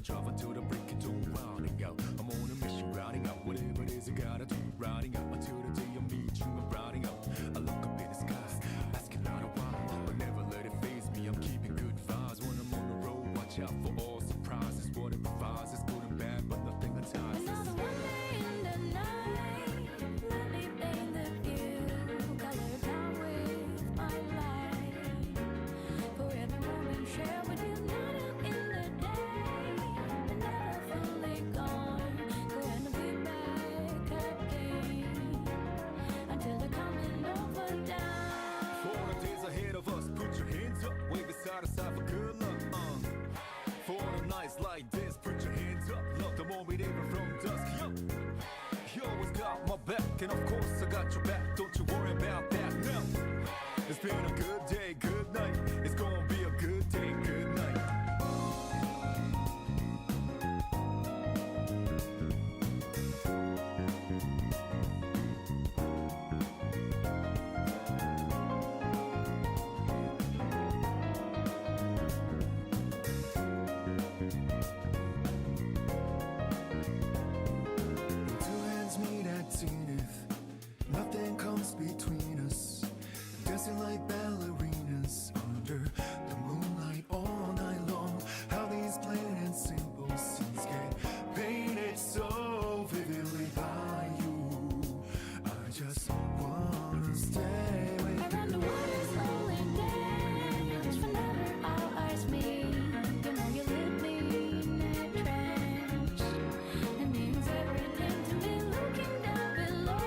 Drive until the break of dawn, rounding out. I'm on a mission, riding out. Whatever it is I gotta do, riding out until the day I meet you. I'm riding out. I look up in the sky, asking out a while, but never let it faze me. I'm keeping good vibes when I'm on the road. Watch out for all surprises. What it provides is good and bad, but nothing entices. Another one day in the night, let me paint the view, color down with my light. For every moment share with you, not in the day. Side to side for good luck, for the nights like this, put your hands up. Look, the moment even from dusk, yo. You always got my back, and of course I got your back. Don't you worry about that now. It's been a good day, good night. It's gonna be a good day, good night. Nothing comes between us, dancing like ballerinas under the moonlight all night long. How these plain and simple scenes get painted so vividly by you. I just wanna stay with you. Around the world is lonely dance, whenever our eyes meet. You know you leave me in a trance. It means everything to me, looking down below.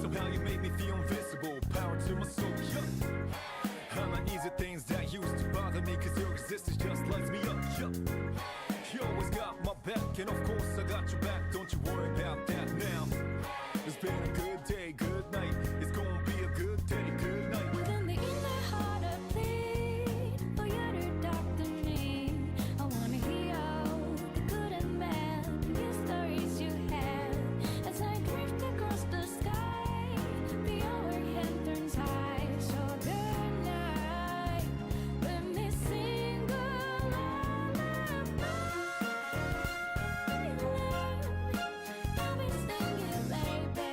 Somehow you make me feel invisible, power to my soul, yeah. I'm not easy things that used to bother me, cause your existence just lights me up, yeah. You always got my back, and of course I got your back. Don't you worry about that now. It's been a good day, good night. It's gonna be a good day, good night. Within the inner heart I plead for you to talk to me. I wanna hear all the good and bad news stories you have. As I drift across the sky, the overhead turns high. So good night, let me sing a lullaby. I'll be singing, baby.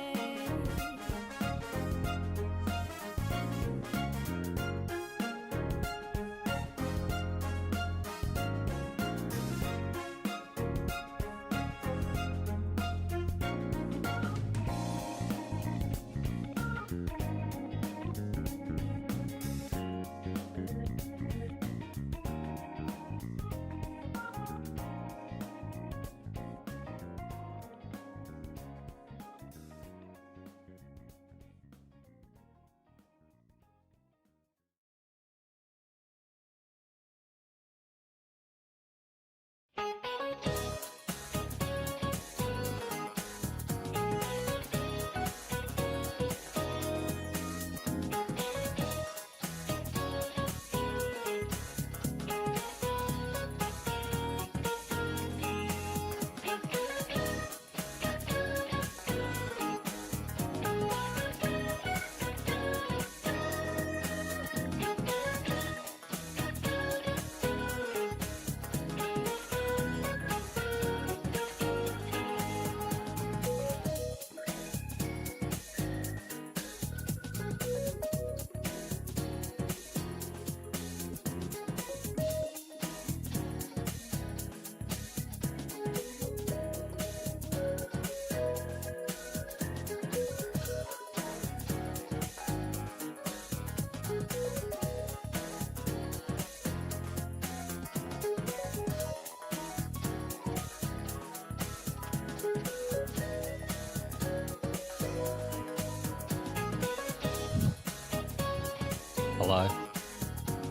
Hello.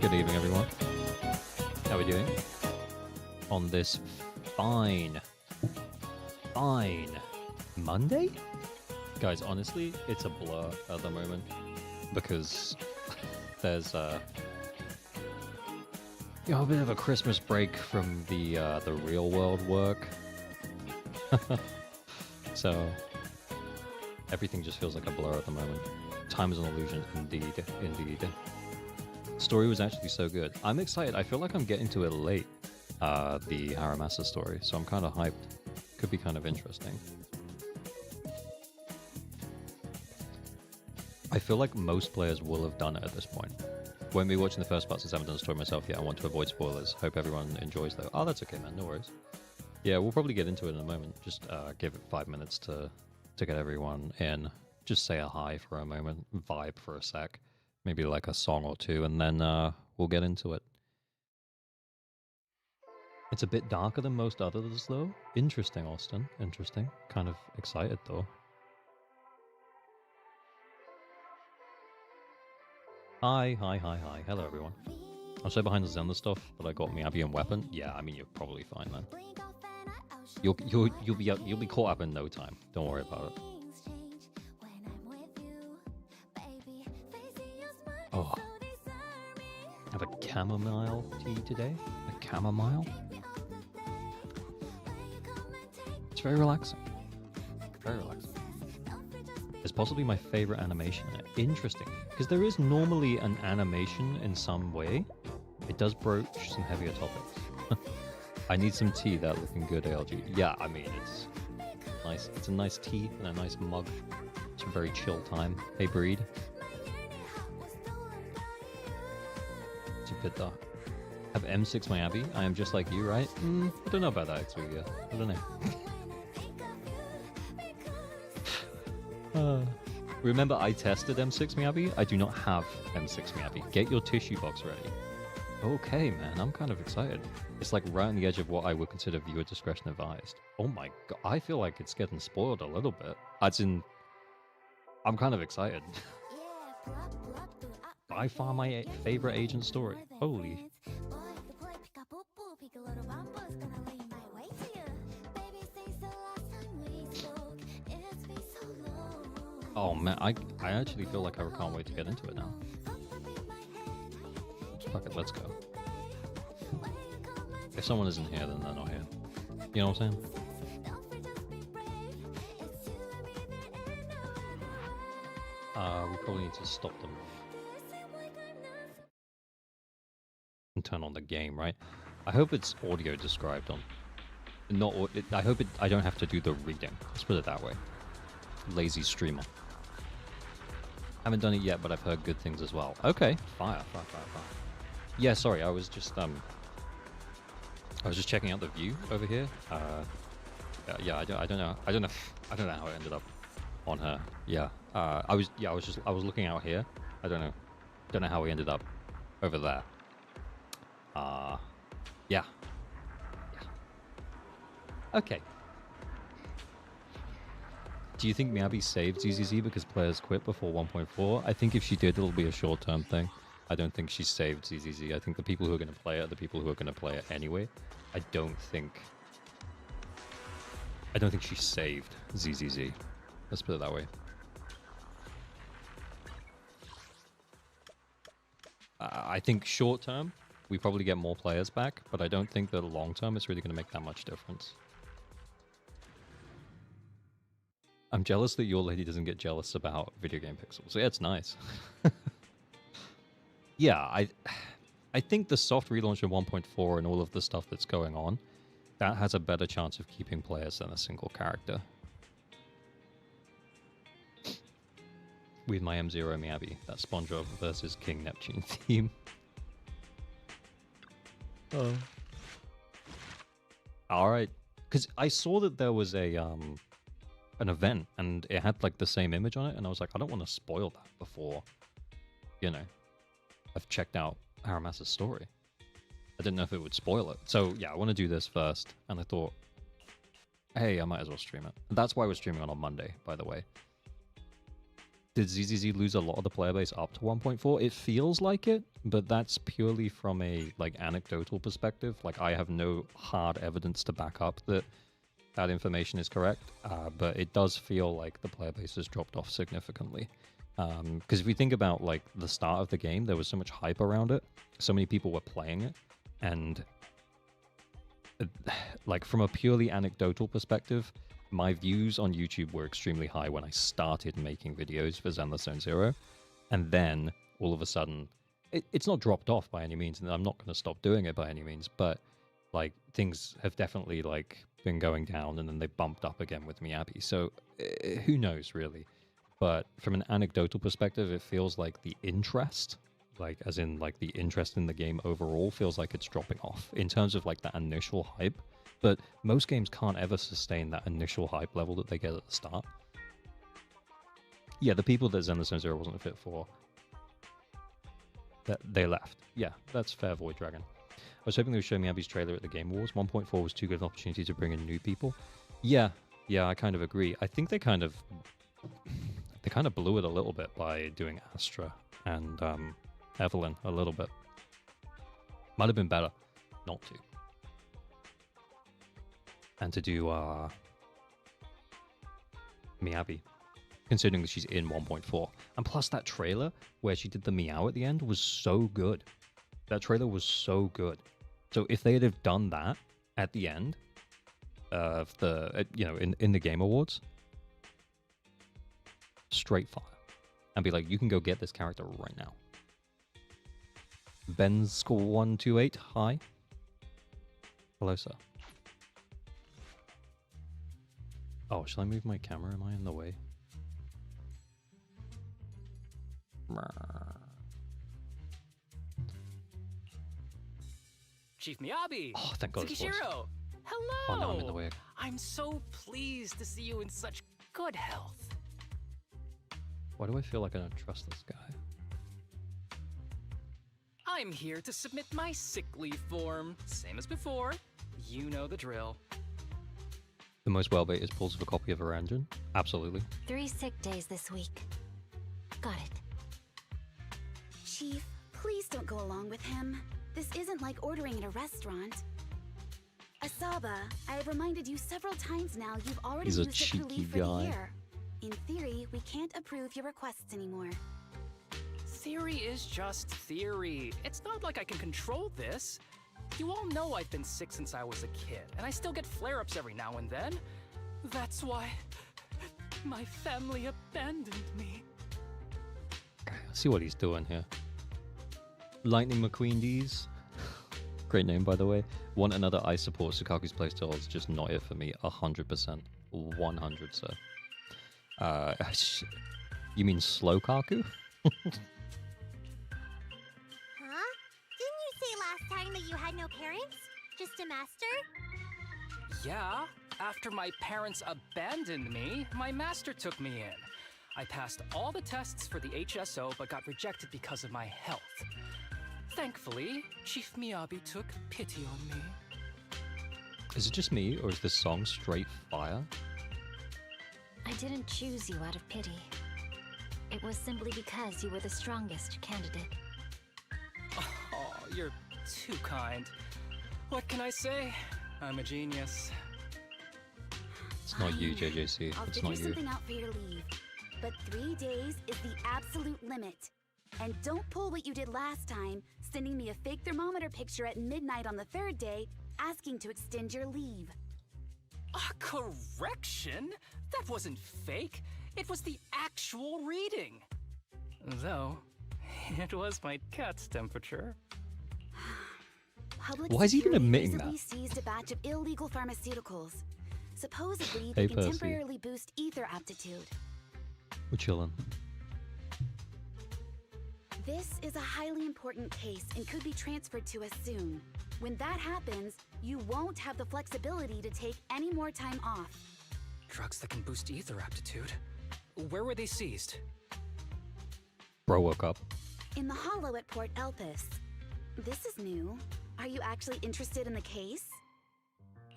Good evening, everyone. How we doing? On this fine Monday? Guys, honestly, it's a blur at the moment because there's a bit of a Christmas break from the real world work. So everything just feels like a blur at the moment. Time is an illusion, indeed. Story was actually so good. I'm excited. I feel like I'm getting to it late, the Harumasa story, so I'm kind of hyped. Could be kind of interesting. I feel like most players will have done it at this point. Won't be watching the first part since I haven't done the story myself yet. I want to avoid spoilers. Hope everyone enjoys though. Oh, that's okay, man. No worries. Yeah, we'll probably get into it in a moment. Just give it 5 minutes to get everyone in. Just say a hi for a moment, vibe for a sec. Maybe like a song or two, and then we'll get into it. It's a bit darker than most others, though. Interesting, Austin. Interesting. Kind of excited, though. Hi. Hello, everyone. I'm so behind the Zenless stuff, but I got Miyabi and Weapon. Yeah, I mean, you're probably fine, man. You'll be caught up in no time. Don't worry about it. Oh, I have a chamomile tea today. A chamomile. It's very relaxing. Very relaxing. It's possibly my favorite animation in it. Interesting, because there is normally an animation in some way. It does broach some heavier topics. I need some tea. That looking good, ALG. Yeah, I mean it's nice. It's a nice tea and a nice mug. It's a very chill time. Hey, Breed. It's a bit dark. Have M6 Miyabi. I am just like you, right? I don't know about that, Xpedia. I don't know. Remember, I tested M6 Miyabi. I do not have M6 Miyabi. Get your tissue box ready. Okay, man, I'm kind of excited. It's like right on the edge of what I would consider viewer discretion advised. Oh my god, I feel like it's getting spoiled a little bit. As in, I'm kind of excited. By far my favorite agent story. Holy. Oh man, I actually feel like I can't wait to get into it now. Fuck it, let's go. If someone isn't here, then they're not here. You know what I'm saying? We probably need to stop them. And turn on the game, right? I hope it's audio described on. I hope I don't have to do the reading. Let's put it that way. Lazy streamer. Haven't done it yet, but I've heard good things as well. Okay, fire. Yeah, sorry, I was just checking out the view over here. Yeah, I don't know how it ended up on her. Yeah, I was looking out here. I don't know how we ended up over there. Yeah. Okay. Do you think Miyabi saved ZZZ because players quit before 1.4? I think if she did, it'll be a short-term thing. I don't think she saved ZZZ. I think the people who are going to play it are the people who are going to play it anyway. I don't think she saved ZZZ. Let's put it that way. I think short-term, we probably get more players back, but I don't think that long-term it's really going to make that much difference. I'm jealous that your lady doesn't get jealous about video game pixels. Yeah, it's nice. Yeah, I think the soft relaunch of 1.4 and all of the stuff that's going on, that has a better chance of keeping players than a single character. With my M0 Miyabi, that SpongeBob versus King Neptune theme. Oh. Alright. Because I saw that there was an event, and it had like the same image on it, and I was like, I don't want to spoil that before, you know, I've checked out Harumasa's story. I didn't know if it would spoil it. So yeah, I want to do this first, and I thought, hey, I might as well stream it. And that's why we're streaming on Monday, by the way. did ZZZ lose a lot of the player base up to 1.4? It feels like it, but that's purely from a like anecdotal perspective. Like I have no hard evidence to back up that that information is correct, but it does feel like the player base has dropped off significantly. Because if we think about like the start of the game, there was so much hype around it, so many people were playing it, and like from a purely anecdotal perspective, my views on YouTube were extremely high when I started making videos for Zenless Zone0, and then all of a sudden, it's not dropped off by any means, and I'm not going to stop doing it by any means, but like things have definitely like been going down, and then they bumped up again with Miyabi. So who knows really? But from an anecdotal perspective, it feels like the interest, like as in like the interest in the game overall, feels like it's dropping off in terms of like that initial hype. But most games can't ever sustain that initial hype level that they get at the start. Yeah, the people that Zenless Zone0 wasn't fit for, that they left. Yeah, that's fair, Void Dragon. I was hoping they would show Miyabi's trailer at the Game Awards. 1.4 was too good an opportunity to bring in new people. Yeah, I kind of agree. I think they kind of blew it a little bit by doing Astra and Evelyn a little bit. Might have been better not to. And to do Miyabi, considering that she's in 1.4. And plus that trailer where she did the meow at the end was so good. That trailer was so good. So if they had have done that at the end of the, in the Game Awards, straight fire. And be like, you can go get this character right now. Ben's128, hi. Hello, sir. Oh, shall I move my camera? Am I in the way? Chief Miyabi! Oh, thank God it's voice. Zzzjanedoe! Hello! Oh, no, I'm in the way. I'm so pleased to see you in such good health. Why do I feel like I don't trust this guy? I'm here to submit my sick leave form. Same as before. You know the drill. The most well-bait is pulls of a copy of her engine? Absolutely. 3 sick days this week. Got it. Chief, please don't go along with him. This isn't like ordering at a restaurant. Asaba, I have reminded you several times now you've already He's a used sick cheeky leave for guy. the year. In theory, we can't approve your requests anymore. Theory is just theory. It's not like I can control this. You all know I've been sick since I was a kid, and I still get flare-ups every now and then. That's why my family abandoned me. Okay, I see what he's doing here. Lightning McQueen D's. Great name, by the way. Want another ice support. Sukaku's playstyle is just not it for me. 100%. 100, sir. You mean slow Kaku? Huh? Didn't you say last time that you had no parents? Just a master? Yeah, after my parents abandoned me, my master took me in. I passed all the tests for the HSO but got rejected because of my health. Thankfully, Chief Miyabi took pity on me. Is it just me, or is this song straight fire? I didn't choose you out of pity. It was simply because you were the strongest candidate. Oh, you're too kind. What can I say? I'm a genius. It's not you, Fine. JJC. I'll It's figure not you. something out for your leave. But 3 days is the absolute limit. And don't pull what you did last time, sending me a fake thermometer picture at midnight on the 3rd day, asking to extend your leave. A correction? That wasn't fake. It was the actual reading. Though, it was my cat's temperature. Public Why is he even security admitting recently that? seized a batch of illegal pharmaceuticals. Supposedly, Hey, they can Percy. temporarily boost ether aptitude. We're chilling. This is a highly important case and could be transferred to us soon. When that happens, you won't have the flexibility to take any more time off. Drugs that can boost ether aptitude. Where were they seized? Bro woke up. In the hollow at Port Elpis. This is new. Are you actually interested in the case?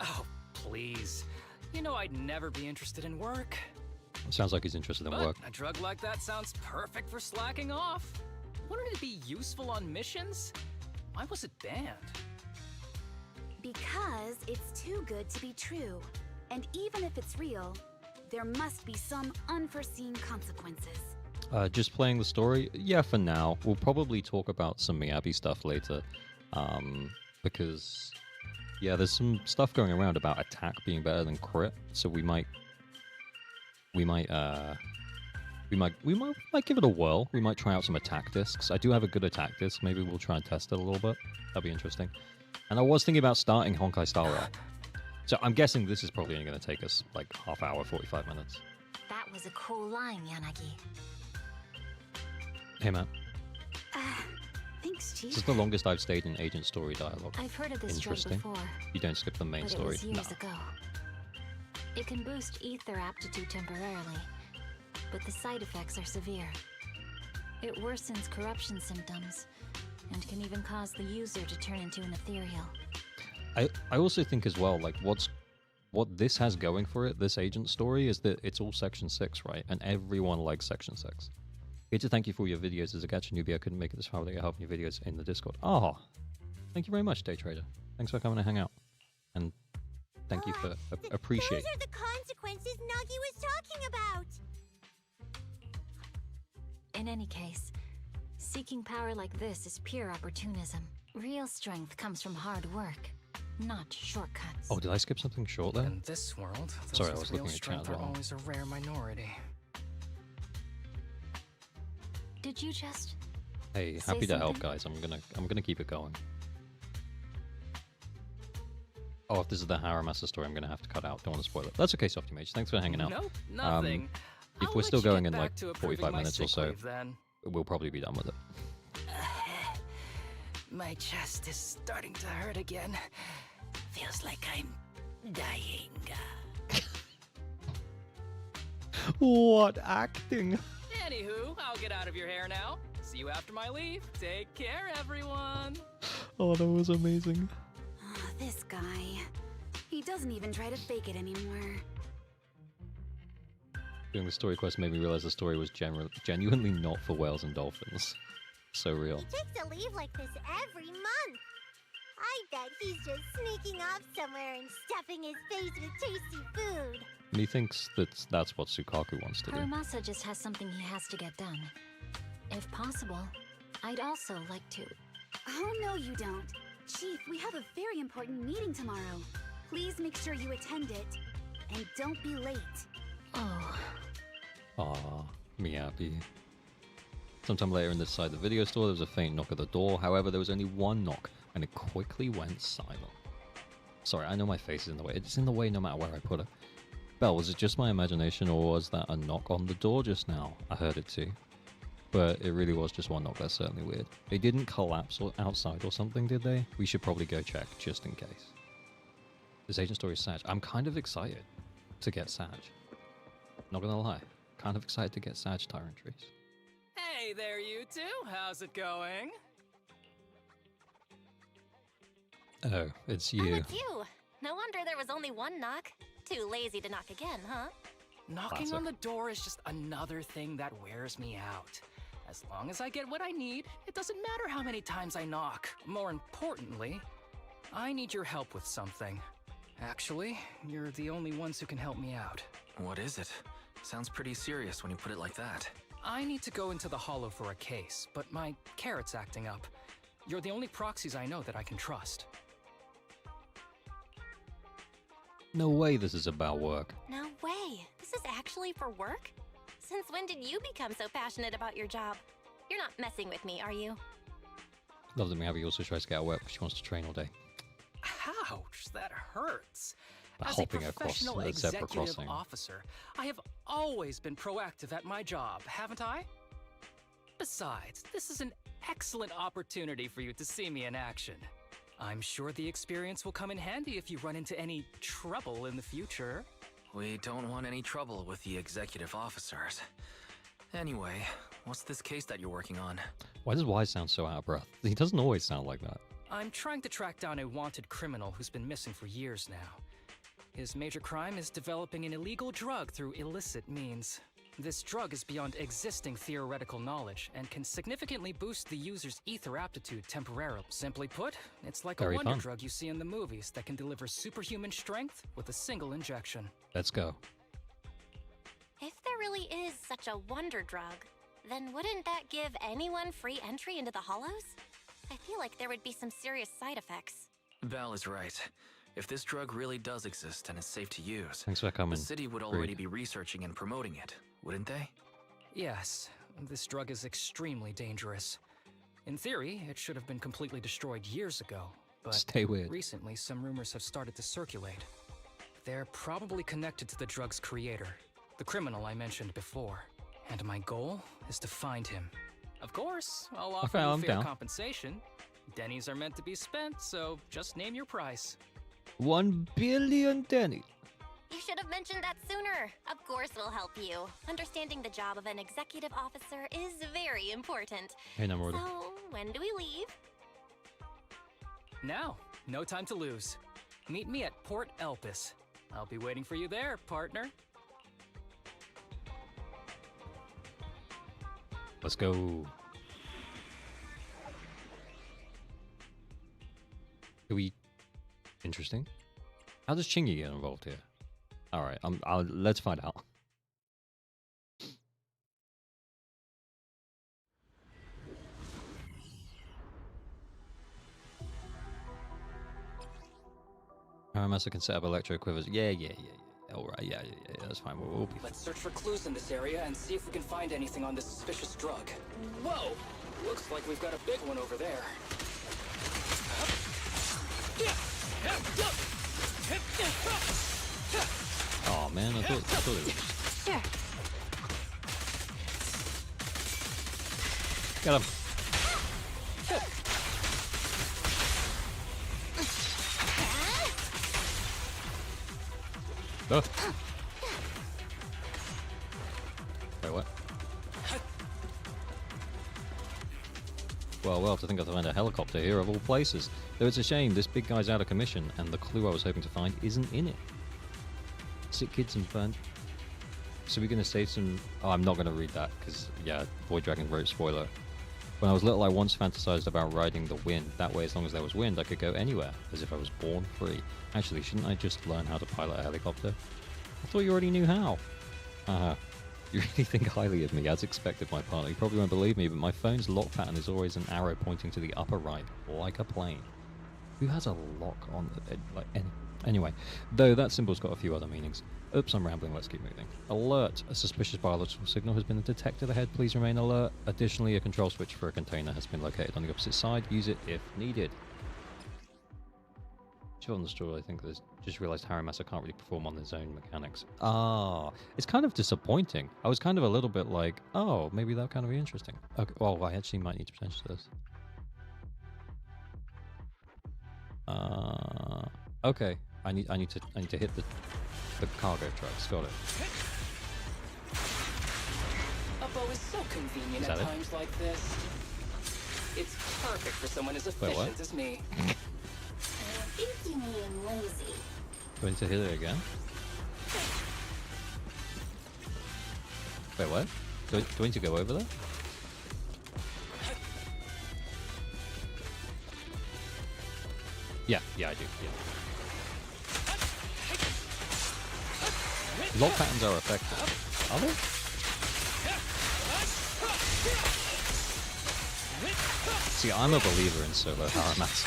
Oh, please. You know I'd never be interested in work. Sounds like he's interested in But work. a drug like that sounds perfect for slacking off. Wouldn't it be useful on missions? Why was it banned? Because it's too good to be true. And even if it's real, there must be some unforeseen consequences. Just playing the story? Yeah, for now. We'll probably talk about some Miyabi stuff later. Because, yeah, there's some stuff going around about attack being better than crit, so we might give it a whirl. We might try out some attack discs. I do have a good attack disc. Maybe we'll try and test it a little bit. That'd be interesting. And I was thinking about starting Honkai Star Rail. So I'm guessing this is probably only going to take us like half hour, 45 minutes. That was a cool line, Yanagi. Hey, man. Thanks, Chief. This is the longest I've stayed in Agent Story dialogue. I've heard of this drug Interesting. before, You don't skip the main but story. it was years ago. It can boost ether aptitude temporarily, but the side effects are severe. It worsens corruption symptoms, and can even cause the user to turn into an ethereal. I also think as well, like, what this has going for it, this Agent Story, is that it's all Section 6, right? And everyone likes Section 6. Here to thank you for all your videos. As a gacha newbie, I couldn't make it this far without helping your videos in the Discord. Oh, thank you very much, Day Trader. Thanks for coming to hang out. And thank you for appreciating. Those are the consequences Nagi was talking about. In any case, seeking power like this is pure opportunism. Real strength comes from hard work, not shortcuts. Oh, did I skip something short there? In this world, those Sorry, I with was real looking at chat strength as are well. always a rare minority. Did you just... Hey, Say happy to help, something. guys. I'm gonna keep it going. Oh, if this is the Harumasa story, I'm gonna have to cut out. Don't want to spoil it. That's okay, Softy Mage. Thanks for hanging out. Nope, nothing. If I'll we're let still you get going in back like to approving 45 my minutes or sick so, leave, then. we'll probably be done with it. My chest is starting to hurt again. Feels like I'm dying. What acting? Anywho, I'll get out of your hair now. See you after my leave. Take care, everyone. Oh, that was amazing. Oh, this guy. He doesn't even try to fake it anymore. Doing the story quest made me realize the story was genuinely not for whales and dolphins. So real. He takes a leave like this every month. I bet he's just sneaking off somewhere and stuffing his face with tasty food. And he thinks that's what Sukaku wants to do. Harumasa just has something he has to get done. If possible, I'd also like to... Oh, no, you don't. Chief, we have a very important meeting tomorrow. Please make sure you attend it. And don't be late. Oh, Aw, Miyabi. Sometime later in this side of the video store, there was a faint knock at the door. However, there was only one knock, and it quickly went silent. Sorry, I know my face is in the way. It's in the way no matter where I put it. Belle, was it just my imagination, or was that a knock on the door just now? I heard it too. But it really was just one knock. That's certainly weird. They didn't collapse outside or something, did they? We should probably go check, just in case. This Agent Story is Sag. I'm kind of excited to get Sag. Not gonna lie. Kind of excited to get Sag Tyrant Trees. Hey there, you two. How's it going? Oh, it's Oh, you. it's you. No wonder there was only one knock. Too lazy to knock again, huh? Knocking Classic. on the door is just another thing that wears me out. As long as I get what I need, it doesn't matter how many times I knock. More importantly, I need your help with something. Actually, you're the only ones who can help me out. What is it? Sounds pretty serious when you put it like that. I need to go into the Hollow for a case, but my carrot's acting up. You're the only proxies I know that I can trust. No way this is about work. No way. This is actually for work? Since when did you become so passionate about your job? You're not messing with me, are you? Love that Miyabi also tries to get out of work because she wants to train all day. Ouch, that hurts. By As a hopping across professional the zebra executive crossing. officer, I have always been proactive at my job, haven't I? Besides, this is an excellent opportunity for you to see me in action. I'm sure the experience will come in handy if you run into any trouble in the future. We don't want any trouble with the executive officers. Anyway, what's this case that you're working on? Why does Wise sound so out of breath? He doesn't always sound like that. I'm trying to track down a wanted criminal who's been missing for years now. His major crime is developing an illegal drug through illicit means. This drug is beyond existing theoretical knowledge and can significantly boost the user's ether aptitude temporarily. Simply put, it's like Very a wonder fun. drug you see in the movies that can deliver superhuman strength with a single injection. Let's go. If there really is such a wonder drug, then wouldn't that give anyone free entry into the Hollows? I feel like there would be some serious side effects. Val is right. If this drug really does exist and is safe to use, Thanks for coming. the city would already be researching and promoting it, wouldn't they? Yes, this drug is extremely dangerous. In theory, it should have been completely destroyed years ago, but Stay weird. recently some rumors have started to circulate. They're probably connected to the drug's creator, the criminal I mentioned before. And my goal is to find him. Of course, I'll offer I'm you fair down. compensation. Denny's are meant to be spent, so just name your price. 1 billion Denny. You should have mentioned that sooner. Of course we'll help you. Understanding the job of an executive officer is very important. Hey, number order. So, when do we leave? Now, no time to lose. Meet me at Port Elpis. I'll be waiting for you there, partner. Let's go. Are we interesting? How does Chingy get involved here? All right, let's find out. Harumasa can set up electro quivers. Yeah. All right, yeah. That's fine. We'll be fine. Let's search for clues in this area and see if we can find anything on this suspicious drug. Whoa! Looks like we've got a big one over there. Oh man, I thought it was. Sure. Get him. Oh. Wait, what? Well, we'll have to think of to find a helicopter here of all places. Though it's a shame, this big guy's out of commission, and the clue I was hoping to find isn't in it. Sick kids and fun. So we're going to save some... Oh, I'm not going to read that, because, yeah, Void Dragon wrote spoiler. When I was little, I once fantasized about riding the wind. That way, as long as there was wind, I could go anywhere, as if I was born free. Actually, shouldn't I just learn how to pilot a helicopter? I thought you already knew how. You really think highly of me, as expected, my partner. You probably won't believe me, but my phone's lock pattern is always an arrow pointing to the upper right, like a plane. Who has a lock on it? Anyway, though that symbol's got a few other meanings. Oops, I'm rambling, let's keep moving. Alert! A suspicious biological signal has been detected ahead, please remain alert. Additionally, a control switch for a container has been located on the opposite side, use it if needed. On the story, I think there's just realized Harumasa can't really perform on his own mechanics. Ah, it's kind of disappointing. I was kind of a little bit like, oh, maybe that kind of be interesting. Okay, well, I actually might need to potential this. Okay, I need to hit the cargo trucks. Got it. A bow is so convenient at times like this. It's perfect for someone as efficient as me. I think you mean lazy. Do I need to hit it again? Wait, what? Do I need to go over there? Yeah, I do, yeah. Lock patterns are effective. Are they? See, I'm a believer in solo Harumasa.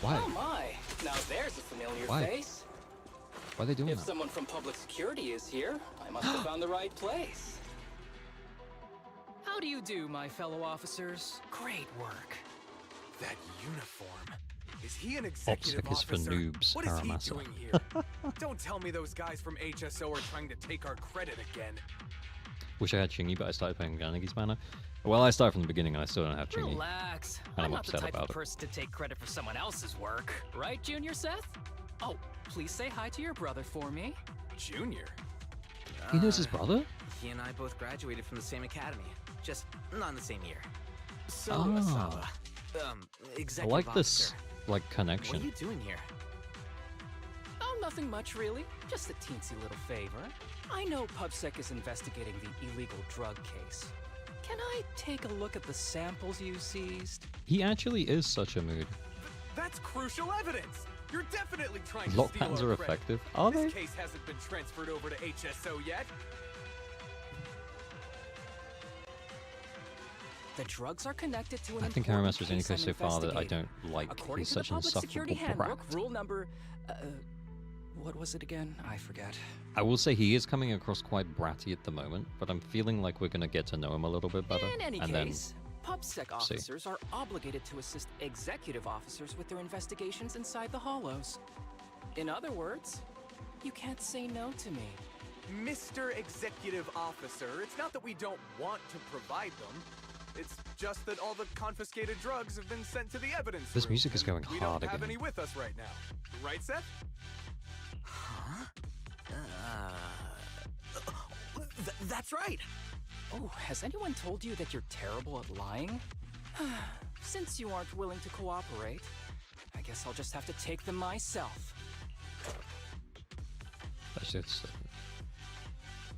Why? Oh my! Now there's a familiar face. Why are they doing If that? someone from public security is here, I must have found the right place. How do you do, my fellow officers? Great work. That uniform. Is he an executive Opsec is for officer? noobs, What is he Harumasa. doing here? Don't tell me those guys from HSO are trying to take our credit again. Wish I had Chingy, but I started playing Ganegi's banner. Well, I started from the beginning and I still don't have Chingy. Relax. And I'm I'm not the upset type about of it. person to take credit for someone else's work. Right, Junior Seth? Oh, please say hi to your brother for me. Junior? He knows his brother? He and I both graduated from the same academy, just not in the same year. So, Ah. Asaba, I executive like this, officer, like, what are connection. you doing here? Oh, nothing much really. Just a teensy little favor. I know PubSec is investigating the illegal drug case. Can I take a look at the samples you seized? He actually is such a mood. That's crucial evidence! You're definitely trying to Lock steal pans our are credit. effective. Are they? This case hasn't been transferred over to HSO yet. The drugs are connected to an I think important Harumasa is case indicated so I'm far that I investigating. don't like. According He's to the such an Public Security insufferable Handbook, brat. rule number... what was it again? I forget. I will say he is coming across quite bratty at the moment, but I'm feeling like we're going to get to know him a little bit better. In any and case, PubSec see. officers are obligated to assist executive officers with their investigations inside the Hollows. In other words, you can't say no to me. Mr. Executive Officer, it's not that we don't want to provide them. It's just that all the confiscated drugs have been sent to the evidence This room, music is and going we hard don't have again. any with us right now. Right, Seth? Huh? That's right! Oh, has anyone told you that you're terrible at lying? Since you aren't willing to cooperate, I guess I'll just have to take them myself. that's just,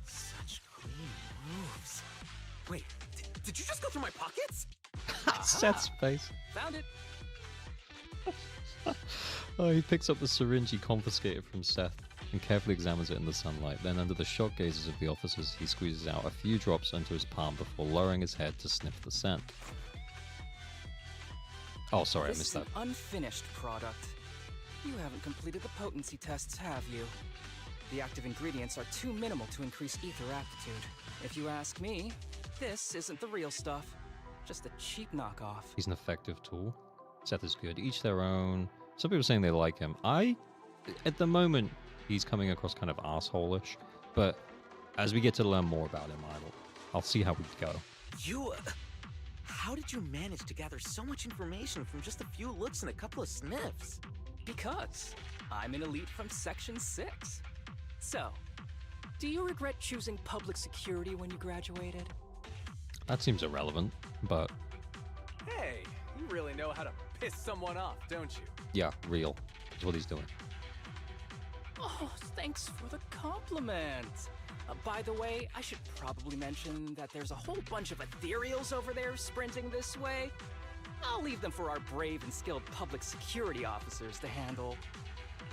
Such clean moves. Wait, did you just go through my pockets? Seth's face. Found it! Oh, he picks up the syringe he confiscated from Seth and carefully examines it in the sunlight. Then, under the shocked gazes of the officers, he squeezes out a few drops onto his palm before lowering his head to sniff the scent. Oh, sorry, I This missed is that. an unfinished product. You haven't completed the potency tests, have you? The active ingredients are too minimal to increase ether aptitude. If you ask me, this isn't the real stuff. Just a cheap knockoff. He's an effective tool. Seth is good. Each their own. Some people are saying they like him. At the moment, he's coming across kind of asshole-ish. But as we get to learn more about him, I'll see how we go. You... how did you manage to gather so much information from just a few looks and a couple of sniffs? Because I'm an elite from Section 6. So, do you regret choosing public security when you graduated? That seems irrelevant, but Hey, you really know how to piss someone off, don't you? yeah, real. That's what he's doing. Oh, thanks for the compliment. By the way, I should probably mention that there's a whole bunch of ethereals over there sprinting this way. I'll leave them for our brave and skilled public security officers to handle.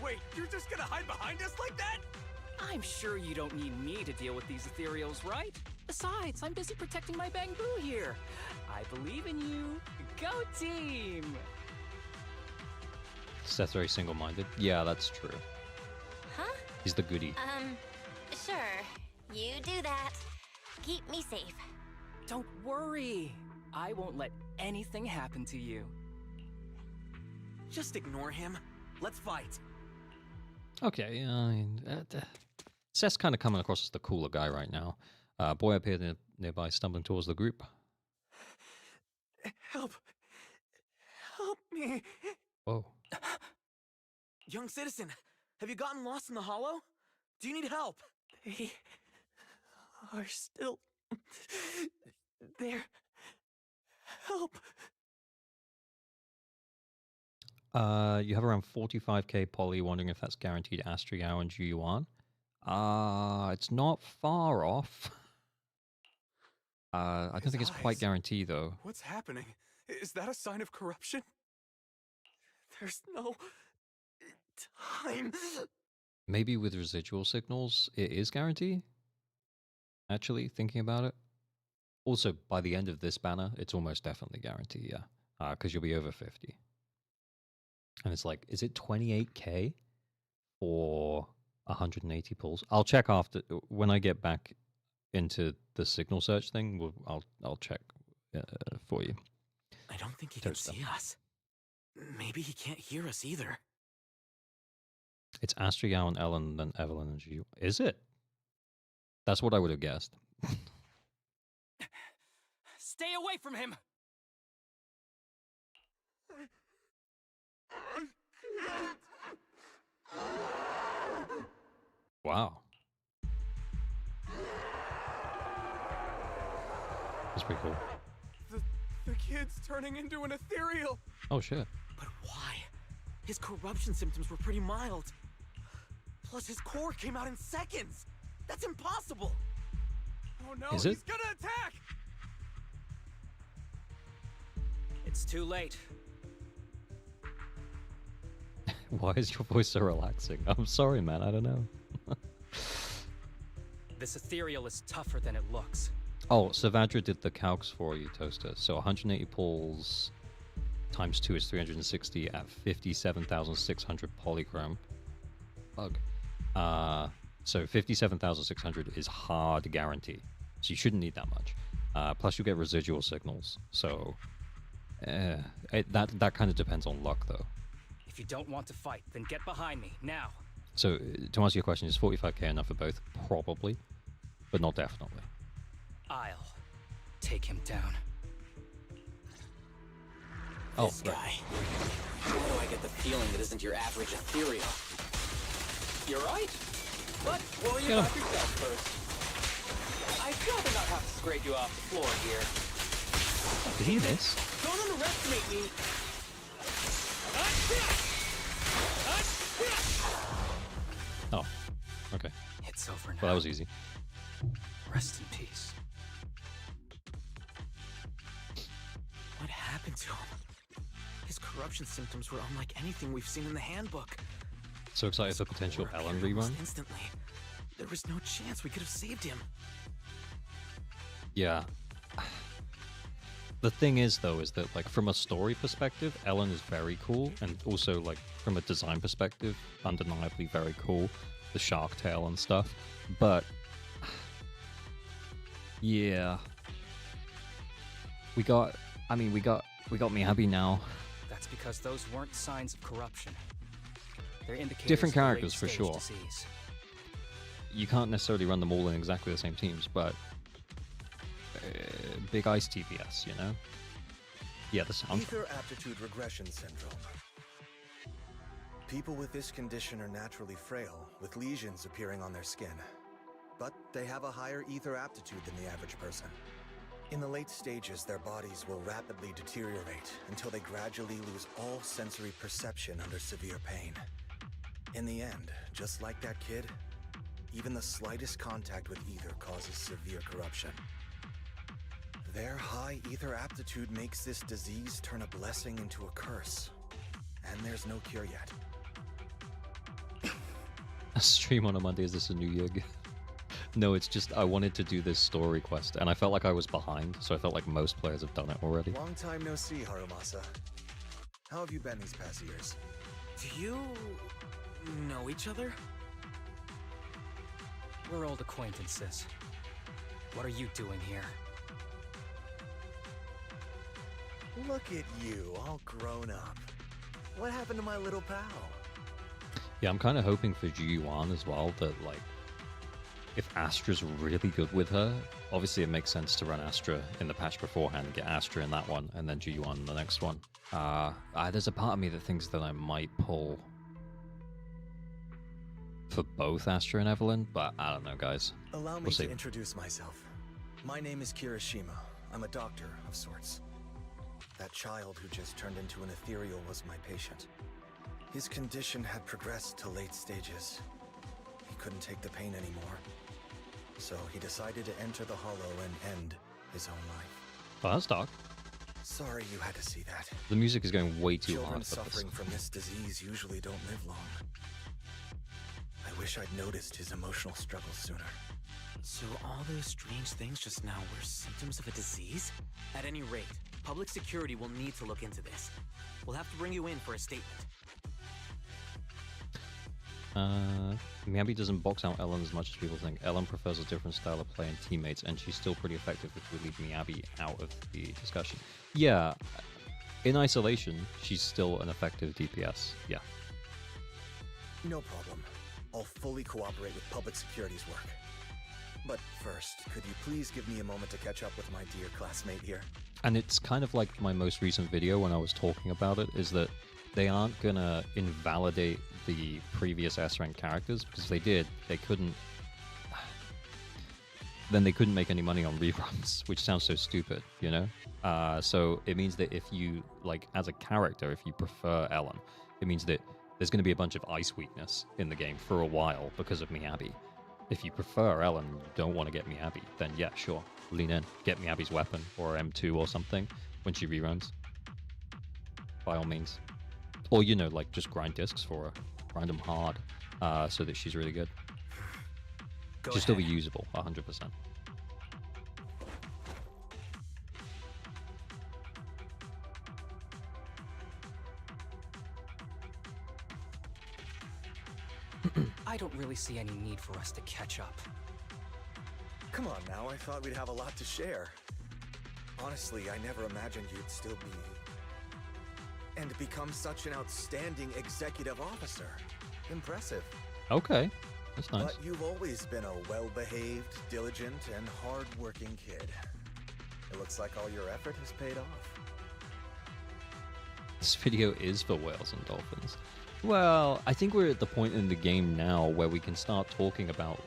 Wait, you're just gonna hide behind us like that? I'm sure you don't need me to deal with these ethereals, right? Besides, I'm busy protecting my bamboo here. I believe in you. Go team! Seth's very single-minded. Yeah, that's true. Huh? He's the goodie. Sure. You do that. Keep me safe. Don't worry. I won't let anything happen to you. Just ignore him. Let's fight. Okay, Seth's kind of coming across as the cooler guy right now. Boy appeared nearby, stumbling towards the group. Help. Help me. Whoa. Young citizen, have you gotten lost in the hollow? Do you need help? They are still there. Help. You have around 45k poly, wondering if that's guaranteed Astriao and Juyuan. It's not far off. I don't His think it's quite eyes. guaranteed, though. What's happening? Is that a sign of corruption? There's no time. Maybe with residual signals, it is guaranteed. Actually, thinking about it. Also, by the end of this banner, it's almost definitely guaranteed, yeah. Because you'll be over 50. And it's like, is it 28k for 180 pulls? I'll check after, when I get back into the signal search thing, I'll check for you. I don't think he can Toast them. see us. Maybe he can't hear us either. It's Astriao and Ellen, then Evelyn and Ju. Is it? That's what I would have guessed. Stay away from him! Wow. pretty cool. The kid's turning into an ethereal. Oh shit. But why? His corruption symptoms were pretty mild. Plus, his core came out in seconds. That's impossible. Oh no, Is it? he's gonna attack! It's too late. Why is your voice so relaxing? I'm sorry, man. I don't know. This ethereal is tougher than it looks. Oh, Savadra did the calcs for you, Toaster. So 180 pulls times 2 is 360 at 57,600 polychrome. Bug. So 57,600 is hard guarantee. So you shouldn't need that much. Plus you get residual signals. So that kind of depends on luck, though. If you don't want to fight, then get behind me, now. So to answer your question, is 45k enough for both? Probably, but not definitely. I'll take him down. Oh, This guy. Why do I get the feeling that isn't your average ethereal? You're right. But worry Yeah. about yourself first. I'd rather not have to scrape you off the floor here. Did he miss? Don't underestimate me. Oh, okay. It's over now. Well, that was easy. Rest in peace. What happened to him? His corruption symptoms were unlike anything we've seen in the handbook. So excited for potential Core Ellen appeared almost rerun. Instantly. There was no chance we could have saved him. Yeah. The thing is, though, is that, like, from a story perspective, Ellen is very cool, and also, like, from a design perspective, undeniably very cool. The shark tail and stuff. But, yeah. We got Miyabi now. That's because those weren't signs of corruption. They're indicators Different of a characters, for late-stage sure. disease. You can't necessarily run them all in exactly the same teams, but big ice TPS, you know? Yeah, the sound. Ether aptitude regression syndrome. People with this condition are naturally frail, with lesions appearing on their skin. But they have a higher ether aptitude than the average person. In the late stages, their bodies will rapidly deteriorate until they gradually lose all sensory perception under severe pain. In the end, just like that kid, even the slightest contact with ether causes severe corruption. Their high ether aptitude makes this disease turn a blessing into a curse. And there's no cure yet. A stream on a Monday, is this a new gig? No, it's just I wanted to do this story quest, and I felt like I was behind, so I felt like most players have done it already. Long time no see, Harumasa. How have you been these past years? Do you know each other? We're old acquaintances. What are you doing here? Look at you, all grown up. What happened to my little pal? Yeah, I'm kind of hoping for Ji-Yuan as well, that, like, if Astra's really good with her, obviously it makes sense to run Astra in the patch beforehand, get Astra in that one, and then Ji-Yuan in the next one. There's a part of me that thinks that I might pull for both Astra and Evelyn, but I don't know, guys. Allow me We'll to see. introduce myself. My name is Kirishima. I'm a doctor of sorts. That child who just turned into an ethereal was my patient. His condition had progressed to late stages. He couldn't take the pain anymore. So he decided to enter the Hollow and end his own life. Oh, that's dark. Sorry you had to see that. The music is going way too Children hard for this. suffering from this disease usually don't live long. I wish I'd noticed his emotional struggles sooner. So all those strange things just now were symptoms of a disease? At any rate, public security will need to look into this. We'll have to bring you in for a statement. Miyabi doesn't box out Ellen as much as people think. Ellen prefers a different style of play and teammates, and she's still pretty effective if we leave Miyabi out of the discussion. Yeah, in isolation, she's still an effective DPS, yeah. No problem. I'll fully cooperate with public security's work. But first, could you please give me a moment to catch up with my dear classmate here? And it's kind of like my most recent video when I was talking about it, is that they aren't gonna invalidate the previous S-rank characters, because if they did, they couldn't... then they couldn't make any money on reruns, which sounds so stupid, you know? So it means that if you, like, as a character, if you prefer Ellen, it means that there's going to be a bunch of ice weakness in the game for a while because of Miyabi. If you prefer Ellen and you don't want to get Miyabi, then yeah, sure, lean in. Get Miyabi's weapon or M2 or something when she reruns. By all means. Or, you know, like, just grind discs for her. Grind them hard so that she's really good. She'll still be usable, 100%. I don't really see any need for us to catch up. Come on now, I thought we'd have a lot to share. Honestly, I never imagined you'd still be... and become such an outstanding executive officer. Impressive. Okay, that's nice. But you've always been a well-behaved, diligent, and hard-working kid. It looks like all your effort has paid off. This video is for whales and dolphins. Well, I think we're at the point in the game now where we can start talking about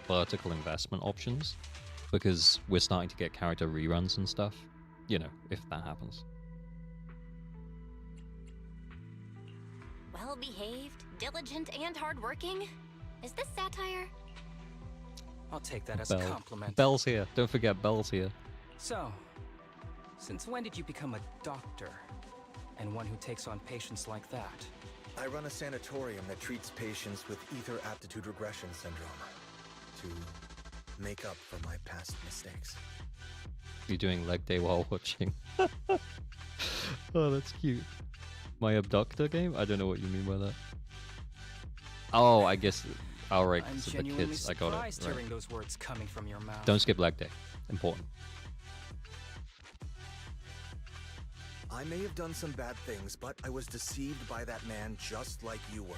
vertical investment options, because we're starting to get character reruns and stuff. You know, if that happens. Well-behaved, diligent, and hardworking? Is this satire? I'll take that as a compliment. Belle's here. Don't forget, Belle's here. So, since when did you become a doctor? And one who takes on patients like that? I run a sanatorium that treats patients with ether aptitude regression syndrome to make up for my past mistakes. You're doing leg day while watching. Oh, that's cute. My abductor game? I don't know what you mean by that. Oh, I guess. Alright, I'm so the genuinely kids. I got surprised it. Right. hearing those words coming from your mouth. Don't skip leg day. Important. I may have done some bad things, but I was deceived by that man just like you were.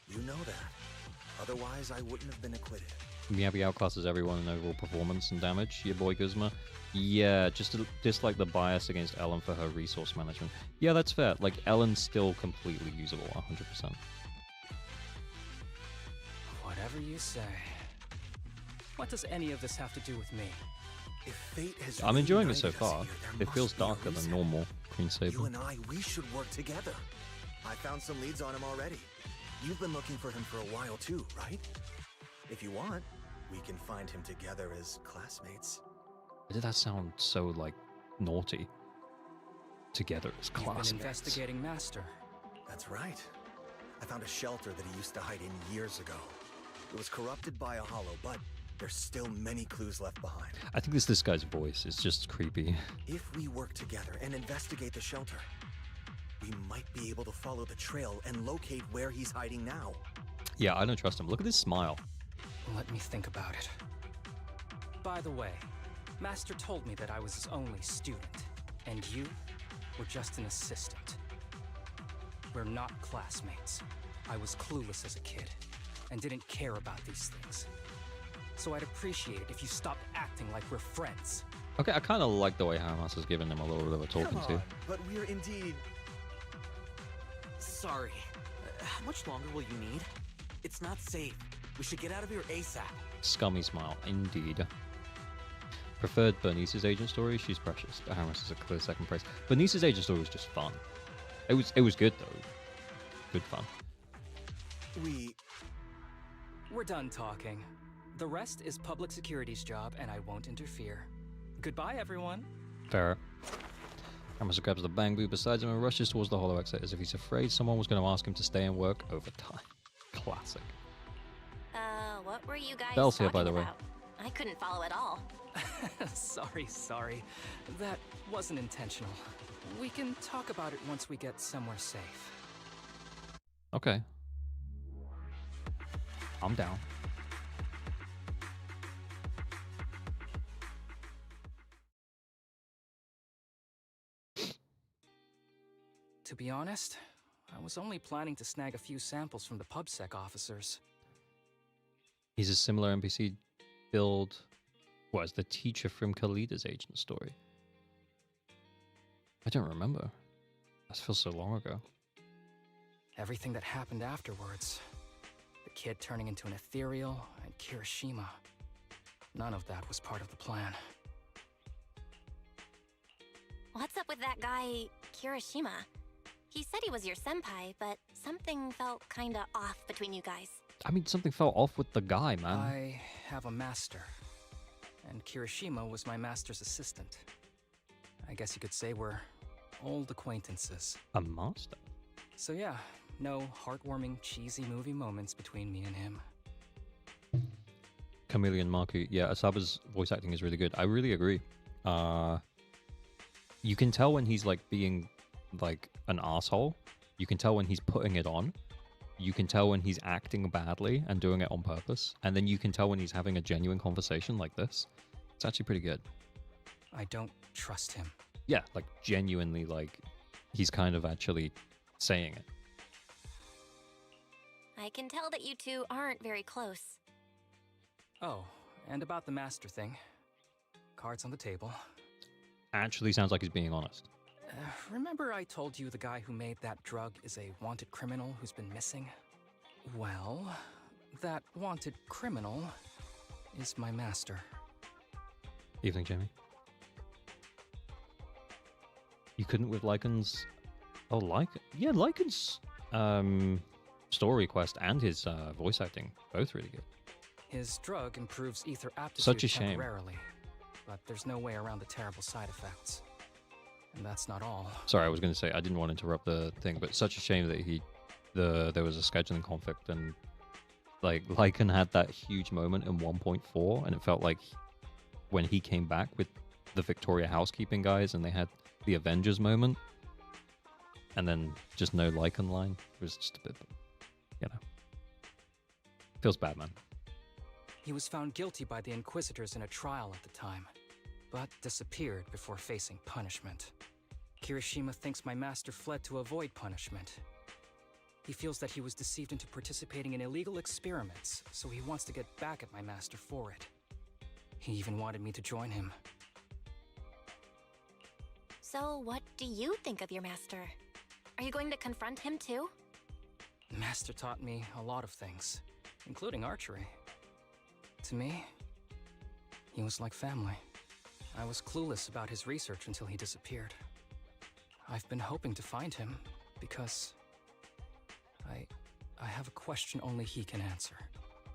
You know that. Otherwise, I wouldn't have been acquitted. Miyabi outclasses everyone in overall performance and damage. Your boy Guzma. Yeah, just dislike the bias against Ellen for her resource management. Yeah, that's fair. Like, Ellen's still completely usable, 100%. Whatever you say. What does any of this have to do with me? If fate has I'm enjoying it so reunited us far. here, there It feels must be a darker than reason. normal. Queen You Saber. and I, we should work together. I found some leads on him already. You've been looking for him for a while too, right? If you want, we can find him together as classmates. Why did that sound so, like, naughty? Together as You've been classmates. investigating Master. That's right. I found a shelter that he used to hide in years ago. It was corrupted by a hollow, but there's still many clues left behind. I think this guy's voice is just creepy. If we work together and investigate the shelter, we might be able to follow the trail and locate where he's hiding now. Yeah, I don't trust him. Look at this smile. Let me think about it. By the way, Master told me that I was his only student, and you were just an assistant. We're not classmates. I was clueless as a kid, and didn't care about these things. So I'd appreciate it if you stopped acting like we're friends. Okay, I kind of like the way Harumasa's giving him a little bit of a talking Come to. on, but we're indeed... Sorry. How much longer will you need? It's not safe. We should get out of here ASAP. Scummy smile, indeed. Preferred Bernice's agent story. She's precious. Harumasa is a clear second place. Bernice's agent story was just fun. It was good though. Good fun. We're done talking. The rest is public security's job, and I won't interfere. Goodbye, everyone. Fair. Harumasa grabs the bang boot beside him and rushes towards the hollow exit as if he's afraid someone was going to ask him to stay and work overtime. Classic. What were you guys Belle's here, talking by the way. about? I couldn't follow at all. Sorry. That wasn't intentional. We can talk about it once we get somewhere safe. Okay. I'm down. To be honest, I was only planning to snag a few samples from the PubSec officers. He's a similar NPC build as the teacher from Kalida's agent story. I don't remember. That feels so long ago. Everything that happened afterwards. The kid turning into an ethereal, and Kirishima. none of that was part of the plan. What's up with that guy, Kirishima? He said he was your senpai, but something felt kinda off between you guys. I mean, something fell off with the guy, man. I have a master, and Kirishima was my master's assistant. I guess you could say we're old acquaintances. A master? So yeah, no heartwarming, cheesy movie moments between me and him. Chameleon Marku. Yeah, Asaba's voice acting is really good. I really agree. You can tell when he's like being like an asshole. You can tell when he's putting it on. You can tell when he's acting badly and doing it on purpose. And then you can tell when he's having a genuine conversation like this. It's actually pretty good. I don't trust him. Yeah, like genuinely, like he's kind of actually saying it. I can tell that you two aren't very close. Oh, and about the master thing. Cards on the table. Actually sounds like he's being honest. Remember I told you the guy who made that drug is a wanted criminal who's been missing? Well, that wanted criminal is my master. Evening, Jamie. You couldn't with Lycan's... Oh, Lycan? Yeah, Lycan's story quest and his voice acting, both really good. His drug improves ether aptitude Such a shame. temporarily, but there's no way around the terrible side effects. And that's not all. Sorry, I was going to say, I didn't want to interrupt the thing, but such a shame that there was a scheduling conflict, and like Lycan had that huge moment in 1.4, and it felt like when he came back with the Victoria housekeeping guys and they had the Avengers moment, and then just no Lycan line. It was just a bit, you know. Feels bad, man. He was found guilty by the Inquisitors in a trial at the time, but disappeared before facing punishment. Kirishima thinks my master fled to avoid punishment. He feels that he was deceived into participating in illegal experiments, so he wants to get back at my master for it. He even wanted me to join him. So what do you think of your master? Are you going to confront him too? The master taught me a lot of things, including archery. To me, he was like family. I was clueless about his research until he disappeared. I've been hoping to find him because I have a question only he can answer.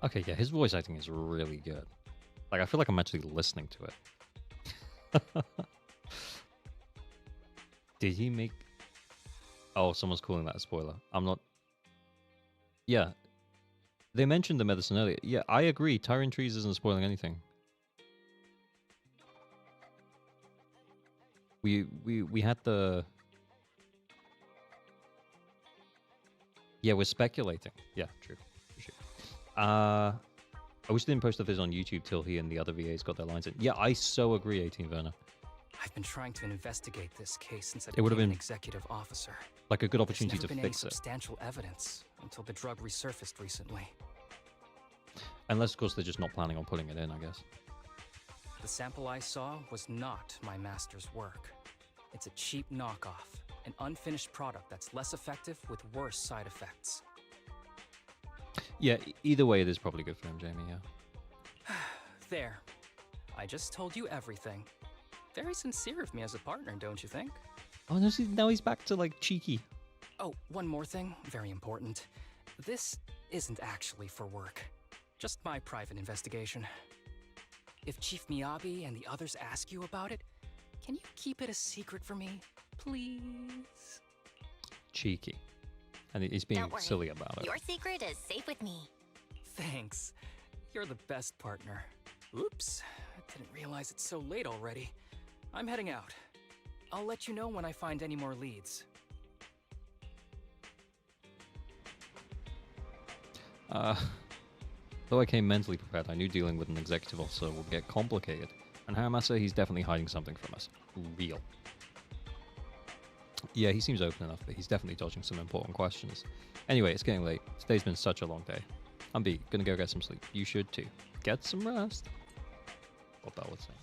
Okay, yeah, his voice acting is really good. Like, I feel like I'm actually listening to it. Did he make... Oh, someone's calling that a spoiler. I'm not... Yeah. They mentioned the medicine earlier. Yeah, I agree. Tyrant Trees isn't spoiling anything. We had the... Yeah, we're speculating. Yeah, true. Sure. I wish they didn't post the viz on YouTube till he and the other VAs got their lines in. Yeah, I so agree, 18 Verna. I've been trying to investigate this case since I It would have became been an executive officer. like a good opportunity There's to never been fix any it. substantial evidence until the drug resurfaced recently. Unless, of course, they're just not planning on putting it in, I guess. The sample I saw was not my master's work. It's a cheap knockoff, an unfinished product that's less effective with worse side effects. Yeah, either way, it is probably good for him, Jamie, yeah. There. I just told you everything. Very sincere of me as a partner, don't you think? Oh, no, see, now he's back to, like, cheeky. Oh, one more thing, very important. This isn't actually for work. Just my private investigation. If Chief Miyabi and the others ask you about it, can you keep it a secret for me, please? Cheeky. And he's being Don't worry. silly about it. Your secret is safe with me. Thanks. You're the best partner. Oops, I didn't realize it's so late already. I'm heading out. I'll let you know when I find any more leads. Though I came mentally prepared, I knew dealing with an executive officer would get complicated. And Harumasa, he's definitely hiding something from us. Real. Yeah, he seems open enough, but he's definitely dodging some important questions. Anyway, it's getting late. Today's been such a long day. I'm B, gonna go get some sleep. You should too. Get some rest. What Belle would say.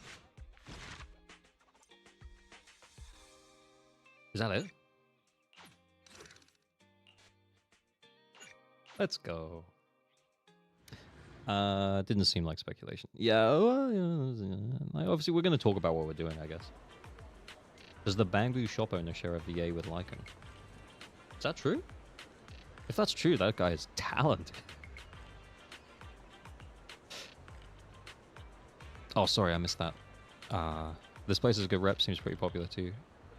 Is that it? Let's go. Didn't seem like speculation. Yeah, well, obviously we're going to talk about what we're doing, I guess. Does the Bamboo shop owner share a VA with Lycan? Is that true? If that's true, that guy is talented. Oh, sorry, I missed that. This place is a good rep, seems pretty popular too.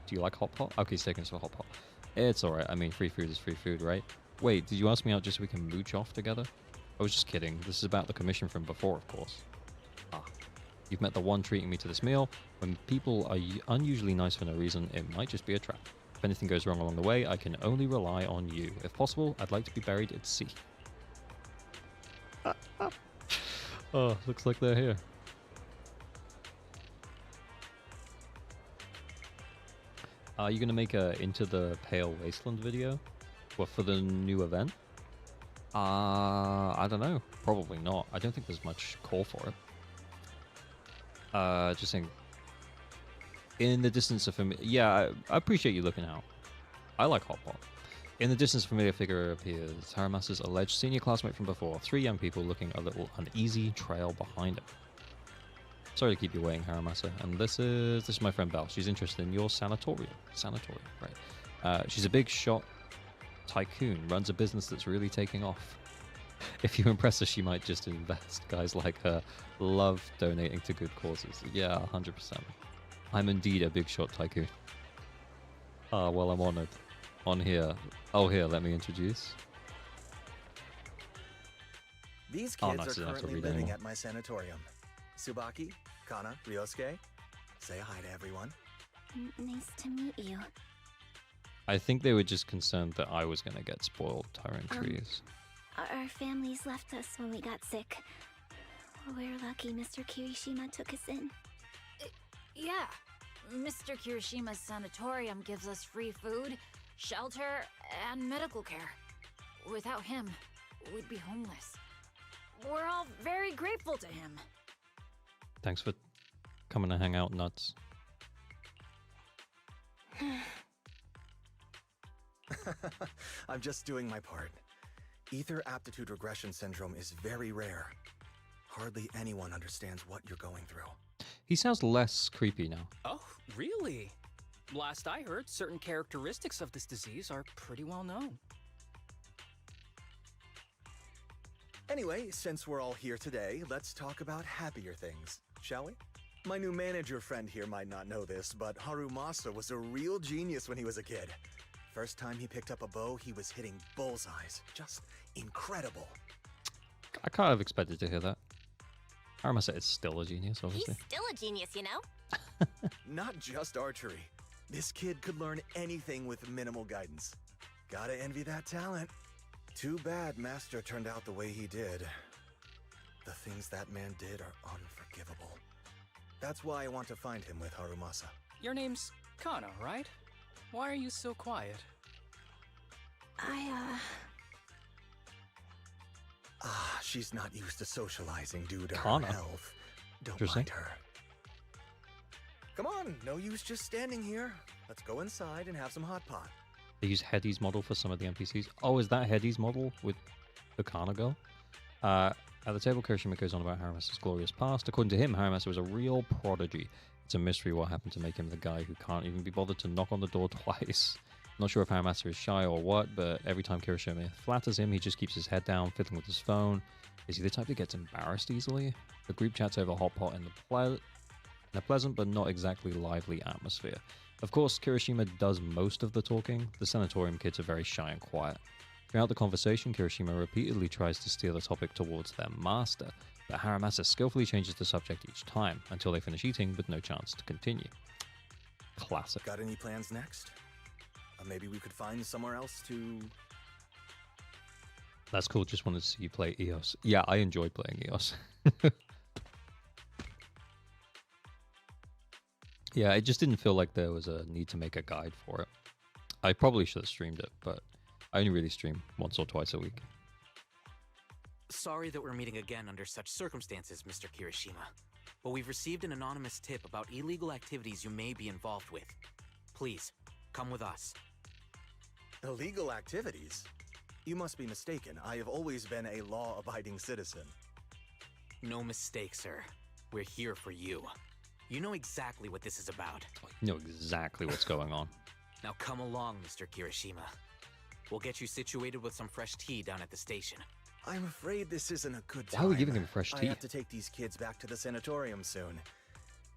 Do you like hot pot? Okay, he's taking us to hot pot. It's alright, I mean, free food is free food, right? Wait, did you ask me out just so we can mooch off together? I was just kidding. This is about the commission from before, of course. Ah. You've met the one treating me to this meal. When people are unusually nice for no reason, it might just be a trap. If anything goes wrong along the way, I can only rely on you. If possible, I'd like to be buried at sea. Oh, looks like they're here. Are you going to make a Into the Pale Wasteland video? What, for the new event? I don't know. Probably not. I don't think there's much call for it. Just saying. In the distance, yeah, I appreciate you looking out. I like hot pot. In the distance, a familiar figure appears. Harumasa's alleged senior classmate from before. 3 young people looking a little uneasy trail behind him. Sorry to keep you waiting, Harumasa. And this is my friend Belle. She's interested in your sanatorium. Sanatorium, right? She's a big shot tycoon. Runs a business that's really taking off. If you impress her, she might just invest. Guys like her love donating to good causes. Yeah, 100%. I'm indeed a big shot tycoon. Ah, well, I'm honored. On here. Oh, here, let me introduce. These kids nice, are currently living at my sanatorium. Tsubaki, Kana, Ryosuke, say hi to everyone. Nice to meet you. I think they were just concerned that I was going to get spoiled tiring trees. Our families left us when we got sick. We're lucky Mr. Kirishima took us in. Yeah. Mr. Kirishima's sanatorium gives us free food, shelter, and medical care. Without him, we'd be homeless. We're all very grateful to him. Thanks for coming to hang out, nuts. I'm just doing my part. Ether aptitude regression syndrome is very rare. Hardly anyone understands what you're going through. He sounds less creepy now. Oh, really? Last I heard, certain characteristics of this disease are pretty well known. Anyway, since we're all here today, let's talk about happier things, shall we? My new manager friend here might not know this, but Harumasa was a real genius when he was a kid. First time he picked up a bow, he was hitting bullseyes. Just incredible. I kind of expected to hear that. Harumasa is still a genius, obviously. He's still a genius, you know? Not just archery. This kid could learn anything with minimal guidance. Gotta envy that talent. Too bad Master turned out the way he did. The things that man did are unforgivable. That's why I want to find him with Harumasa. Your name's Kana, right? Why are you so quiet? She's not used to socializing due to her Kana. health. Don't Interesting. mind her. Come on, no use just standing here. Let's go inside and have some hot pot. They use Hedy's model for some of the NPCs. Oh, is that Hedy's model with the Kana girl? At the table, Kirishima goes on about Harumasa's glorious past. According to him, Harumasa was a real prodigy. It's a mystery what happened to make him the guy who can't even be bothered to knock on the door twice. Not sure if Harumasa is shy or what, but every time Kirishima flatters him, he just keeps his head down, fiddling with his phone. Is he the type that gets embarrassed easily? The group chats over hot pot in a pleasant but not exactly lively atmosphere. Of course, Kirishima does most of the talking. The sanatorium kids are very shy and quiet. Throughout the conversation, Kirishima repeatedly tries to steer the topic towards their master, but Harumasa skillfully changes the subject each time, until they finish eating with no chance to continue. Classic. Got any plans next? Maybe we could find somewhere else to... That's cool, just wanted to see you play EOS. Yeah, I enjoyed playing EOS. Yeah, it just didn't feel like there was a need to make a guide for it. I probably should have streamed it, but I only really stream once or twice a week. Sorry that we're meeting again under such circumstances, Mr. Kirishima. But we've received an anonymous tip about illegal activities you may be involved with. Please, come with us. Illegal activities? You must be mistaken. I have always been a law-abiding citizen. No mistake, sir. We're here for you. You know exactly what this is about. You know exactly what's going on. Now come along, Mr. Kirishima. We'll get you situated with some fresh tea down at the station. I'm afraid this isn't a good time. Why are we giving him fresh I tea? have to take these kids back to the sanatorium soon.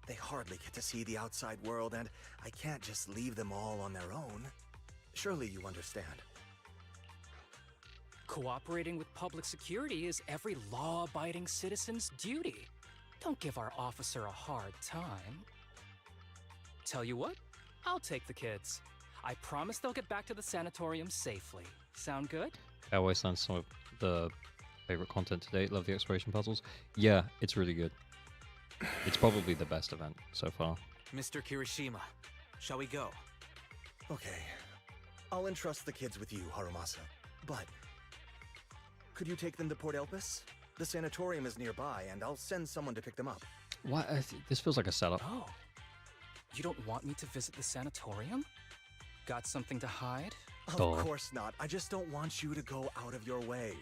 They hardly get to see the outside world, and I can't just leave them all on their own. Surely you understand. Cooperating with public security is every law-abiding citizen's duty. Don't give our officer a hard time. Tell you what, I'll take the kids. I promise they'll get back to the sanatorium safely. Sound good? Always sounds some of the favorite content to date. Love the exploration puzzles. Yeah, it's really good. It's probably the best event so far. Mr. Kirishima, shall we go? Okay. I'll entrust the kids with you, Harumasa. But could you take them to Port Elpis? The sanatorium is nearby, and I'll send someone to pick them up. What? This feels like a setup. Oh. You don't want me to visit the sanatorium? Got something to hide? Of course not. I just don't want you to go out of your way.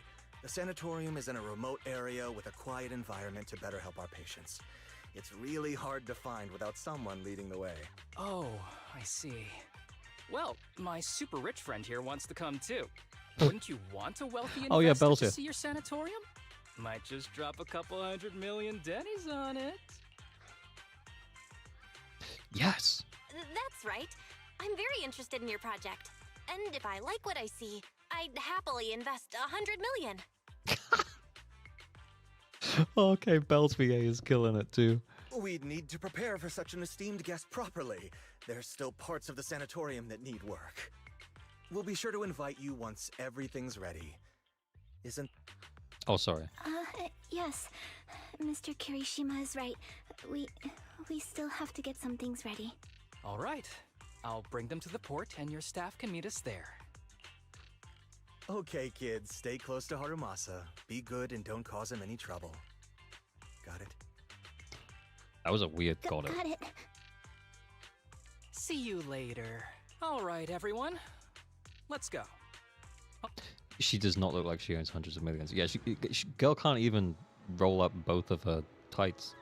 The sanatorium is in a remote area with a quiet environment to better help our patients. It's really hard to find without someone leading the way. Oh, I see. Well, my super rich friend here wants to come too. Wouldn't you want a wealthy investor Oh, yeah, Belle's to here. see your sanatorium? Might just drop a couple $100 million dennies on it. Yes. That's right. I'm very interested in your project. And if I like what I see, I'd happily invest $100 million. Okay, Belle's VA is killing it too. We'd need to prepare for such an esteemed guest properly. There's still parts of the sanatorium that need work. We'll be sure to invite you once everything's ready. Isn't... Oh, sorry. Yes. Mr. Kirishima is right. We still have to get some things ready. All right. I'll bring them to the port and your staff can meet us there. Okay, kids, stay close to Harumasa. Be good and don't cause him any trouble. Got it? That was a weird got it. Got it. See you later. All right, everyone. Let's go. She does not look like she owns hundreds of millions. Yeah, girl can't even roll up both of her tights.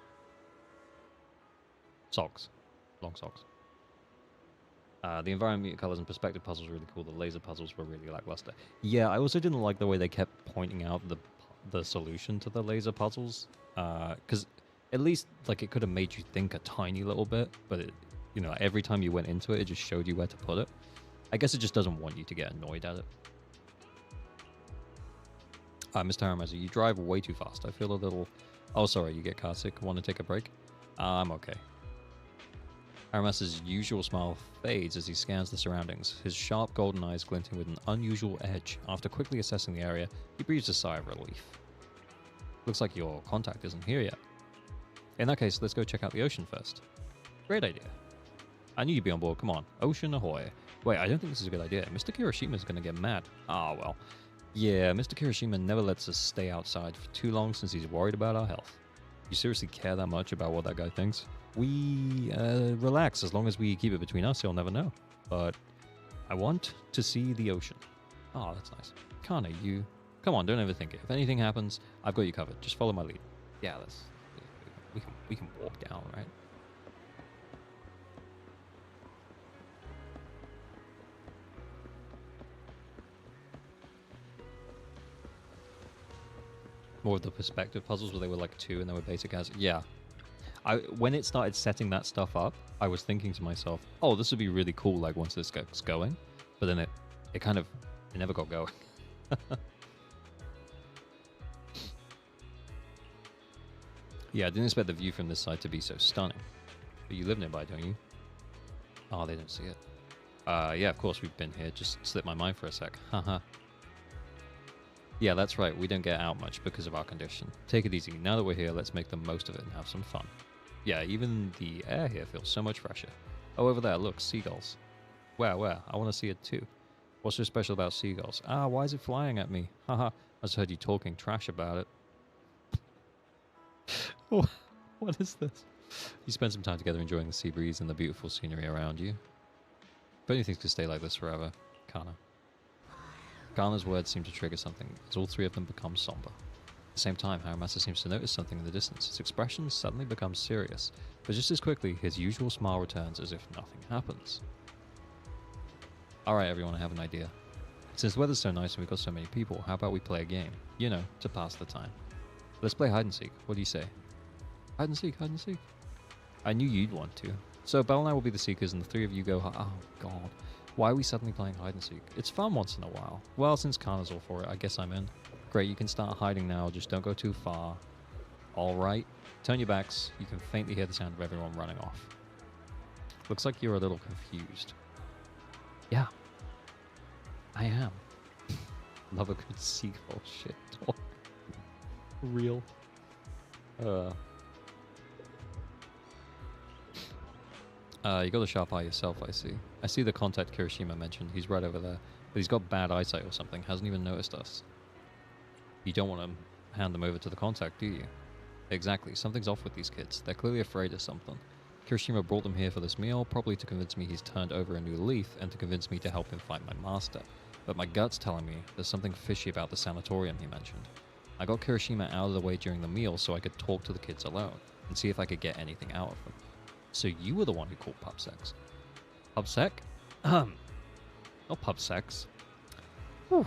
Socks. Long socks. The environment colors and perspective puzzles were really cool. The laser puzzles were really lackluster. Yeah, I also didn't like the way they kept pointing out the solution to the laser puzzles. Because at least like it could have made you think a tiny little bit, but it, you know, every time you went into it, it just showed you where to put it. I guess it just doesn't want you to get annoyed at it. Mr. Harumasa, you drive way too fast. I feel a little... Oh, sorry, you get car sick. Want to take a break? I'm okay. Harumasa's usual smile fades as he scans the surroundings, his sharp golden eyes glinting with an unusual edge. After quickly assessing the area, he breathes a sigh of relief. Looks like your contact isn't here yet. In that case, let's go check out the ocean first. Great idea. I knew you'd be on board. Come on. Ocean ahoy. Wait, I don't think this is a good idea. Mr. Kirishima's gonna get mad. Ah, well. Yeah, Mr. Kirishima never lets us stay outside for too long since he's worried about our health. You seriously care that much about what that guy thinks? We, relax. As long as we keep it between us, he'll never know. But I want to see the ocean. Oh, that's nice. Kana, you... Come on, don't overthink it. If anything happens, I've got you covered. Just follow my lead. Yeah, that's... We can walk down, right? More of the perspective puzzles where they were like 2 and they were basic as... Yeah. When it started setting that stuff up, I was thinking to myself, oh, this would be really cool, like, once this gets going. But then it kind of... It never got going. Yeah, I didn't expect the view from this side to be so stunning. But you live nearby, don't you? Oh, they don't see it. Yeah, of course we've been here. Just slipped my mind for a sec. Haha. Yeah, that's right. We don't get out much because of our condition. Take it easy. Now that we're here, let's make the most of it and have some fun. Yeah, even the air here feels so much fresher. Oh, over there, look, seagulls. Where? I want to see it too. What's so special about seagulls? Ah, why is it flying at me? Haha, I just heard you talking trash about it. What is this? You spend some time together enjoying the sea breeze and the beautiful scenery around you. But only things could stay like this forever. Kana. Kana's words seem to trigger something, as all 3 of them become somber. the same time, Harumasa seems to notice something in the distance. His expression suddenly becomes serious, but just as quickly, his usual smile returns as if nothing happens. Alright everyone, I have an idea. Since the weather's so nice and we've got so many people, how about we play a game? You know, to pass the time. Let's play hide and seek. What do you say? Hide and seek, hide and seek. I knew you'd want to. So Belle and I will be the seekers and the three of you go oh god. Why are we suddenly playing hide and seek? It's fun once in a while. Well, since Kana's all for it, I guess I'm in. Great, you can start hiding now, just don't go too far. Alright. Turn your backs. You can faintly hear the sound of everyone running off. Looks like you're a little confused. Yeah. I am. Love a good sequel shit talk. Real. You got a sharp eye yourself, I see. I see the contact Kirishima mentioned. He's right over there. But he's got bad eyesight or something. Hasn't even noticed us. You don't want to hand them over to the contact, do you? Exactly. Something's off with these kids. They're clearly afraid of something. Kirishima brought them here for this meal, probably to convince me he's turned over a new leaf and to convince me to help him fight my master. But my gut's telling me there's something fishy about the sanatorium he mentioned. I got Kirishima out of the way during the meal so I could talk to the kids alone and see if I could get anything out of them. So you were the one who called pub sex. Pub sec? Not pub sex. Whew.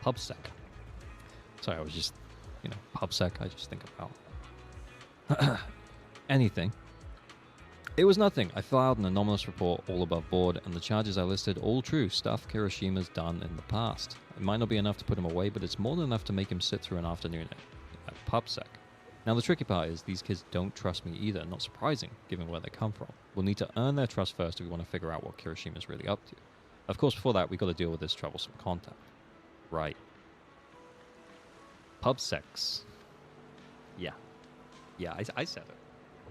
Pub sec. Sorry, I was just, pub sec, I just think about anything. It was nothing. I filed an anomalous report all above board, and the charges I listed all true, stuff Kirishima's done in the past. It might not be enough to put him away, but it's more than enough to make him sit through an afternoon at pub sec. Now the tricky part is these kids don't trust me either, not surprising, given where they come from. We'll need to earn their trust first if we want to figure out what Kirishima's really up to. Of course, before that, we got to deal with this troublesome contact. Right. Pub sex. Yeah. Yeah, I said it.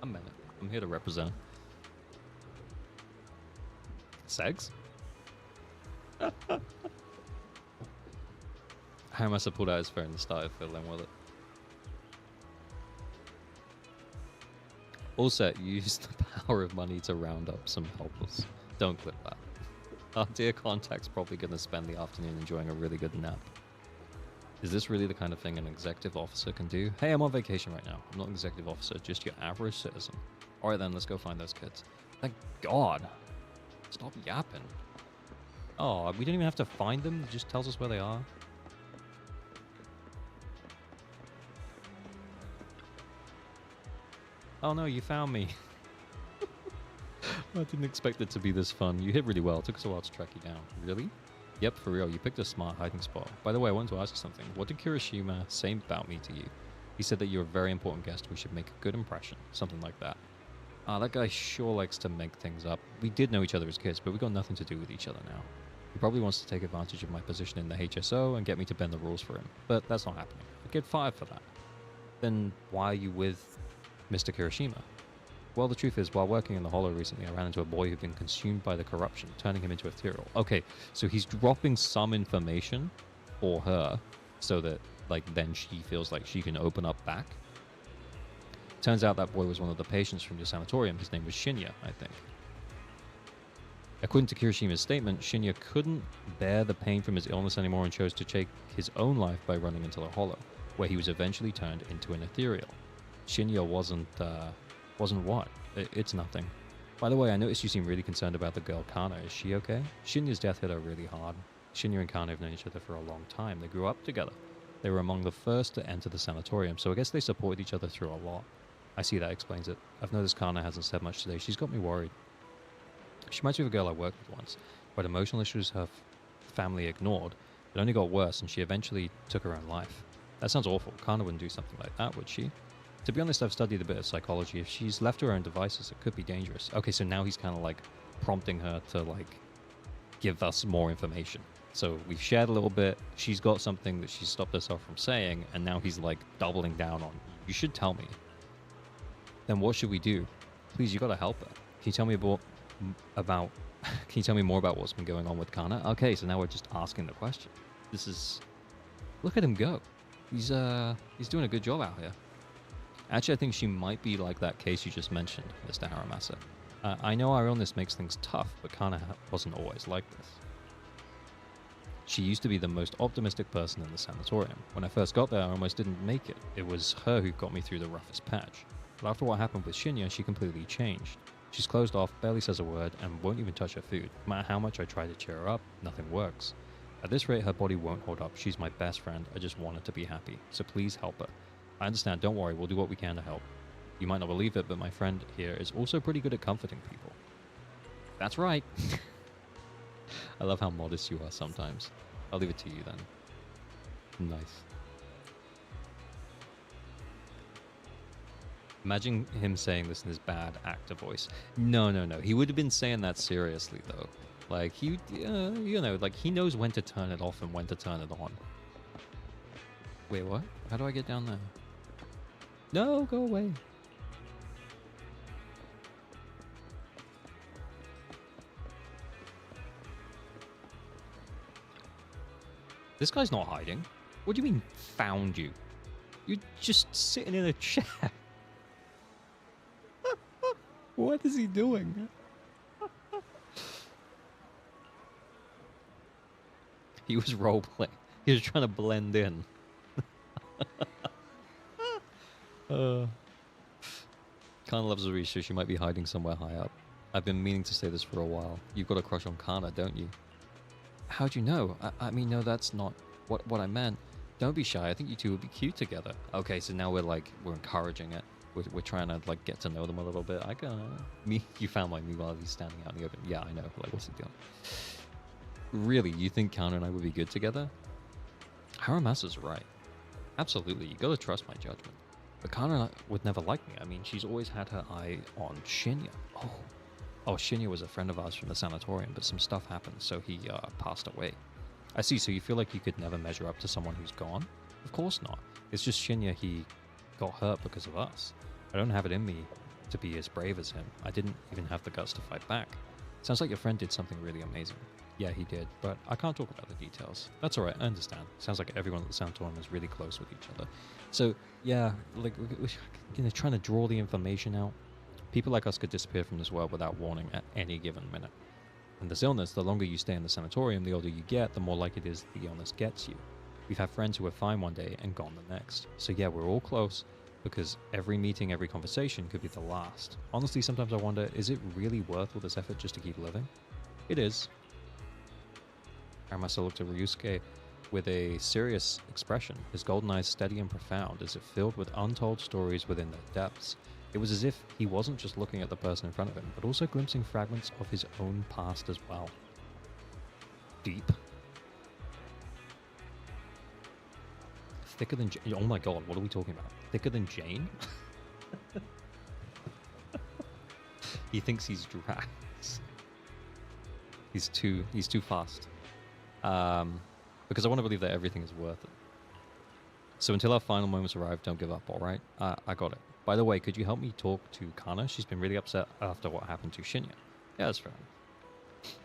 I meant it. I'm here to represent. Sex? Harumasa pulled out his phone and started fiddling with it. All set, use the power of money to round up some helpers. Don't clip that. Our dear contact's probably going to spend the afternoon enjoying a really good nap. Is this really the kind of thing an executive officer can do? Hey, I'm on vacation right now. I'm not an executive officer, just your average citizen. Alright then, let's go find those kids. Thank God. Stop yapping. Oh, we didn't even have to find them. It just tells us where they are. Oh no, you found me. I didn't expect it to be this fun. You hit really well. It took us a while to track you down. Really? Yep, for real. You picked a smart hiding spot. By the way, I wanted to ask you something. What did Kirishima say about me to you? He said that you're a very important guest. We should make a good impression. Something like that. That guy sure likes to make things up. We did know each other as kids, but we got nothing to do with each other now. He probably wants to take advantage of my position in the HSO and get me to bend the rules for him. But that's not happening. I'd get fired for that. Then why are you with Mr. Kirishima? Well, the truth is, while working in the Hollow recently, I ran into a boy who'd been consumed by the corruption, turning him into ethereal. Okay, so he's dropping some information for her so that, then she feels like she can open up back. Turns out that boy was one of the patients from your sanatorium. His name was Shinya, I think. According to Kirishima's statement, Shinya couldn't bear the pain from his illness anymore and chose to take his own life by running into the Hollow, where he was eventually turned into an ethereal. Shinya wasn't what? It's nothing. By the way, I noticed you seem really concerned about the girl Kana. Is she okay? Shinya's death hit her really hard. Shinya and Kana have known each other for a long time. They grew up together. They were among the first to enter the sanatorium, so I guess they supported each other through a lot. I see that explains it. I've noticed Kana hasn't said much today. She's got me worried. She reminds me of a girl I worked with once, who had emotional issues her family ignored. It only got worse, and she eventually took her own life. That sounds awful. Kana wouldn't do something like that, would she? To be honest, I've studied a bit of psychology. If she's left to her own devices, it could be dangerous. Okay, so now he's kind of prompting her to give us more information. So we've shared a little bit. She's got something that she stopped herself from saying, and now he's doubling down on, you should tell me. Then what should we do? Please, you gotta help her. Can you tell me about can you tell me more about what's been going on with Kana? Okay, so now we're just asking the question. This is, look at him go. He's doing a good job out here. Actually, I think she might be like that case you just mentioned, Mr. Harumasa. I know our illness makes things tough, but Kana wasn't always like this. She used to be the most optimistic person in the sanatorium. When I first got there, I almost didn't make it. It was her who got me through the roughest patch. But after what happened with Shinya, she completely changed. She's closed off, barely says a word, and won't even touch her food. No matter how much I try to cheer her up, nothing works. At this rate, her body won't hold up. She's my best friend. I just want her to be happy. So please help her. I understand, don't worry, we'll do what we can to help. You might not believe it, but my friend here is also pretty good at comforting people. That's right. I love how modest you are sometimes. I'll leave it to you then. Nice. Imagine him saying this in his bad actor voice. No. He would have been saying that seriously, though. Like, he, you know, like, he knows when to turn it off and when to turn it on. Wait, what? How do I get down there? No, go away. This guy's not hiding. What do you mean, found you? You're just sitting in a chair. What is he doing? He was roleplaying. He was trying to blend in. Kinda loves Zuri, so she might be hiding somewhere high up. I've been meaning to say this for a while. You've got a crush on Kana, don't you? How'd you know? I mean, no, that's not what I meant. Don't be shy. I think you two would be cute together. Okay, so now we're encouraging it. We're trying to like get to know them a little bit. You found me while he's standing out in the open. Yeah, I know. Like, what's he doing? Really, you think Kana and I would be good together? Harumasa's right. Absolutely, you gotta trust my judgment. But Kana would never like me. I mean, she's always had her eye on Shinya. Oh, Shinya was a friend of ours from the sanatorium, but some stuff happened, so he passed away. I see, so you feel like you could never measure up to someone who's gone? Of course not. It's just Shinya, he got hurt because of us. I don't have it in me to be as brave as him. I didn't even have the guts to fight back. Sounds like your friend did something really amazing. Yeah, he did, but I can't talk about the details. That's alright, I understand. Sounds like everyone at the sanatorium is really close with each other. So, yeah, like, you know, trying to draw the information out. People like us could disappear from this world without warning at any given minute. And this illness, the longer you stay in the sanatorium, the older you get, the more likely it is the illness gets you. We've had friends who were fine one day and gone the next. So yeah, we're all close, because every meeting, every conversation could be the last. Honestly, sometimes I wonder, is it really worth all this effort just to keep living? It is. Harumasa looked at Ryusuke with a serious expression, his golden eyes steady and profound, as if filled with untold stories within their depths. It was as if he wasn't just looking at the person in front of him, but also glimpsing fragments of his own past as well. Deep. Thicker than Jane? Oh my god, what are we talking about? Thicker than Jane? He thinks he's Drax. He's too fast. Because I want to believe that everything is worth it. So until our final moments arrive, don't give up, alright? I got it. By the way, could you help me talk to Kana? She's been really upset after what happened to Shinya. Yeah, that's fair enough.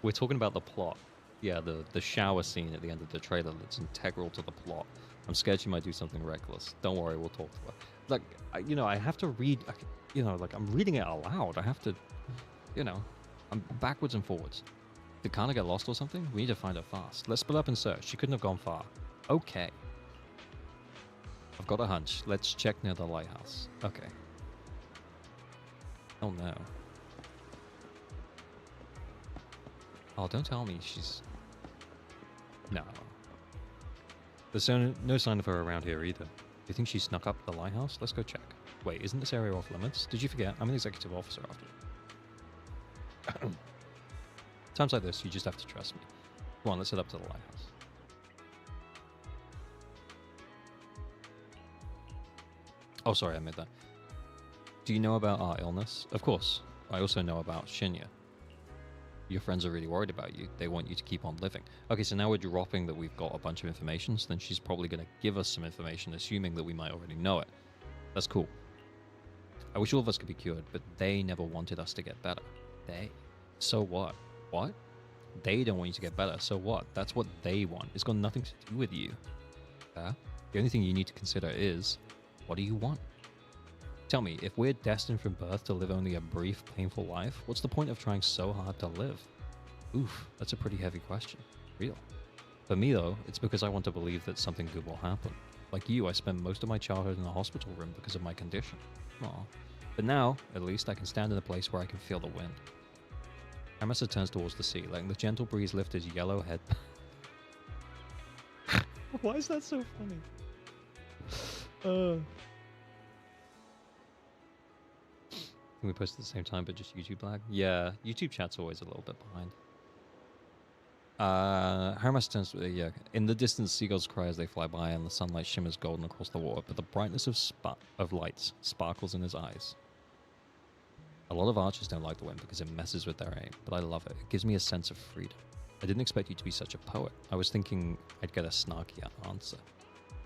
We're talking about the plot. Yeah, the shower scene at the end of the trailer that's integral to the plot. I'm scared she might do something reckless. Don't worry, we'll talk to her. Like, you know, I have to read, you know, like I'm reading it aloud. I have to, you know, I'm backwards and forwards. Did Kana get lost or something? We need to find her fast. Let's split up and search. She couldn't have gone far. Okay. I've got a hunch. Let's check near the lighthouse. Okay. Oh no. Oh, don't tell me she's... No. There's no sign of her around here either. Do you think she snuck up the lighthouse? Let's go check. Wait, isn't this area off limits? Did you forget? I'm an executive officer after all. Times like this, you just have to trust me. Come on, let's head up to the lighthouse. Oh, sorry, I made that. Do you know about our illness? Of course. I also know about Shinya. Your friends are really worried about you. They want you to keep on living. Okay, so now we're dropping that we've got a bunch of information, so then she's probably going to give us some information, assuming that we might already know it. That's cool. I wish all of us could be cured, but they never wanted us to get better. They? So what? What? They don't want you to get better, so what? That's what they want. It's got nothing to do with you. The only thing you need to consider is, what do you want? Tell me, if we're destined from birth to live only a brief, painful life, what's the point of trying so hard to live? Oof, that's a pretty heavy question. Real. For me, though, it's because I want to believe that something good will happen. Like you, I spent most of my childhood in the hospital room because of my condition. Aw. But now, at least, I can stand in a place where I can feel the wind. Harumasa turns towards the sea, letting the gentle breeze lift his yellow head. Why is that so funny? Can we post at the same time, but just YouTube lag? Yeah, YouTube chat's always a little bit behind. Harumasa turns to yeah. In the distance, seagulls cry as they fly by, and the sunlight shimmers golden across the water. But the brightness of lights sparkles in his eyes. A lot of archers don't like the wind because it messes with their aim, but I love it. It gives me a sense of freedom. I didn't expect you to be such a poet. I was thinking I'd get a snarky answer.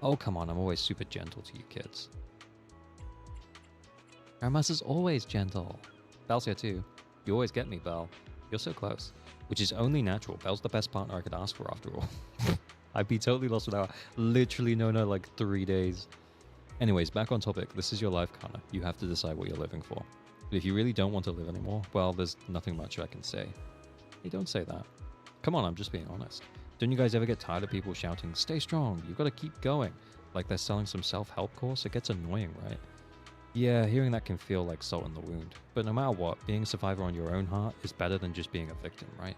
Oh, come on, I'm always super gentle to you kids. Harumasa's always gentle. Belle's here too. You always get me, Belle. You're so close. Which is only natural. Belle's the best partner I could ask for after all. I'd be totally lost without her. Literally known her like 3 days. Anyways, back on topic. This is your life, Kana. You have to decide what you're living for. But if you really don't want to live anymore, well, there's nothing much I can say. Hey, don't say that. Come on, I'm just being honest. Don't you guys ever get tired of people shouting, stay strong, you've got to keep going? Like they're selling some self-help course? It gets annoying, right? Yeah, hearing that can feel like salt in the wound. But no matter what, being a survivor on your own heart is better than just being a victim, right?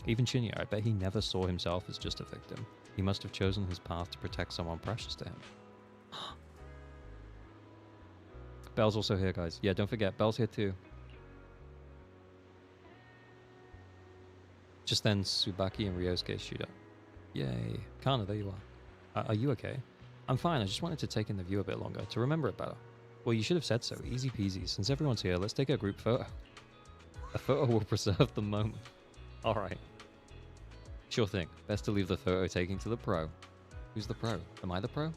Even Shinya, I bet he never saw himself as just a victim. He must have chosen his path to protect someone precious to him. Belle's also here, guys. Yeah, don't forget, Belle's here too. Just then, Tsubaki and Ryosuke shoot up. Yay. Kana, there you are. Are you okay? I'm fine, I just wanted to take in the view a bit longer, to remember it better. Well, you should have said so. Easy peasy. Since everyone's here, let's take a group photo. A photo will preserve the moment. Alright. Sure thing. Best to leave the photo taking to the pro. Who's the pro? Am I the pro?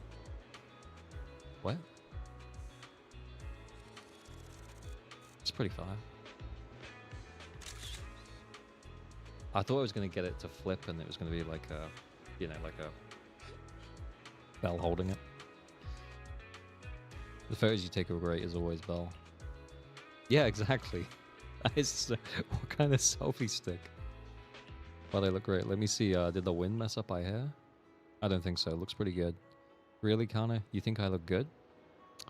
What? It's pretty fire. I thought I was going to get it to flip and it was going to be like a, you know, like a Belle holding it. The photos you take are great as always, Belle. Yeah, exactly. It's, what kind of selfie stick? Well, they look great. Let me see. Did the wind mess up my hair? I don't think so. Looks pretty good. Really, Kana? You think I look good?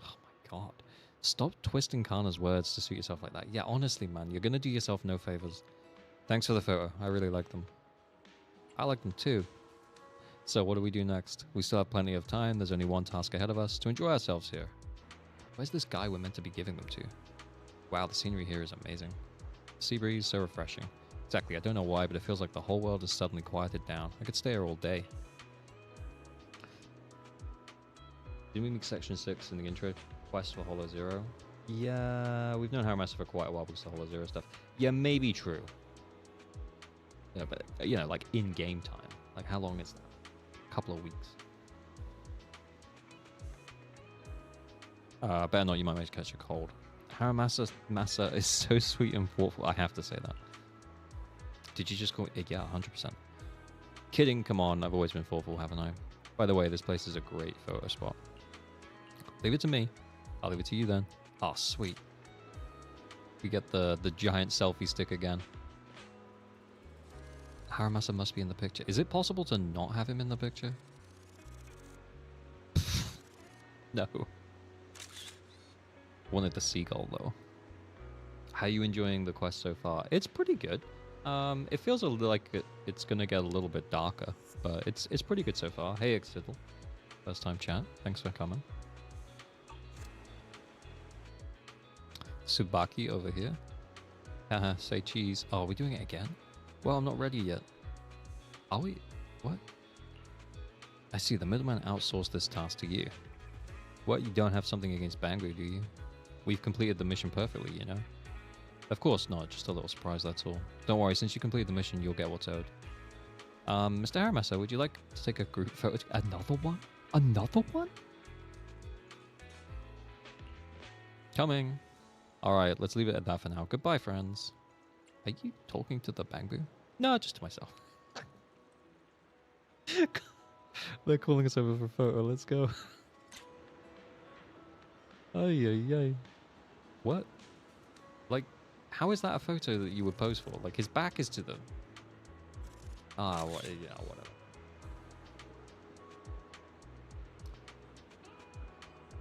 Oh my god. Stop twisting Kana's words to suit yourself like that. Yeah, honestly, man. You're going to do yourself no favors. Thanks for the photo. I really like them. I like them too. So what do we do next? We still have plenty of time. There's only one task ahead of us. To enjoy ourselves here. Where's this guy we're meant to be giving them to? Wow, the scenery here is amazing. The sea breeze, so refreshing. Exactly, I don't know why, but it feels like the whole world has suddenly quieted down. I could stay here all day. Did we make section 6 in the intro quest for Hollow Zero? Yeah, we've known Harumasa for quite a while because of the Hollow Zero stuff. Yeah, maybe true. Yeah, but, you know, like in-game time. Like, how long is that? A couple of weeks. Better not, you might make catch a cold. Harumasa is so sweet and thoughtful. I have to say that. Did you just call it? Yeah, 100%. Kidding, come on. I've always been thoughtful, haven't I? By the way, this place is a great photo spot. Leave it to me. I'll leave it to you then. Oh, sweet. We get the giant selfie stick again. Harumasa must be in the picture. Is it possible to not have him in the picture? No. Wanted the seagull though. How are you enjoying the quest so far? It's pretty good. It feels a little like it's gonna get a little bit darker, but it's pretty good so far. Hey, Exidle. First time chat. Thanks for coming. Tsubaki over here. Haha, say cheese. Oh, are we doing it again? Well, I'm not ready yet. Are we? What? I see, the middleman outsourced this task to you. What, you don't have something against Bangu, do you? We've completed the mission perfectly, you know? Of course not, just a little surprise, that's all. Don't worry, since you completed the mission, you'll get what's owed. Mr. Harumasa, would you like to take a group photo? Another one? Another one? Coming. Alright, let's leave it at that for now. Goodbye, friends. Are you talking to the Bangu? No, just to myself. They're calling us over for a photo. Let's go. Ay, ay, ay. What? Like, how is that a photo that you would pose for? Like, his back is to them. Ah, yeah, whatever.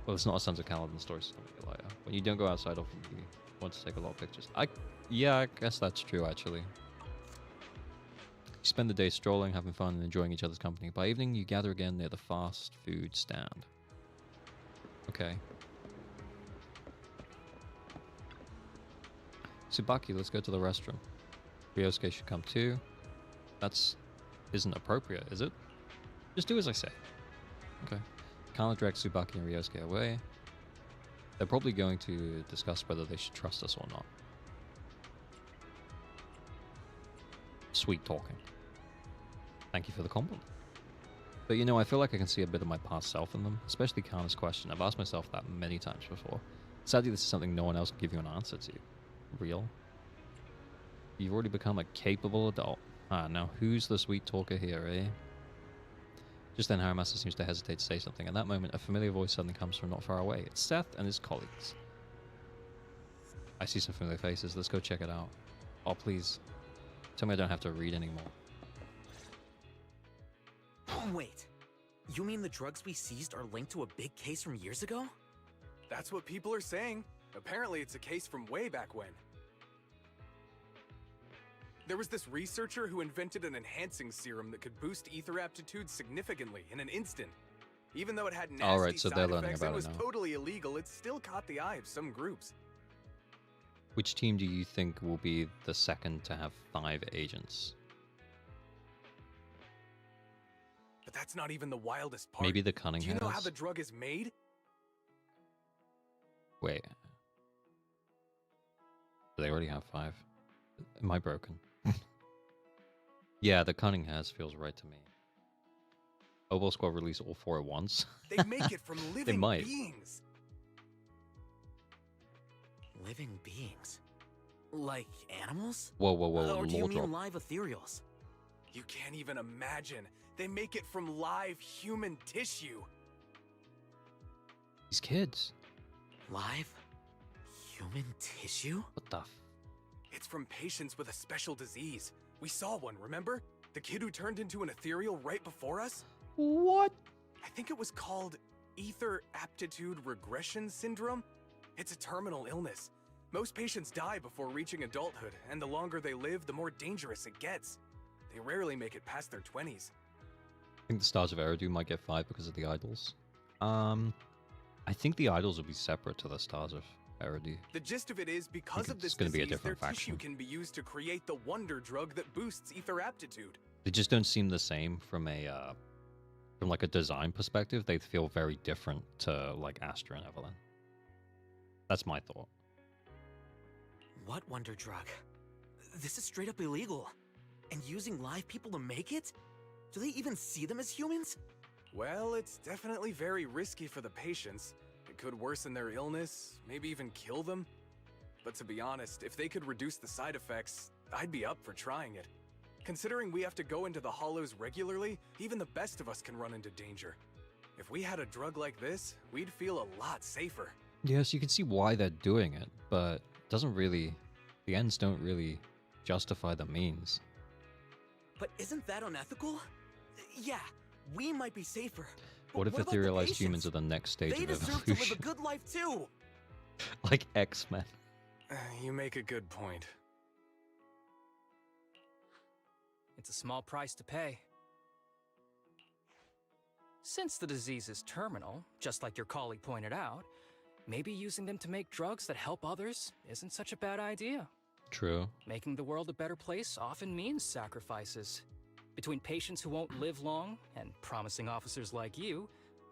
Well, it's not a Sons of Kaladin story, so don't make it lighter. When you don't go outside often, you want to take a lot of pictures. Yeah, I guess that's true, actually. You spend the day strolling, having fun, and enjoying each other's company. By evening, you gather again near the fast food stand. Okay. Tsubaki, let's go to the restroom. Ryosuke should come too. Isn't appropriate, is it? Just do as I say. Okay. Kana directs Tsubaki and Ryosuke away. They're probably going to discuss whether they should trust us or not. Sweet talking. Thank you for the compliment. But you know, I feel like I can see a bit of my past self in them, especially Kana's question. I've asked myself that many times before. Sadly, this is something no one else can give you an answer to. Real? You've already become a capable adult. Ah, now who's the sweet talker here, eh? Just then, Harumasa seems to hesitate to say something. At that moment, a familiar voice suddenly comes from not far away. It's Seth and his colleagues. I see some familiar faces. Let's go check it out. Oh, please. Tell me I don't have to read anymore. Wait. You mean the drugs we seized are linked to a big case from years ago? That's what people are saying. Apparently it's a case from way back when. There was this researcher who invented an enhancing serum that could boost ether aptitude significantly in an instant. Even though it had nasty Alright, so they're side learning effects about and it was now. totally illegal, it still caught the eye of some groups. Which team do you think will be the second to have 5 agents? But that's not even the wildest part. Maybe the Cunninghams? Do you know how the drug is made? Wait. Do they already have 5? Am I broken? Yeah, the Cunninghams feels right to me. Oboe Squad release all 4 at once? They make it from living might. beings. Living beings? Like animals? Whoa, whoa, whoa, Or do you lore mean drop. live ethereals? You can't even imagine. They make it from live human tissue. These kids. Live human tissue? What the It's from patients with a special disease. We saw one, remember? The kid who turned into an ethereal right before us? What? I think it was called Ether Aptitude Regression Syndrome. It's a terminal illness. Most patients die before reaching adulthood, and the longer they live, the more dangerous it gets. They rarely make it past their 20s. I think the Stars of Eridu might get 5 because of the idols. I think the idols will be separate to the Stars of Eridu. The gist of it is, because of this it's gonna be a disease, their different tissue faction. can be used to create the wonder drug that boosts ether aptitude. They just don't seem the same from like a design perspective. They feel very different to like Astra and Evelyn. That's my thought. What wonder drug? This is straight up illegal. And using live people to make it? Do they even see them as humans? Well, it's definitely very risky for the patients. It could worsen their illness, maybe even kill them. But to be honest, if they could reduce the side effects, I'd be up for trying it. Considering we have to go into the hollows regularly, even the best of us can run into danger. If we had a drug like this, we'd feel a lot safer. Yes, you can see why they're doing it, but it doesn't really... The ends don't really justify the means. But isn't that unethical? Yeah, we might be safer. What if about the etherealized humans patients? are the next stage They of deserve to live a evolution? good life too. Like X-Men. You make a good point. It's a small price to pay. Since the disease is terminal, just like your colleague pointed out, maybe using them to make drugs that help others isn't such a bad idea. True. Making the world a better place often means sacrifices. Between patients who won't live long and promising officers like you,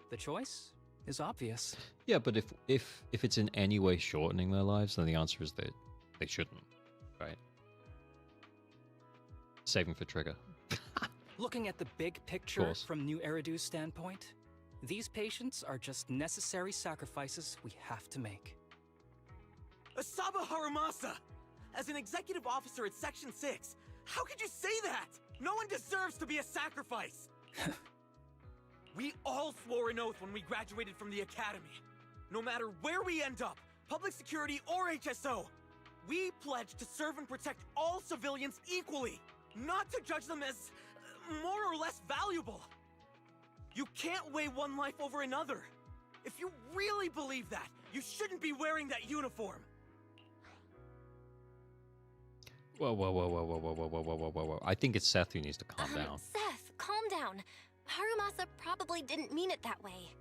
the choice is obvious. Yeah, but if it's in any way shortening their lives, then the answer is that they shouldn't, right? Saving for Trigger. Looking at the big picture from New Eridu's standpoint, these patients are just necessary sacrifices we have to make. Asaba Harumasa! As an executive officer at Section 6, how could you say that? No one deserves to be a sacrifice! We all swore an oath when we graduated from the academy. No matter where we end up, public security or HSO, we pledge to serve and protect all civilians equally, not to judge them as more or less valuable. You can't weigh one life over another. If you really believe that, you shouldn't be wearing that uniform. Whoa, whoa, whoa, whoa, whoa, whoa, whoa, whoa, whoa, whoa, whoa. I think it's Seth who needs to calm down. Seth, calm down. Harumasa probably didn't mean it that way.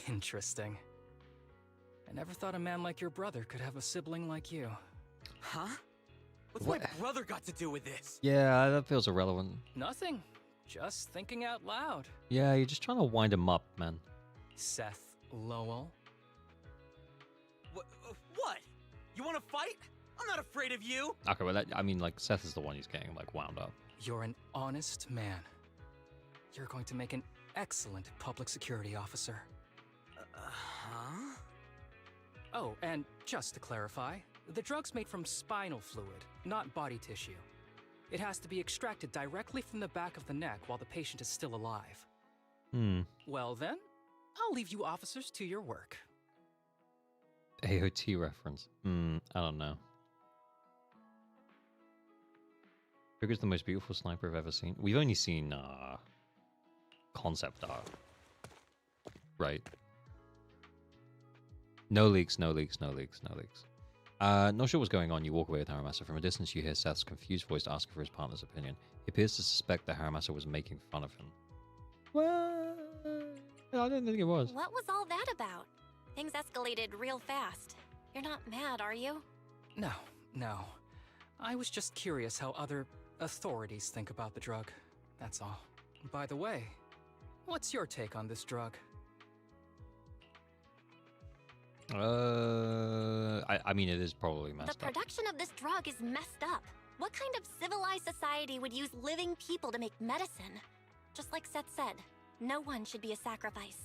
Interesting. I never thought a man like your brother could have a sibling like you. Huh? What's What? my brother got to do with this? Yeah, that feels irrelevant. Nothing. Just thinking out loud. Yeah, you're just trying to wind him up, man. Seth Lowell. What? You want to fight? I'm not afraid of you. Okay, well, I mean, like, Seth is the one who's getting, like, wound up. You're an honest man. You're going to make an excellent public security officer. Huh? Oh, and just to clarify, the drug's made from spinal fluid, not body tissue. It has to be extracted directly from the back of the neck while the patient is still alive. Well then, I'll leave you officers to your work. AOT reference. I don't know. Trigger's the most beautiful sniper I've ever seen. We've only seen concept art. Right. No leaks, no leaks, no leaks, no leaks. Not sure what's going on. You walk away with Harumasa. From a distance, you hear Seth's confused voice asking for his partner's opinion. He appears to suspect that Harumasa was making fun of him. Well, I don't think it was. What was all that about? Things escalated real fast. You're not mad, are you? No. I was just curious how other authorities think about the drug. That's all. By the way, what's your take on this drug? I mean, it is probably messed The up. production of this drug is messed up. What kind of civilized society would use living people to make medicine? Just like Seth said, no one should be a sacrifice.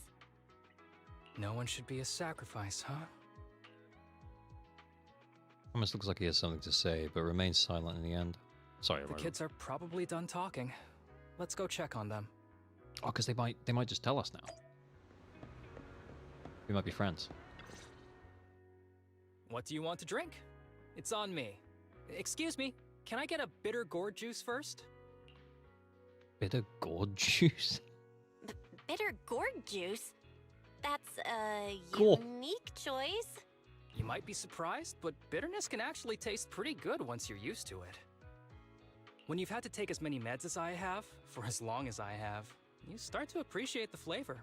No one should be a sacrifice, huh? Almost looks like he has something to say, but remains silent in the end. Sorry, The kids are probably done talking. Let's go check on them. Oh, because they might just tell us now. We might be friends. What do you want to drink? It's on me. Excuse me, can I get a bitter gourd juice first? Bitter gourd juice? Bitter gourd juice? That's a Cool. unique choice. You might be surprised, but bitterness can actually taste pretty good once you're used to it. When you've had to take as many meds as I have, for as long as I have, you start to appreciate the flavor.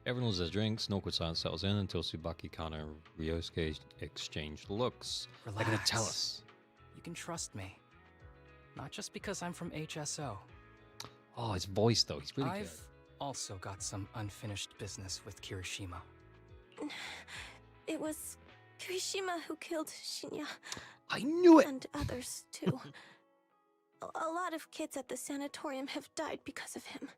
Everyone has their drinks. An awkward silence settles in until Tsubaki, Kana, and Ryosuke exchange looks. Relax. They're gonna tell us. You can trust me. Not just because I'm from HSO. Oh, his voice though. He's really I've also got some unfinished business with Kirishima. It was Kirishima who killed Shinya. good. I knew it! And others, too. A lot of kids at the sanatorium have died because of him.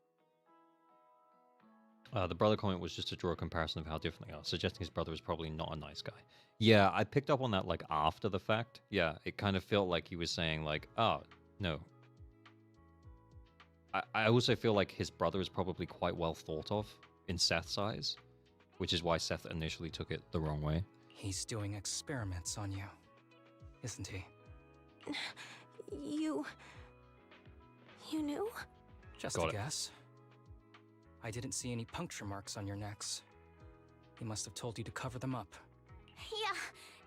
The brother comment was just to draw a comparison of how different they are, suggesting his brother is probably not a nice guy. Yeah, I picked up on that, like, after the fact. Yeah, it kind of felt like he was saying, like, oh, no. I also feel like his brother is probably quite well thought of in Seth's eyes, which is why Seth initially took it the wrong way. He's doing experiments on you, isn't he? You knew? Just Got a it. guess. I didn't see any puncture marks on your necks. He must have told you to cover them up. Yeah,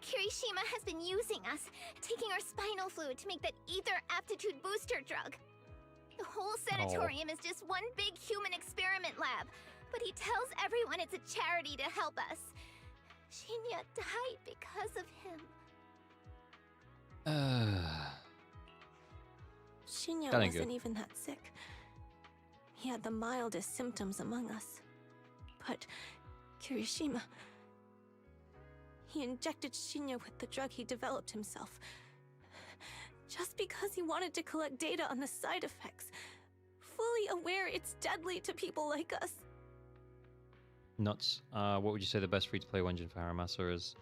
Kirishima has been using us, taking our spinal fluid to make that ether aptitude booster drug. The whole sanatorium is just one big human experiment lab, but he tells everyone it's a charity to help us. Shinya died because of him. Shinya That ain't wasn't good. even that sick. He had the mildest symptoms among us. But Kirishima... He injected Shinya with the drug he developed himself. Just because he wanted to collect data on the side effects. Fully aware it's deadly to people like us. Nuts. What would you say the best free-to-play engine for Harumasa is?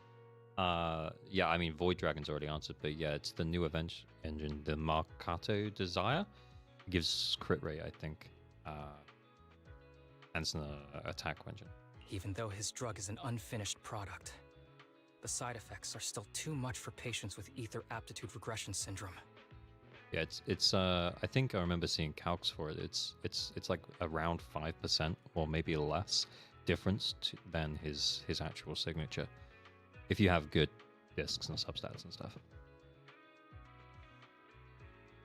Yeah, I mean, Void Dragon's already answered, but yeah, it's the new event engine, the Marcato Desire. It gives crit rate, I think. And it's an attack engine. Even though his drug is an unfinished product, the side effects are still too much for patients with ether aptitude regression syndrome. Yeah, it's I think I remember seeing calcs for it. It's like around 5% or maybe less difference than his actual signature. If you have good discs and substats and stuff.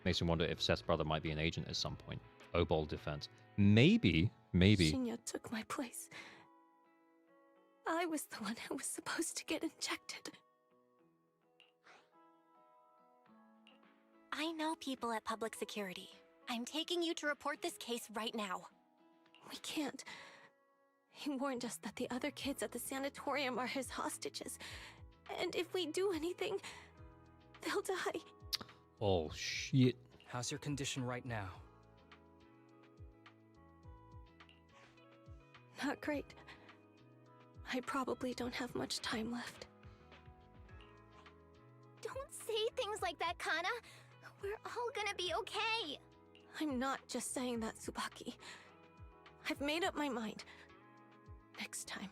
Makes me wonder if Seth's brother might be an agent at some point. Obol defense. Maybe. Shinya took my place. I was the one who was supposed to get injected. I know people at public security. I'm taking you to report this case right now. We can't. He warned us that the other kids at the sanatorium are his hostages. And if we do anything, they'll die. Oh, shit. How's your condition right now? Not great. I probably don't have much time left. Don't say things like that, Kana. We're all gonna be okay. I'm not just saying that, Tsubaki. I've made up my mind. Next time,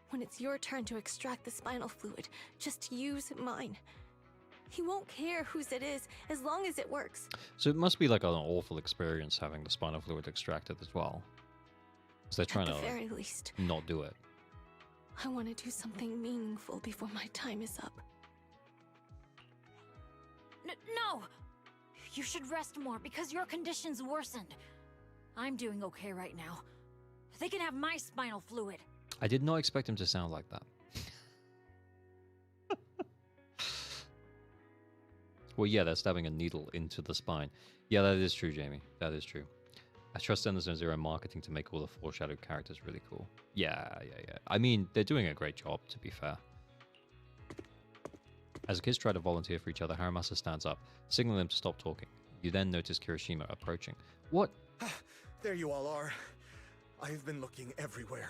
when it's your turn to extract the spinal fluid, just use mine. He won't care whose it is, as long as it works. So it must be like an awful experience having the spinal fluid extracted as well. Because they're trying At the to very least, not do it. I want to do something meaningful before my time is up. No! You should rest more because your condition's worsened. I'm doing okay right now. They can have my spinal fluid. I did not expect him to sound like that. Well, yeah, they're stabbing a needle into the spine. Yeah, that is true, Jamie. That is true. I trust Zero marketing to make all the foreshadowed characters really cool. Yeah. I mean, they're doing a great job, to be fair. As the kids try to volunteer for each other, Harumasa stands up, signaling them to stop talking. You then notice Kirishima approaching. What? There you all are. I've been looking everywhere.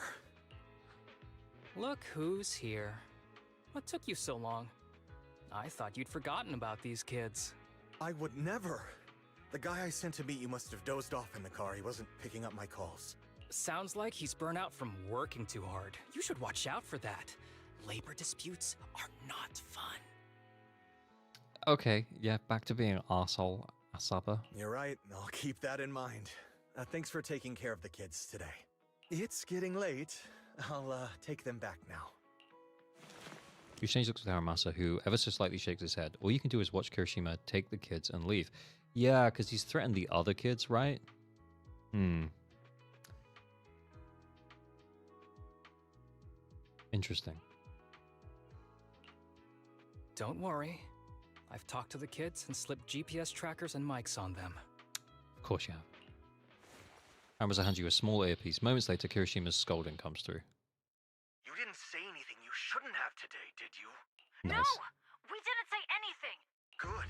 Look who's here. What took you so long? I thought you'd forgotten about these kids. I would never. The guy I sent to meet you must have dozed off in the car. He wasn't picking up my calls. Sounds like he's burnt out from working too hard. You should watch out for that. Labor disputes are not fun. Okay, yeah, back to being an arsehole, Asaba. You're right. I'll keep that in mind. Thanks for taking care of the kids today. It's getting late. I'll take them back now. You change looks with Harumasa, who ever so slightly shakes his head. All you can do is watch Kirishima take the kids and leave. Yeah, because he's threatened the other kids, right? Interesting. Don't worry. I've talked to the kids and slipped GPS trackers and mics on them. Of course you have. Harumasa hands you a small earpiece. Moments later, Kirishima's scolding comes through. You didn't say anything you shouldn't have today, did you? Nice. No! We didn't say anything! Good.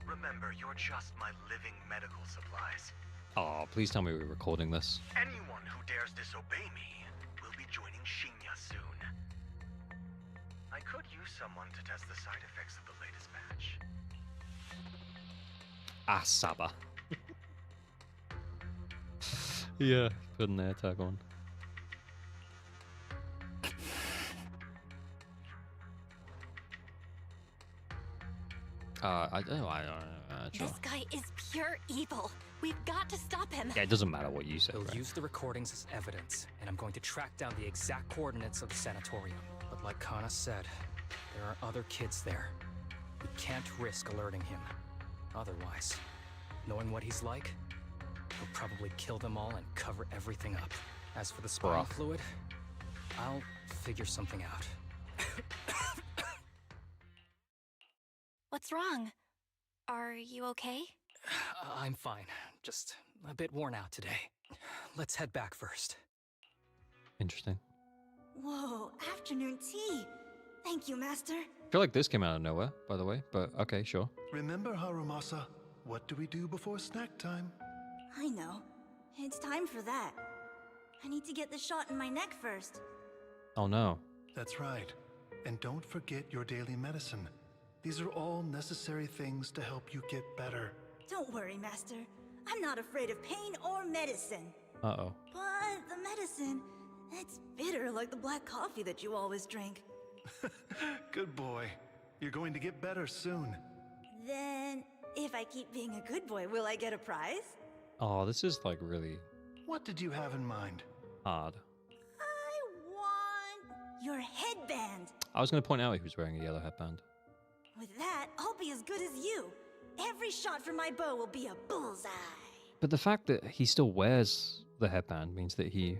Remember, you're just my living medical supplies. Oh, please tell me we're recording this. Anyone who dares disobey me will be joining Shinya soon. I could use someone to test the side effects of the latest batch. Asaba. Yeah, put an air tag on. I don't know. Sure. This guy is pure evil. We've got to stop him. Yeah, it doesn't matter what you say. He'll Right? use the recordings as evidence, and I'm going to track down the exact coordinates of the sanatorium. But like Kana said, there are other kids there. We can't risk alerting him. Otherwise, knowing what he's like, he'll probably kill them all and cover everything up. As for the spinal fluid, I'll figure something out. What's wrong? Are you okay? I'm fine. Just a bit worn out today. Let's head back first. Interesting. Whoa, afternoon tea. Thank you, Master. I feel like this came out of nowhere, by the way, but okay, sure. Remember, Harumasa, what do we do before snack time? I know. It's time for that. I need to get the shot in my neck first. Oh no. That's right. And don't forget your daily medicine. These are all necessary things to help you get better. Don't worry, Master. I'm not afraid of pain or medicine. Uh-oh. But the medicine, it's bitter like the black coffee that you always drink. Good boy. You're going to get better soon. Then, if I keep being a good boy, will I get a prize? Oh, this is like really What did you have in mind? hard. I want your headband. I was going to point out he was wearing a yellow headband. With that, I'll be as good as you. Every shot from my bow will be a bullseye. But the fact that he still wears the headband means that he...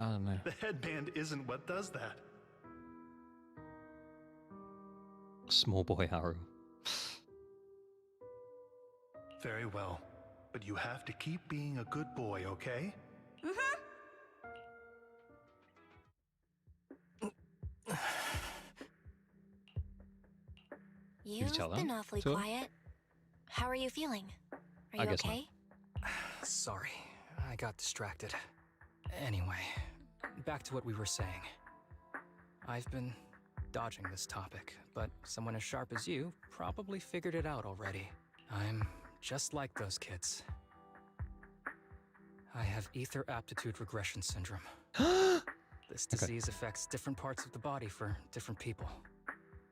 I don't know. The headband isn't what does that. Small boy Haru. Very well. But you have to keep being a good boy, okay? Mm-hmm. You've tell been them awfully to him? quiet. How are you feeling? Are I you guess not. okay? Sorry, I got distracted. Anyway, back to what we were saying. I've been dodging this topic, but someone as sharp as you probably figured it out already. I'm just like those kids. I have ether aptitude regression syndrome. This disease affects different parts of the body for different people.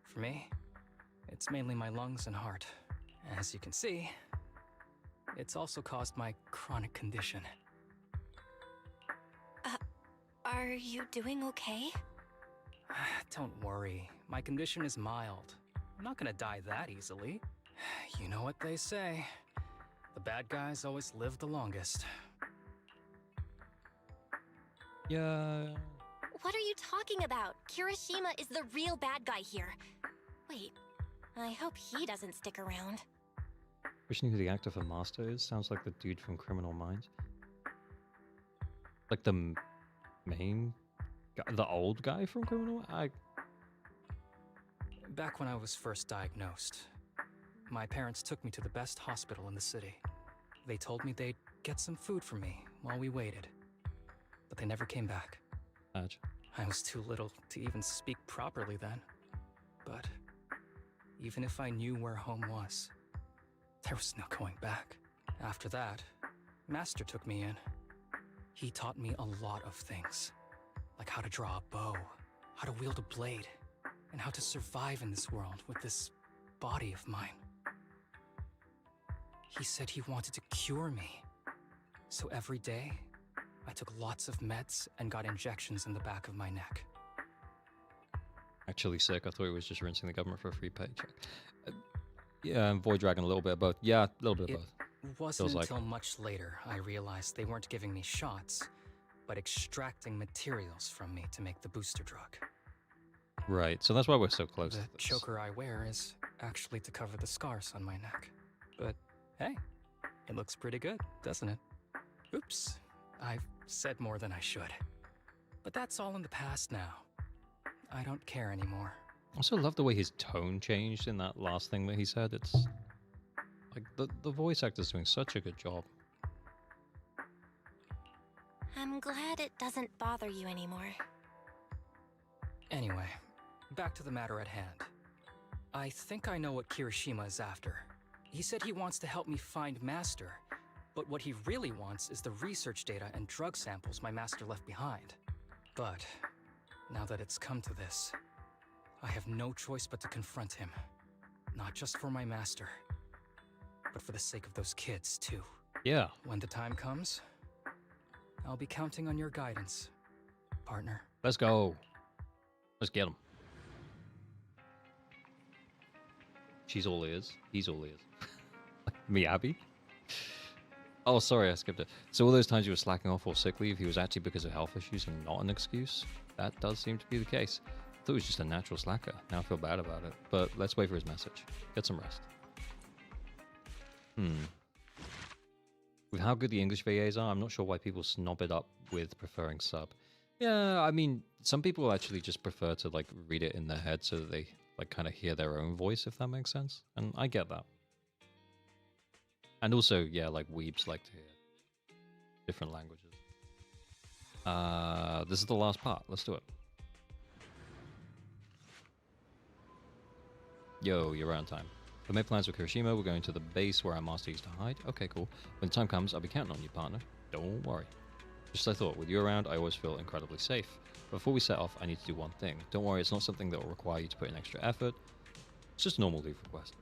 For me, it's mainly my lungs and heart. As you can see, it's also caused my chronic condition. Are you doing okay? Don't worry, my condition is mild. I'm not gonna die that easily. You know what they say. The bad guys always live the longest. Yeah. What are you talking about? Kirishima is the real bad guy here. Wait, I hope he doesn't stick around. Wishing who the actor for Master is sounds like the dude from Criminal Minds. Like the main guy, the old guy from Criminal. Back when I was first diagnosed, my parents took me to the best hospital in the city. They told me they'd get some food for me while we waited, but they never came back. I was too little to even speak properly then. But even if I knew where home was, there was no going back. After that, Master took me in. He taught me a lot of things, like how to draw a bow, how to wield a blade, and how to survive in this world with this body of mine. He said he wanted to cure me. So every day, I took lots of meds and got injections in the back of my neck. Actually sick. I thought he was just rinsing the government for a free paycheck. Yeah, and Void Dragon a little bit of both. Yeah, a little bit of both. It wasn't until much later I realized they weren't giving me shots, but extracting materials from me to make the booster drug. Right, so that's why we're so close The to this. choker I wear is actually to cover the scars on my neck. But hey, it looks pretty good, doesn't it? Oops, I've said more than I should. But that's all in the past now. I don't care anymore. I also love the way his tone changed in that last thing that he said. It's like the voice actor's doing such a good job. I'm glad it doesn't bother you anymore. Anyway, back to the matter at hand. I think I know what Kirishima is after. He said he wants to help me find Master, but what he really wants is the research data and drug samples my master left behind. But now that it's come to this, I have no choice but to confront him. Not just for my master, but for the sake of those kids, too. Yeah. When the time comes, I'll be counting on your guidance, partner. Let's go. Let's get him. She's all ears. He's all ears. Miyabi? Oh, sorry, I skipped it. So all those times you were slacking off or sick leave, he was actually because of health issues and not an excuse? That does seem to be the case. I thought he was just a natural slacker. Now I feel bad about it. But let's wait for his message. Get some rest. With how good the English VAs are, I'm not sure why people snob it up with preferring sub. Yeah, I mean, some people actually just prefer to like read it in their head so that they like kind of hear their own voice, if that makes sense. And I get that. And also, yeah, like weebs like to hear different languages. This is the last part. Let's do it. Yo, you're on time. We made plans with Kirishima. We're going to the base where our master used to hide. Okay, cool. When the time comes, I'll be counting on you, partner. Don't worry. Just as I thought, with you around, I always feel incredibly safe. Before we set off, I need to do one thing. Don't worry, it's not something that will require you to put in extra effort. It's just a normal leave request.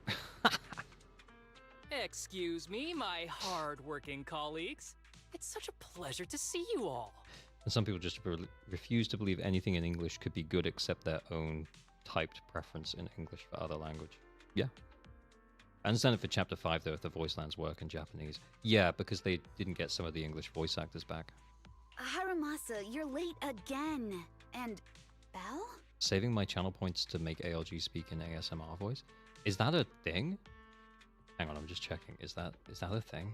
Excuse me, my hard-working colleagues. It's such a pleasure to see you all. And some people just refuse to believe anything in English could be good except their own typed preference in English for other language. Yeah. I understand it for Chapter 5, though, if the voice lines work in Japanese. Yeah, because they didn't get some of the English voice actors back. Harumasa, you're late again. And Belle? Saving my channel points to make ALG speak in ASMR voice? Is that a thing? Hang on, I'm just checking. Is that a thing?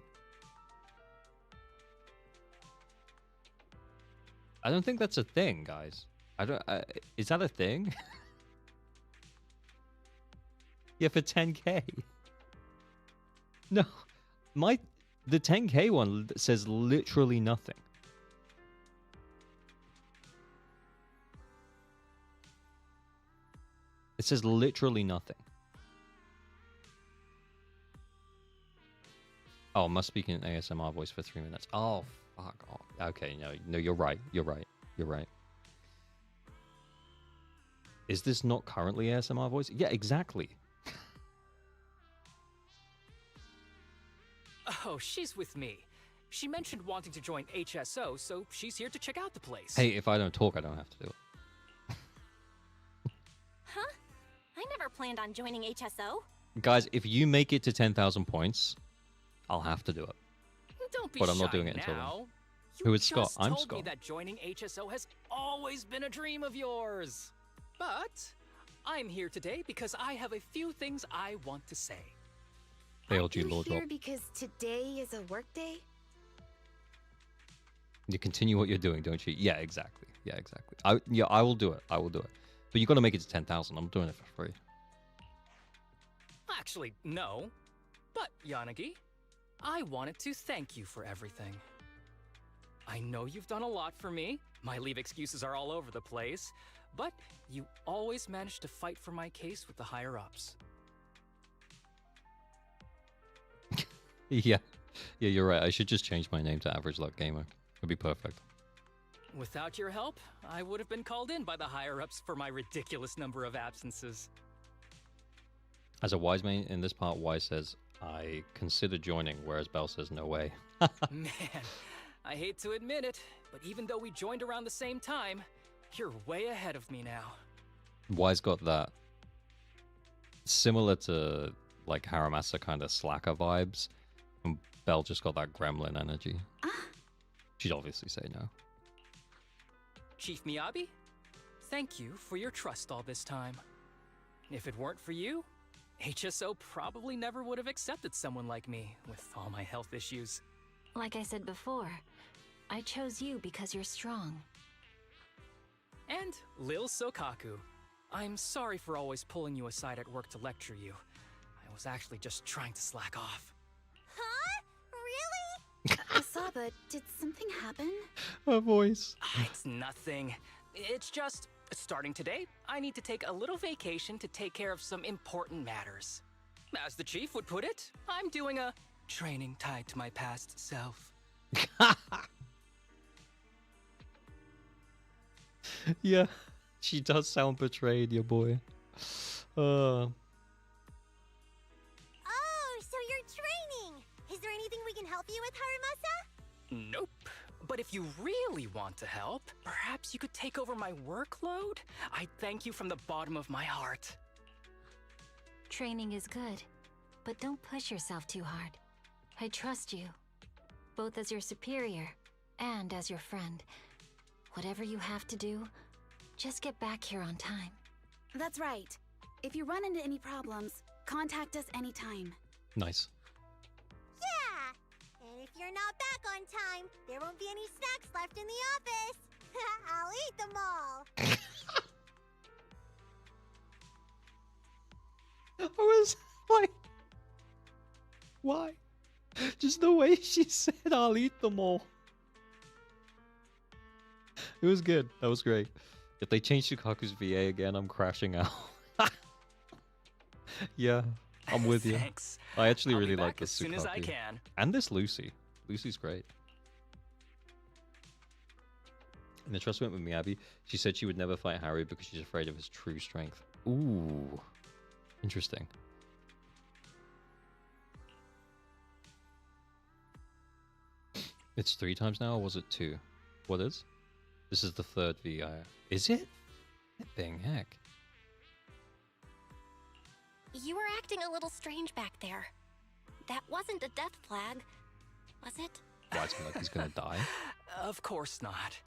I don't think that's a thing, guys. Is that a thing? Yeah, for 10K. No, the 10K one says literally nothing. It says literally nothing. Oh, must speak in ASMR voice for 3 minutes. Oh, fuck off. Okay, no, you're right. You're right. Is this not currently ASMR voice? Yeah, exactly. Oh, she's with me. She mentioned wanting to join HSO, so she's here to check out the place. Hey, if I don't talk, I don't have to do it. Huh? I never planned on joining HSO. Guys, if you make it to 10,000 points, I'll have to do it. Don't be But I'm not shy doing it until then. now. Who is Scott? Just I'm told Scott. me that joining HSO has always been a dream of yours. But I'm here today because I have a few things I want to say. ALG You law here drop. because today is a work day? You continue what you're doing, don't you? Yeah, exactly. I will do it. But you got to make it to 10,000. I'm doing it for free. Actually, no. But, Yanagi, I wanted to thank you for everything. I know you've done a lot for me. My leave excuses are all over the place. But you always managed to fight for my case with the higher-ups. Yeah, you're right. I should just change my name to Average Luck Gamer. It'd be perfect. Without your help, I would have been called in by the higher-ups for my ridiculous number of absences. As a Wise main in this part, Wise says, I consider joining, whereas Belle says, no way. Man, I hate to admit it, but even though we joined around the same time, you're way ahead of me now. Wise got that similar to like Harumasa kind of slacker vibes. And Belle just got that gremlin energy. She'd obviously say no. Chief Miyabi, thank you for your trust all this time. If it weren't for you, HSO probably never would have accepted someone like me with all my health issues. Like I said before, I chose you because you're strong. And Lil Sokaku, I'm sorry for always pulling you aside at work to lecture you. I was actually just trying to slack off. Huh? Really? Asaba, did something happen? Her voice. It's nothing. It's just, starting today, I need to take a little vacation to take care of some important matters. As the chief would put it, I'm doing a training tied to my past self. Yeah, she does sound betrayed, your boy. Oh, so you're training! Is there anything we can help you with, Harumasa? Nope. But if you really want to help, perhaps you could take over my workload? I thank you from the bottom of my heart. Training is good, but don't push yourself too hard. I trust you, both as your superior and as your friend. Whatever you have to do, just get back here on time. That's right. If you run into any problems, contact us anytime. Nice. Yeah! And if you're not back on time, there won't be any snacks left in the office. I'll eat them all. I was like, why? Just the way she said, I'll eat them all. It was good. That was great. If they change Shukaku's VA again, I'm crashing out. Yeah, I'm with you. Thanks. I actually I'll really be like back this as soon as I Sukaku. can. And this Lucy. Lucy's great. In the trust went with Miyabi, she said she would never fight Harry because she's afraid of his true strength. Ooh. Interesting. It's 3 times now, or was it 2? What is? This is the 3rd VI. Is it? Bang heck. You were acting a little strange back there. That wasn't a death flag, was it? Why, it's like he's gonna die? Of course not.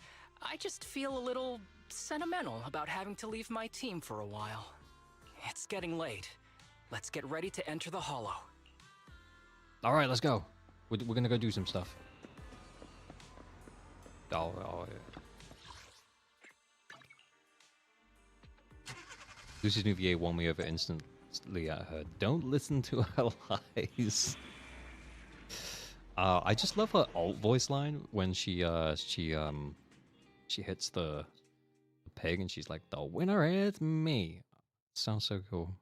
I just feel a little sentimental about having to leave my team for a while. It's getting late. Let's get ready to enter the Hollow. Alright, let's go. We're gonna go do some stuff. Oh, yeah. Lucy's new VA won me over instantly at her. Don't listen to her lies. I just love her alt voice line when she hits the pig and she's like, "The winner is me." Sounds so cool.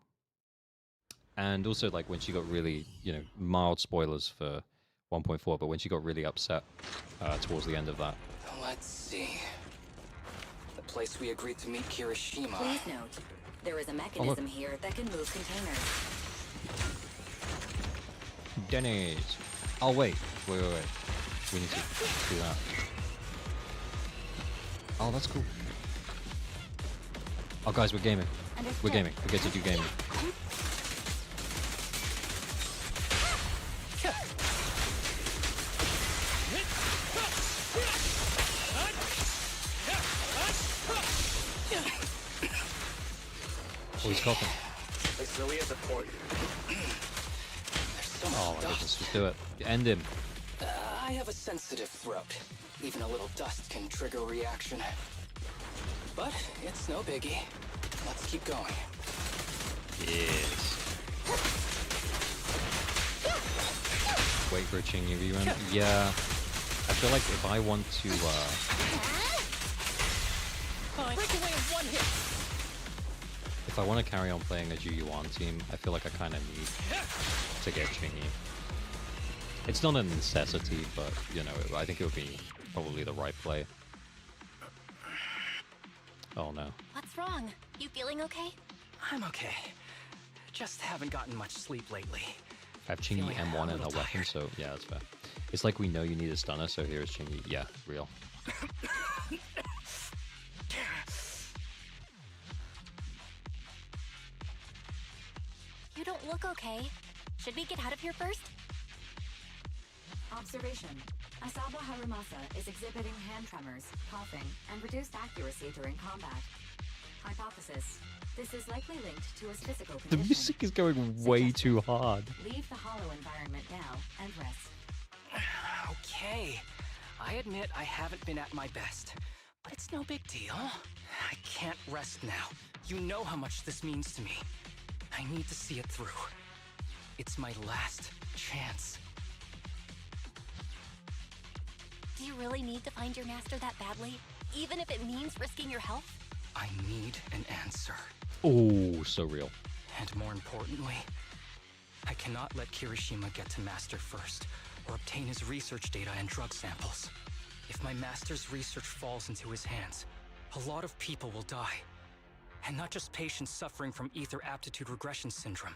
And also, like, when she got really, mild spoilers for 1.4, but when she got really upset towards the end of that. Let's see. The place we agreed to meet Kirishima. Please note, there is a mechanism here that can move containers. Denny's. Oh, wait. Wait. We need to do that. Oh, that's cool. Oh, guys, we're gaming. We're gaming. We get to do gaming. Oh, he's coughing. This really is important. Oh my goodness, just do it. End him. I have a sensitive throat. Even a little dust can trigger a reaction. But it's no biggie. Let's keep going. Yes. Wait for a Chingy rerun? Yeah. I feel like if I want to, Breakaway in 1 hit. if I want to carry on playing a Ju-Yuan team, I feel like I kind of need to get Chingy. It's not a necessity, but, I think it would be probably the right play. Oh no. What's wrong? You feeling okay? I'm okay. Just haven't gotten much sleep lately. I have Chingy M1 in her weapon, so yeah, that's fair. It's like we know you need a stunner, so here's Chingy. Yeah, real. You don't look okay. Should we get out of here first? Observation. Asaba Harumasa is exhibiting hand tremors, coughing, and reduced accuracy during combat. Hypothesis. This is likely linked to his physical condition. The music is going way too hard. Leave the hollow environment now and rest. Okay. I admit I haven't been at my best. But it's no big deal. I can't rest now. You know how much this means to me. I need to see it through. It's my last chance. Do you really need to find your master that badly? Even if it means risking your health? I need an answer. Oh, so real. And more importantly, I cannot let Kirishima get to Master first, or obtain his research data and drug samples. If my Master's research falls into his hands, a lot of people will die. And not just patients suffering from ether aptitude regression syndrome,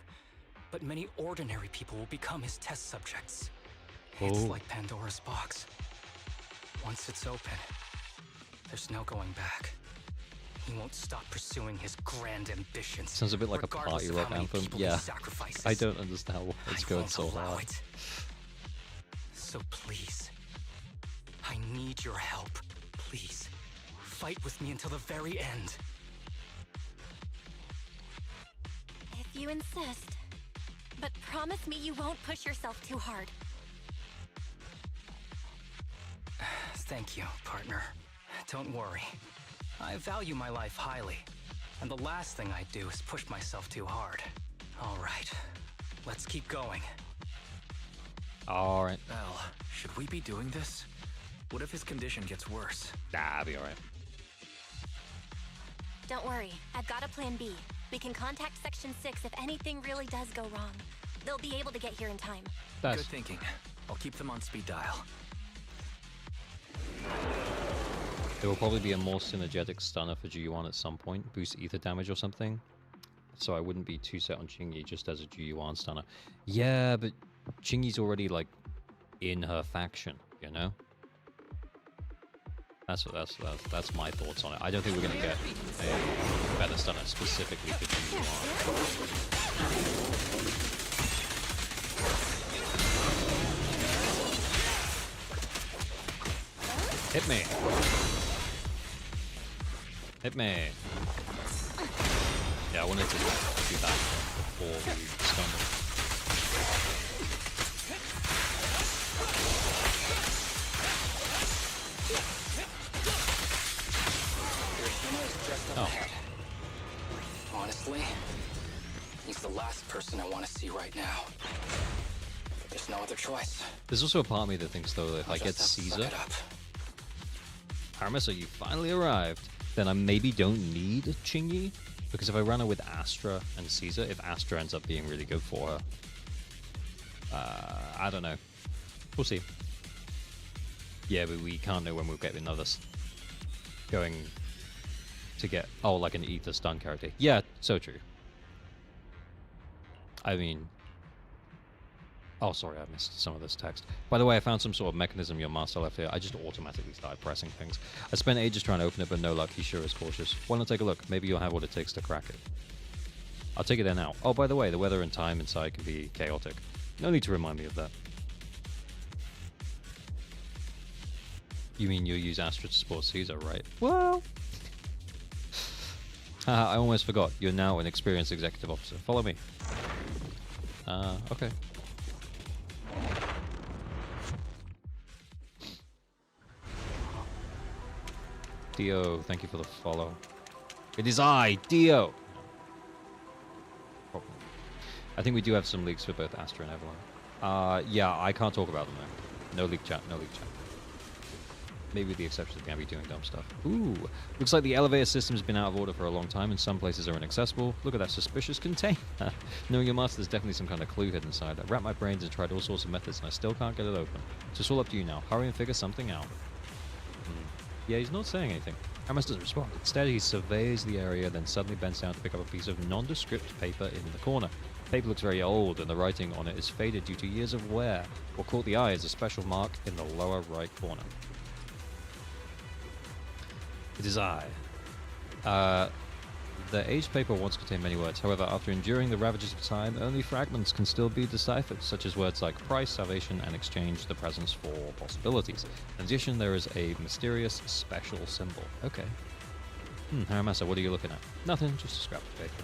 but many ordinary people will become his test subjects. It's like Pandora's box. Once it's open, there's no going back. He won't stop pursuing his grand ambitions. Sounds a bit like a party rock anthem. Yeah. I don't understand why it's going so hard. So please, I need your help. Please, fight with me until the very end. If you insist. But promise me you won't push yourself too hard. Thank you, partner. Don't worry. I value my life highly, and the last thing I do is push myself too hard. All right, let's keep going. All right. Well, should we be doing this? What if his condition gets worse? Nah, I'll be all right. Don't worry, I've got a plan B. We can contact Section 6 if anything really does go wrong. They'll be able to get here in time. Good thinking. I'll keep them on speed dial. There will probably be a more synergetic stunner for Ju-Yuan at some point, boost ether damage or something. So I wouldn't be too set on Chingy just as a Ju-Yuan stunner. Yeah, but Chingy's already, like, in her faction, you know? That's my thoughts on it. I don't think we're gonna get a better stunner specifically for Hit me. Hit me. Yeah, I wanted to do that before we stumble. Oh. Honestly, he's the last person I want to see right now. There's no other choice. There's also a part of me that thinks, though, that if I get Caesar, Harumasa, you finally arrived, then I maybe don't need Chingy, because if I run her with Astra and Caesar, if Astra ends up being really good for her, I don't know. We'll see. Yeah, but we can't know when we'll get another going to get, oh, like an ether stun character. Yeah, so true. I mean, oh, sorry, I missed some of this text. By the way, I found some sort of mechanism your master left here. I just automatically started pressing things. I spent ages trying to open it, but no luck. He sure is cautious. Why not take a look? Maybe you'll have what it takes to crack it. I'll take it there now. Oh, by the way, the weather and time inside can be chaotic. No need to remind me of that. You mean you'll use Astra to support Caesar, right? Well... I almost forgot. You're now an experienced executive officer. Follow me. Okay. Dio, thank you for the follow. It is I, Dio! Oh. I think we do have some leaks for both Astra and Evelyn. Yeah, I can't talk about them though. No leak chat, no leak chat. Maybe with the exception of Gabby doing dumb stuff. Ooh, looks like the elevator system's been out of order for a long time and some places are inaccessible. Look at that suspicious container. Knowing your master, there's definitely some kind of clue hidden inside. I wrapped my brains and tried all sorts of methods and I still can't get it open. So it's all up to you now. Hurry and figure something out. Yeah, he's not saying anything. Harumasa doesn't respond. Instead, he surveys the area, then suddenly bends down to pick up a piece of nondescript paper in the corner. The paper looks very old, and the writing on it is faded due to years of wear. What caught the eye is a special mark in the lower right corner. It is I. The aged paper once contained many words. However, after enduring the ravages of time, only fragments can still be deciphered, such as words like price, salvation, and exchange, the presence for possibilities. In addition, there is a mysterious special symbol. Okay. Harumasa, what are you looking at? Nothing, just a scrap of paper.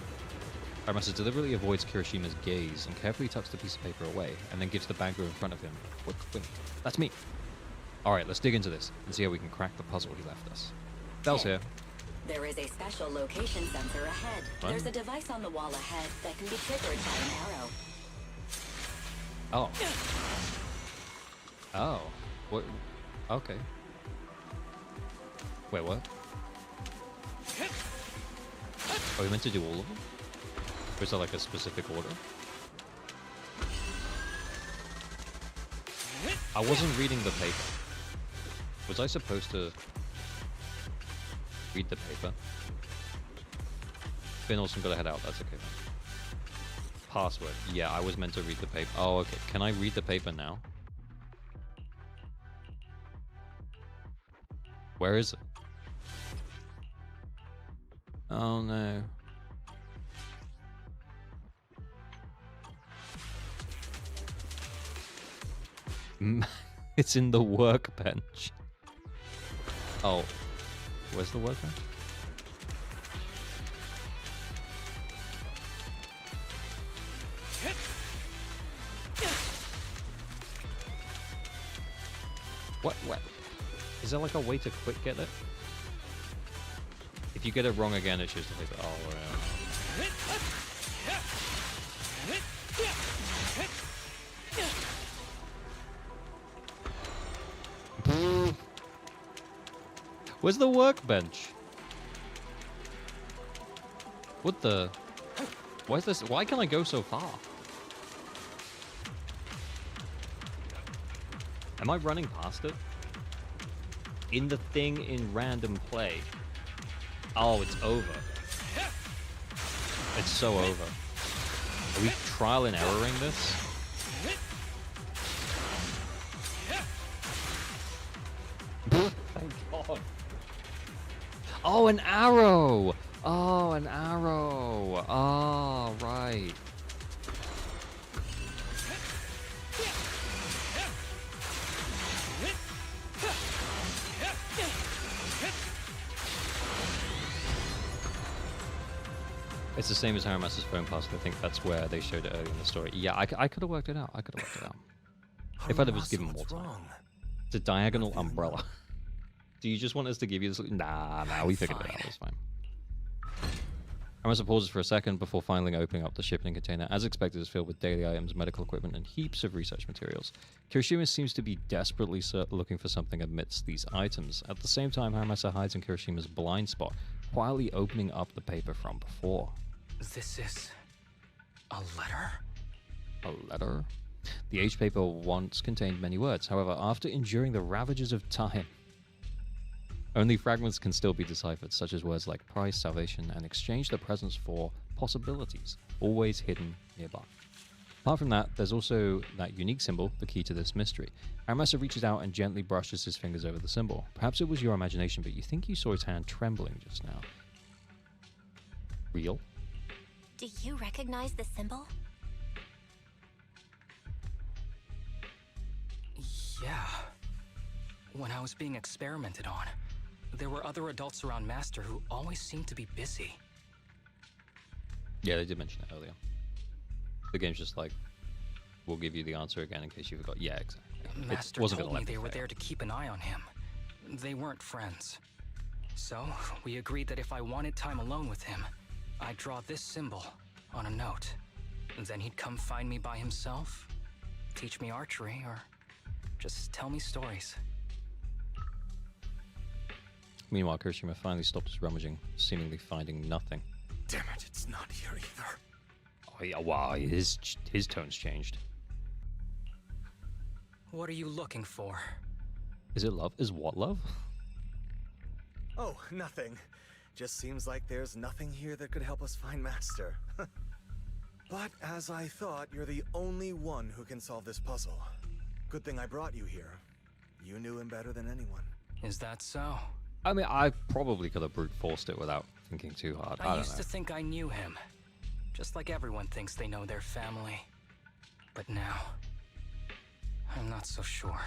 Harumasa deliberately avoids Kirishima's gaze and carefully tucks the piece of paper away, and then gives the banker in front of him a quick wink. That's me. Alright, let's dig into this and see how we can crack the puzzle he left us. Bell's here. There is a special location sensor ahead. What? There's a device on the wall ahead that can be triggered by an arrow. Oh. Oh. What? Okay. Wait, what? Are we meant to do all of them? Or is that like a specific order? I wasn't reading the paper. Was I supposed to read the paper? Finn Olsen gotta head out, that's okay then. Password. Yeah, I was meant to read the paper. Oh, okay. Can I read the paper now? Where is it? Oh no. It's in the workbench. Oh. Where's the workbench? What? Is there like a way to quick get it? If you get it wrong again, it's just a paper. Oh, where's the workbench? What the? Why is this? Why can I go so far? Am I running past it? In the thing in random play. Oh, it's over. It's so over. Are we trial and erroring this? Thank God. on. Oh, an arrow! Oh, an arrow! Oh, right. It's the same as Harumasa's phone password. I think that's where they showed it earlier in the story. Yeah, I could have worked it out. I could have worked it out. If I'd have just given more time. Wrong? It's a diagonal umbrella. Do you just want us to give you this? Nah, we figured it out. It's fine. Harumasa pauses for a second before finally opening up the shipping container. As expected, it's filled with daily items, medical equipment, and heaps of research materials. Kirishima seems to be desperately looking for something amidst these items. At the same time, Harumasa hides in Kirishima's blind spot, quietly opening up the paper from before. This is a letter? A letter? The H paper once contained many words. However, after enduring the ravages of time, only fragments can still be deciphered, such as words like price, salvation, and exchange their presence for possibilities, always hidden nearby. Apart from that, there's also that unique symbol, the key to this mystery. Harumasa reaches out and gently brushes his fingers over the symbol. Perhaps it was your imagination, but you think you saw his hand trembling just now. Real? Do you recognize the symbol? Yeah. When I was being experimented on, there were other adults around Master who always seemed to be busy. Yeah, they did mention it earlier. The game's just like, we'll give you the answer again in case you forgot. Yeah, exactly. Master told me they were there to keep an eye on him. They weren't friends. So, we agreed that if I wanted time alone with him, I'd draw this symbol on a note. Then he'd come find me by himself, teach me archery, or just tell me stories. Meanwhile, Kirishima finally stopped his rummaging, seemingly finding nothing. Damn it, it's not here either. Oh yeah, wow, his tone's changed. What are you looking for? Is it love? Is what love? Oh, nothing. Just seems like there's nothing here that could help us find Master. But as I thought, you're the only one who can solve this puzzle. Good thing I brought you here. You knew him better than anyone. Is that so? I mean, I probably could have brute forced it without thinking too hard. I used to think I knew him. Just like everyone thinks they know their family. But now, I'm not so sure.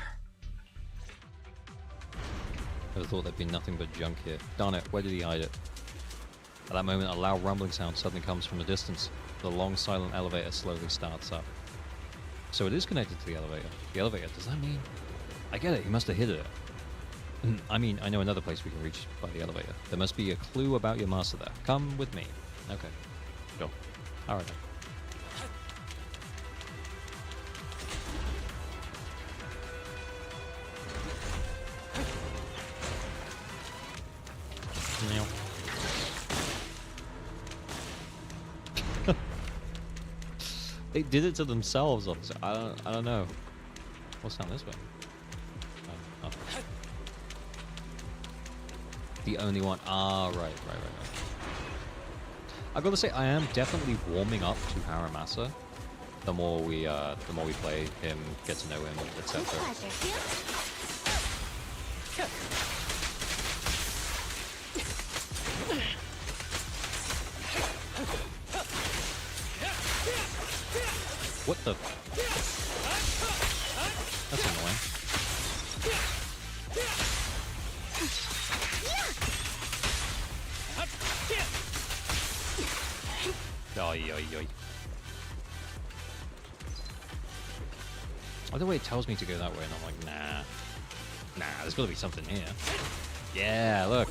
I thought there'd be nothing but junk here. Darn it, where did he hide it? At that moment, a loud rumbling sound suddenly comes from a distance. The long, silent elevator slowly starts up. So it is connected to the elevator. The elevator, does that mean? I get it, he must have hid it. I mean, I know another place we can reach by the elevator. There must be a clue about your master there. Come with me. Okay. Sure. Alright then. They did it to themselves. I don't know. What's down this way? Oh. The only one. Ah, right. I've got to say, I am definitely warming up to Harumasa. The more we play him, get to know him, etc. What the? That's annoying. Oi. Either way, it tells me to go that way, and I'm like, nah, there's got to be something here. Yeah, look,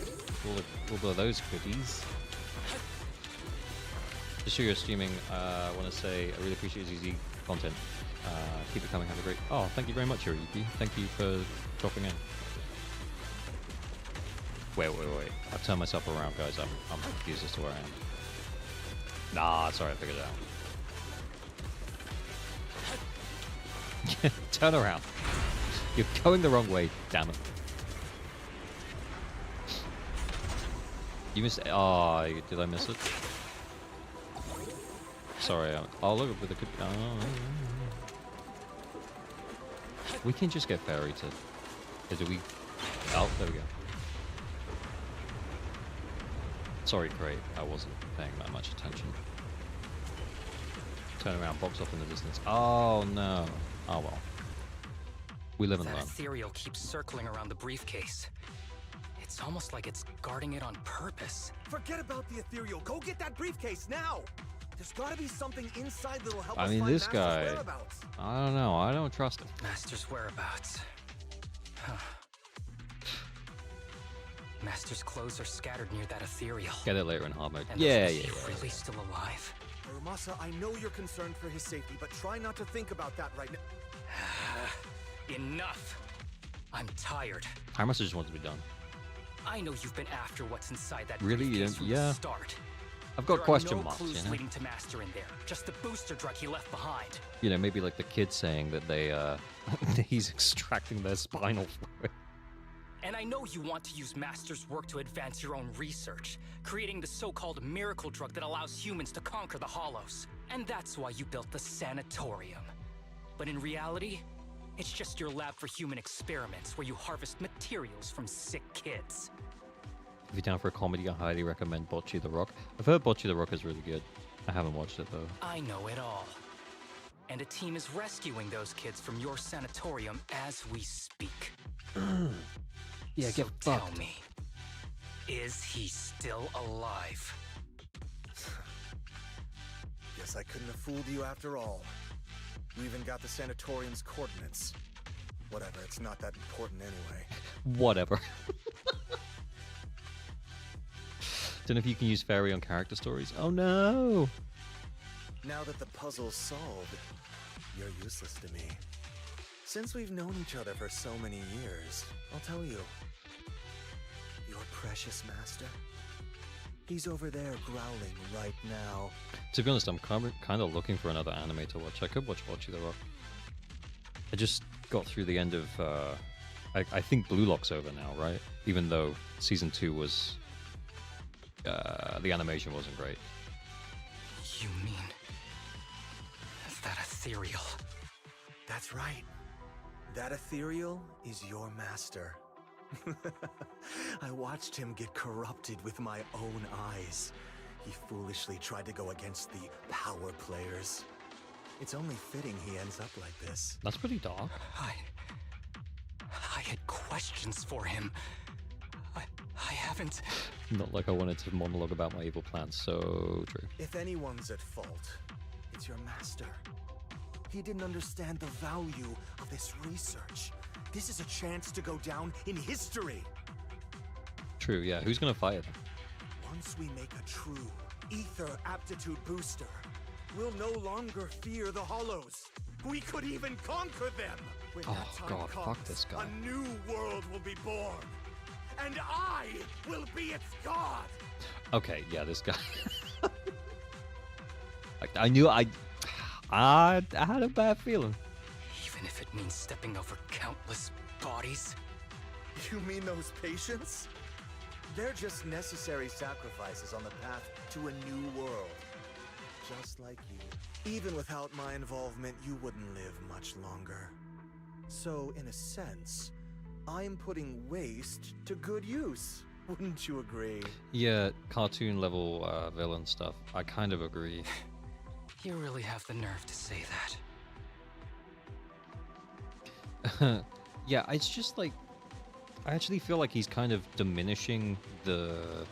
all of those cookies. Just so you're streaming, I want to say I really appreciate ZZ content. Keep it coming. Have a great. Oh, thank you very much, Yuripi. Thank you for dropping in. Wait. I've turned myself around, guys. I'm confused as to where I am. Nah, sorry, I figured it out. Turn around. You're going the wrong way, damn it. You missed it. Oh, did I miss it? Sorry. Oh, look with the good. We can just get fairy to. Do we? Oh, there we go. Sorry, Crate. I wasn't paying that much attention. Turn around, box off in the distance. Oh no. Oh well. We live and That learn. ethereal keeps circling around the briefcase. It's almost like it's guarding it on purpose. Forget about the ethereal. Go get that briefcase now. There's got to be something inside that'll help I us mean, find this Master's guy. whereabouts. I don't know. I don't trust him. Master's whereabouts. Huh. Master's clothes are scattered near that ethereal. Get it later in hard mode. And Yeah, is yeah, he yeah. really still alive? Harumasa, I know you're concerned for his safety, but try not to think about that right now. Enough! I'm tired. Harumasa just wants to be done. I know you've been after what's inside that Really? briefcase from the Yeah. start. I've got There question are no marks, clues you know? leading to Master in there. Just the booster drug he left behind. You know, maybe like the kid saying that they, he's extracting their spinal fluid. And I know you want to use Master's work to advance your own research, creating the so-called miracle drug that allows humans to conquer the Hollows. And that's why you built the sanatorium. But in reality, it's just your lab for human experiments where you harvest materials from sick kids. If you're down for a comedy, I highly recommend Bocce the Rock. I've heard Bocce the Rock is really good. I haven't watched it though. I know it all. And a team is rescuing those kids from your sanatorium as we speak. Yeah, so get tell fucked. me, is he still alive? Guess I couldn't have fooled you after all. You even got the sanatorium's coordinates. Whatever, it's not that important anyway. Whatever. Don't know if you can use fairy on character stories. Oh no! Now that the puzzle's solved, you're useless to me. Since we've known each other for so many years, I'll tell you. Your precious master? He's over there growling right now. To be honest, I'm kind of looking for another anime to watch. I could watch Bocce the Rock. I just got through the end of... I think Blue Lock's over now, right? Even though Season 2 was... the animation wasn't great. You mean... that ethereal? That's right. That ethereal is your master. I watched him get corrupted with my own eyes. He foolishly tried to go against the power players. It's only fitting he ends up like this. That's pretty dark. I had questions for him. I haven't... Not like I wanted to monologue about my evil plans. So true. If anyone's at fault, it's your master. He didn't understand the value of this research. This is a chance to go down in history. True, yeah. Who's gonna fight him? Once we make a true ether aptitude booster, we'll no longer fear the Hollows. We could even conquer them. When Oh, that time God, fuck comes, this guy. a new world will be born. And I will be its god. Okay, yeah, this guy. I knew I had a bad feeling. Even if it means stepping over countless bodies? You mean those patients? They're just necessary sacrifices on the path to a new world. Just like you. Even without my involvement, you wouldn't live much longer. So, in a sense, I'm putting waste to good use. Wouldn't you agree? Yeah, cartoon level villain stuff. I kind of agree. You really have the nerve to say that. Yeah, it's just like... I actually feel like he's kind of diminishing the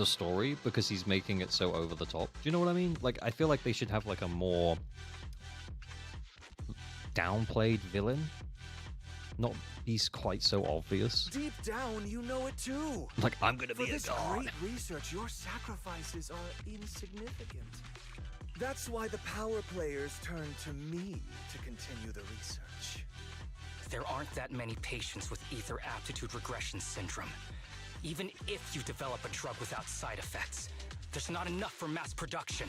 story because he's making it so over the top. Do you know what I mean? Like, I feel like they should have like a more downplayed villain. Not be quite so obvious. Deep down, you know it too. Like, I'm gonna For be a this god. great research, your sacrifices are insignificant. That's why the power players turn to me to continue the research. There aren't that many patients with ether aptitude regression syndrome. Even if you develop a drug without side effects, there's not enough for mass production.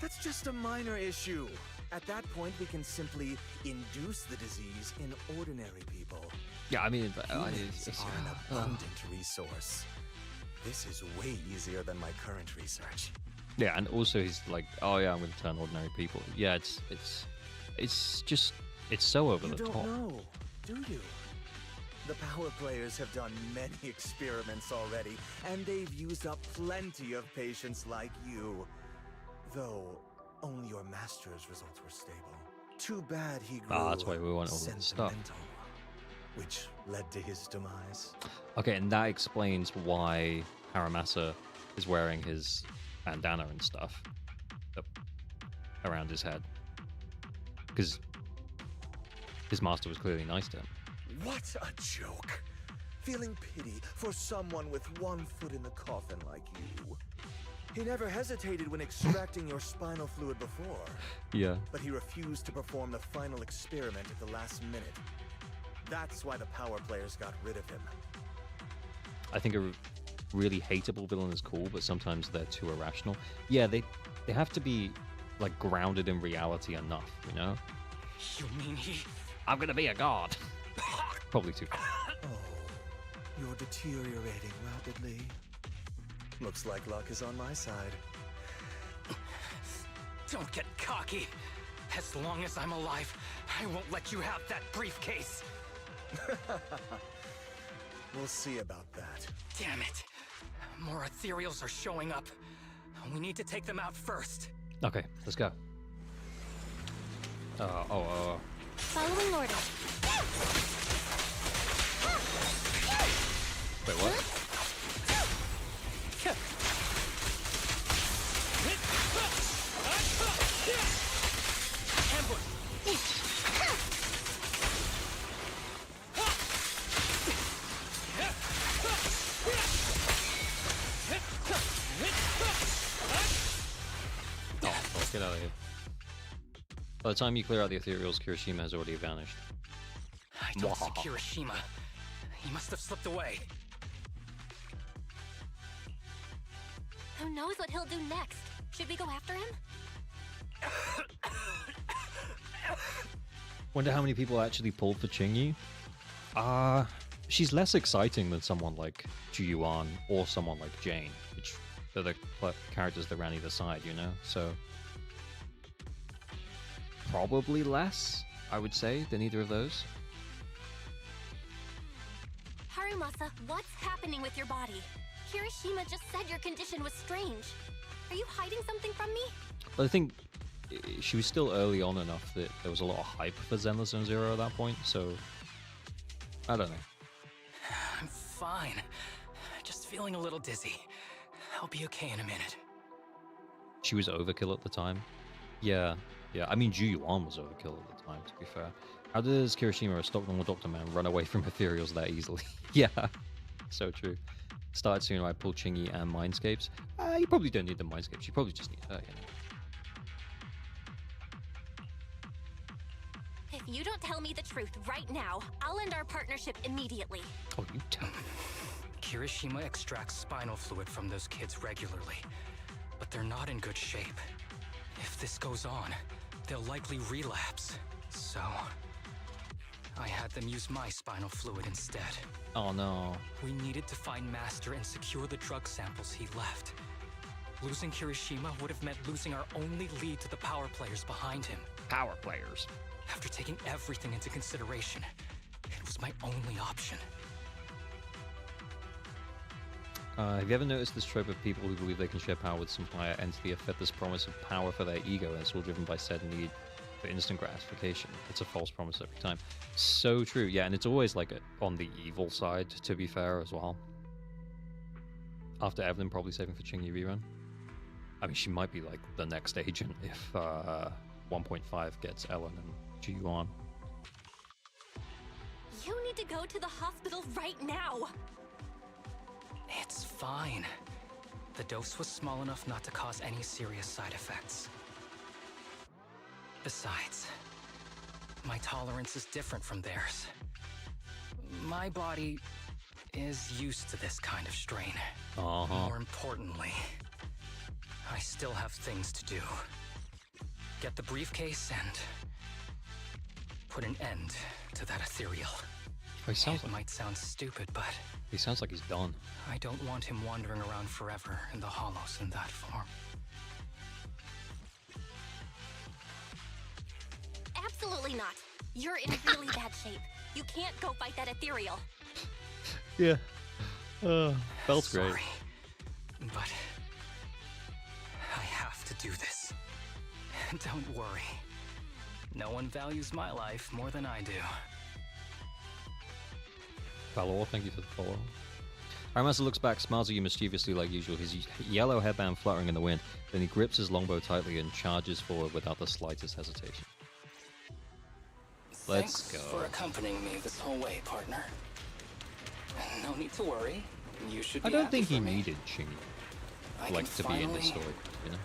That's just a minor issue. At that point, we can simply induce the disease in ordinary people. Yeah, I mean, Humans are an abundant resource. This is way easier than my current research. Yeah, and also he's like, oh yeah, I'm gonna turn ordinary people. Yeah, it's just, it's so over You the don't top. know, do you? The power players have done many experiments already, and they've used up plenty of patients like you. Though, only your master's results were stable. Too bad he grew that's why we want all this stuff. sentimental, which led to his demise. Okay, and that explains why Harumasa is wearing his bandana and stuff around his head. Because his master was clearly nice to him. What a joke! Feeling pity for someone with one foot in the coffin like you. He never hesitated when extracting your spinal fluid before. Yeah. But he refused to perform the final experiment at the last minute. That's why the power players got rid of him. I think a really hateable villain is cool, but sometimes they're too irrational. Yeah, they have to be like grounded in reality enough, you know? You mean he... I'm gonna be a god. Probably too far. Oh, you're deteriorating rapidly. Looks like luck is on my side. Don't get cocky. As long as I'm alive, I won't let you have that briefcase. We'll see about that. Damn it. More ethereals are showing up. We need to take them out first. Okay, let's go. Following order. Wait, what? Get out of here. By the time you clear out the ethereals, Kirishima has already vanished. I don't see Kirishima. He must have slipped away. Who knows what he'll do next? Should we go after him? Wonder how many people actually pulled for Qingyi? She's less exciting than someone like Juyuan or someone like Jane, which are the characters that ran either side, you know? So probably less, I would say, than either of those. Harumasa, what's happening with your body? Kirishima just said your condition was strange. Are you hiding something from me? But I think she was still early on enough that there was a lot of hype for Zenless Zone Zero at that point, so I don't know. I'm fine. Just feeling a little dizzy. I'll be okay in a minute. She was overkill at the time. Yeah. I mean, Juyuan was overkill at the time, to be fair. How does Kirishima, a stock normal Doctor Man, run away from ethereals that easily? Yeah, so true. Started sooner, I pulled Qingyi and Mindscapes. You probably don't need the Mindscapes, you probably just need her, you know. If you don't tell me the truth right now, I'll end our partnership immediately. Oh, you tell me. Kirishima extracts spinal fluid from those kids regularly, but they're not in good shape. If this goes on, they'll likely relapse. So, I had them use my spinal fluid instead. Oh no. We needed to find Master and secure the drug samples he left. Losing Kirishima would have meant losing our only lead to the power players behind him. Power players? After taking everything into consideration, it was my only option. Have you ever noticed this trope of people who believe they can share power with some higher entity have fed this promise of power for their ego, and it's all driven by said need for instant gratification? It's a false promise every time. So true, yeah, and it's always like on the evil side, to be fair, as well. After Evelyn probably saving for Qingyi rerun. I mean, she might be like the next agent if 1.5 gets Ellen and Juyuan. You need to go to the hospital right now! It's fine. The dose was small enough not to cause any serious side effects. Besides, my tolerance is different from theirs. My body is used to this kind of strain. More importantly, I still have things to do. Get the briefcase and put an end to that ethereal. It might sound stupid, but he sounds like he's done. I don't want him wandering around forever in the hollows in that form. Absolutely not. You're in really bad shape. You can't go fight that ethereal. Yeah. Felt great. Sorry, but I have to do this. Don't worry. No one values my life more than I do. Valor, thank you for the follow. Harumasa looks back, smiles at you mischievously like usual, his yellow headband fluttering in the wind. Then he grips his longbow tightly and charges forward without the slightest hesitation. Let's Thanks go. for accompanying me this whole way, partner. No need to worry. You should be I don't happy think he for me. needed Shingy, I like, can to be in this finally story, you know?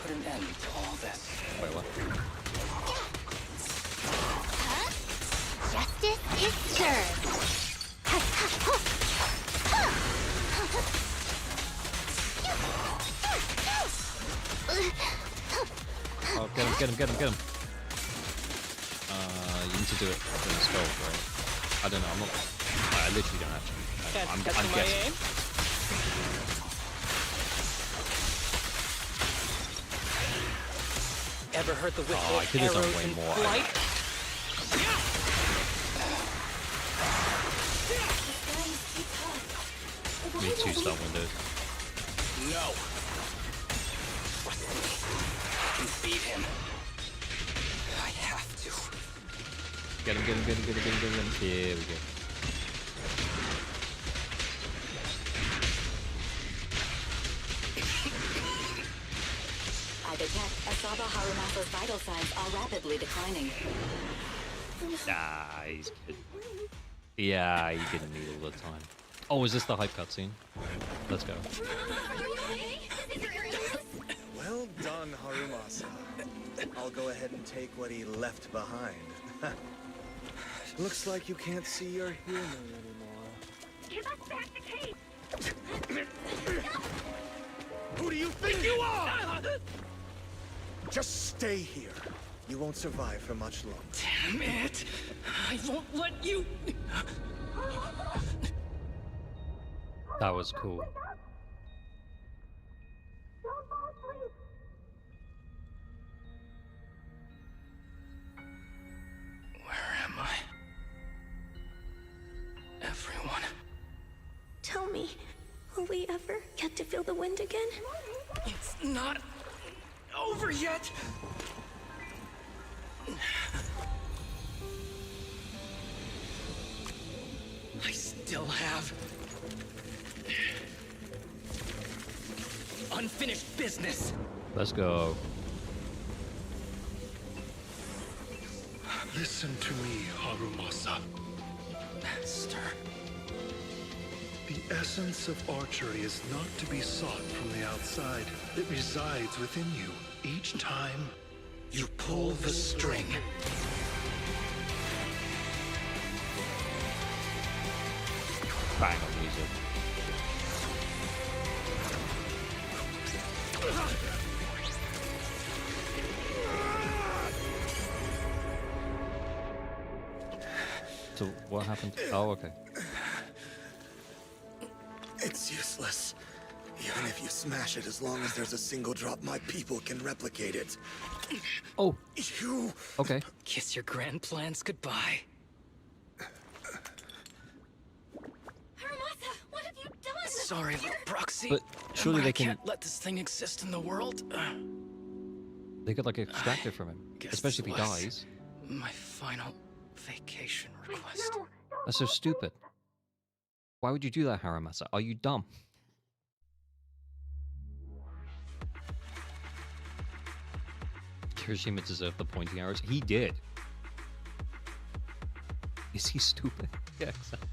put an end to all this. Wait, what? Justice is served. Oh, get him, get him, get him, get him. You need to do it in the skull, right? I don't know, I'm not... I literally don't have to. I'm guessing. Ever heard the whistle Oh, I could have done arrows way in more. flight? Me too, start windows. No. Trust me. I can beat him. I have to. Get him, get him, get him, get him, get him, get him. Here we go. I detect Asaba Harumasa's vital signs are rapidly declining. Ah, he's kidding. Yeah, he's getting me all the time. Oh, is this the hype cutscene? Let's go. Well done, Harumasa. I'll go ahead and take what he left behind. Looks like you can't see your humor anymore. Give us back the cape! Who do you think you are? Just stay here. You won't survive for much longer. Damn it! I won't let you. That was cool. Where am I? Everyone. Tell me, will we ever get to feel the wind again? It's not over yet. I still have unfinished business. Let's go. Listen to me, Harumasa. Master. The essence of archery is not to be sought from the outside. It resides within you. Each time you pull the string. Bang on music. So what happened? Oh, okay. It's useless. Even if you smash it, as long as there's a single drop, my people can replicate it. Oh. You. Okay. Kiss your grand plans goodbye. Harumasa, what have you done? Sorry, little proxy. But surely they I can. can't let this thing exist in the world. They could like extract it from him, Guess especially if he this was dies. My final vacation request. That's so stupid. Why would you do that, Harumasa? Are you dumb? Kirishima deserved the pointy arrows. He did. Is he stupid? Yeah, exactly.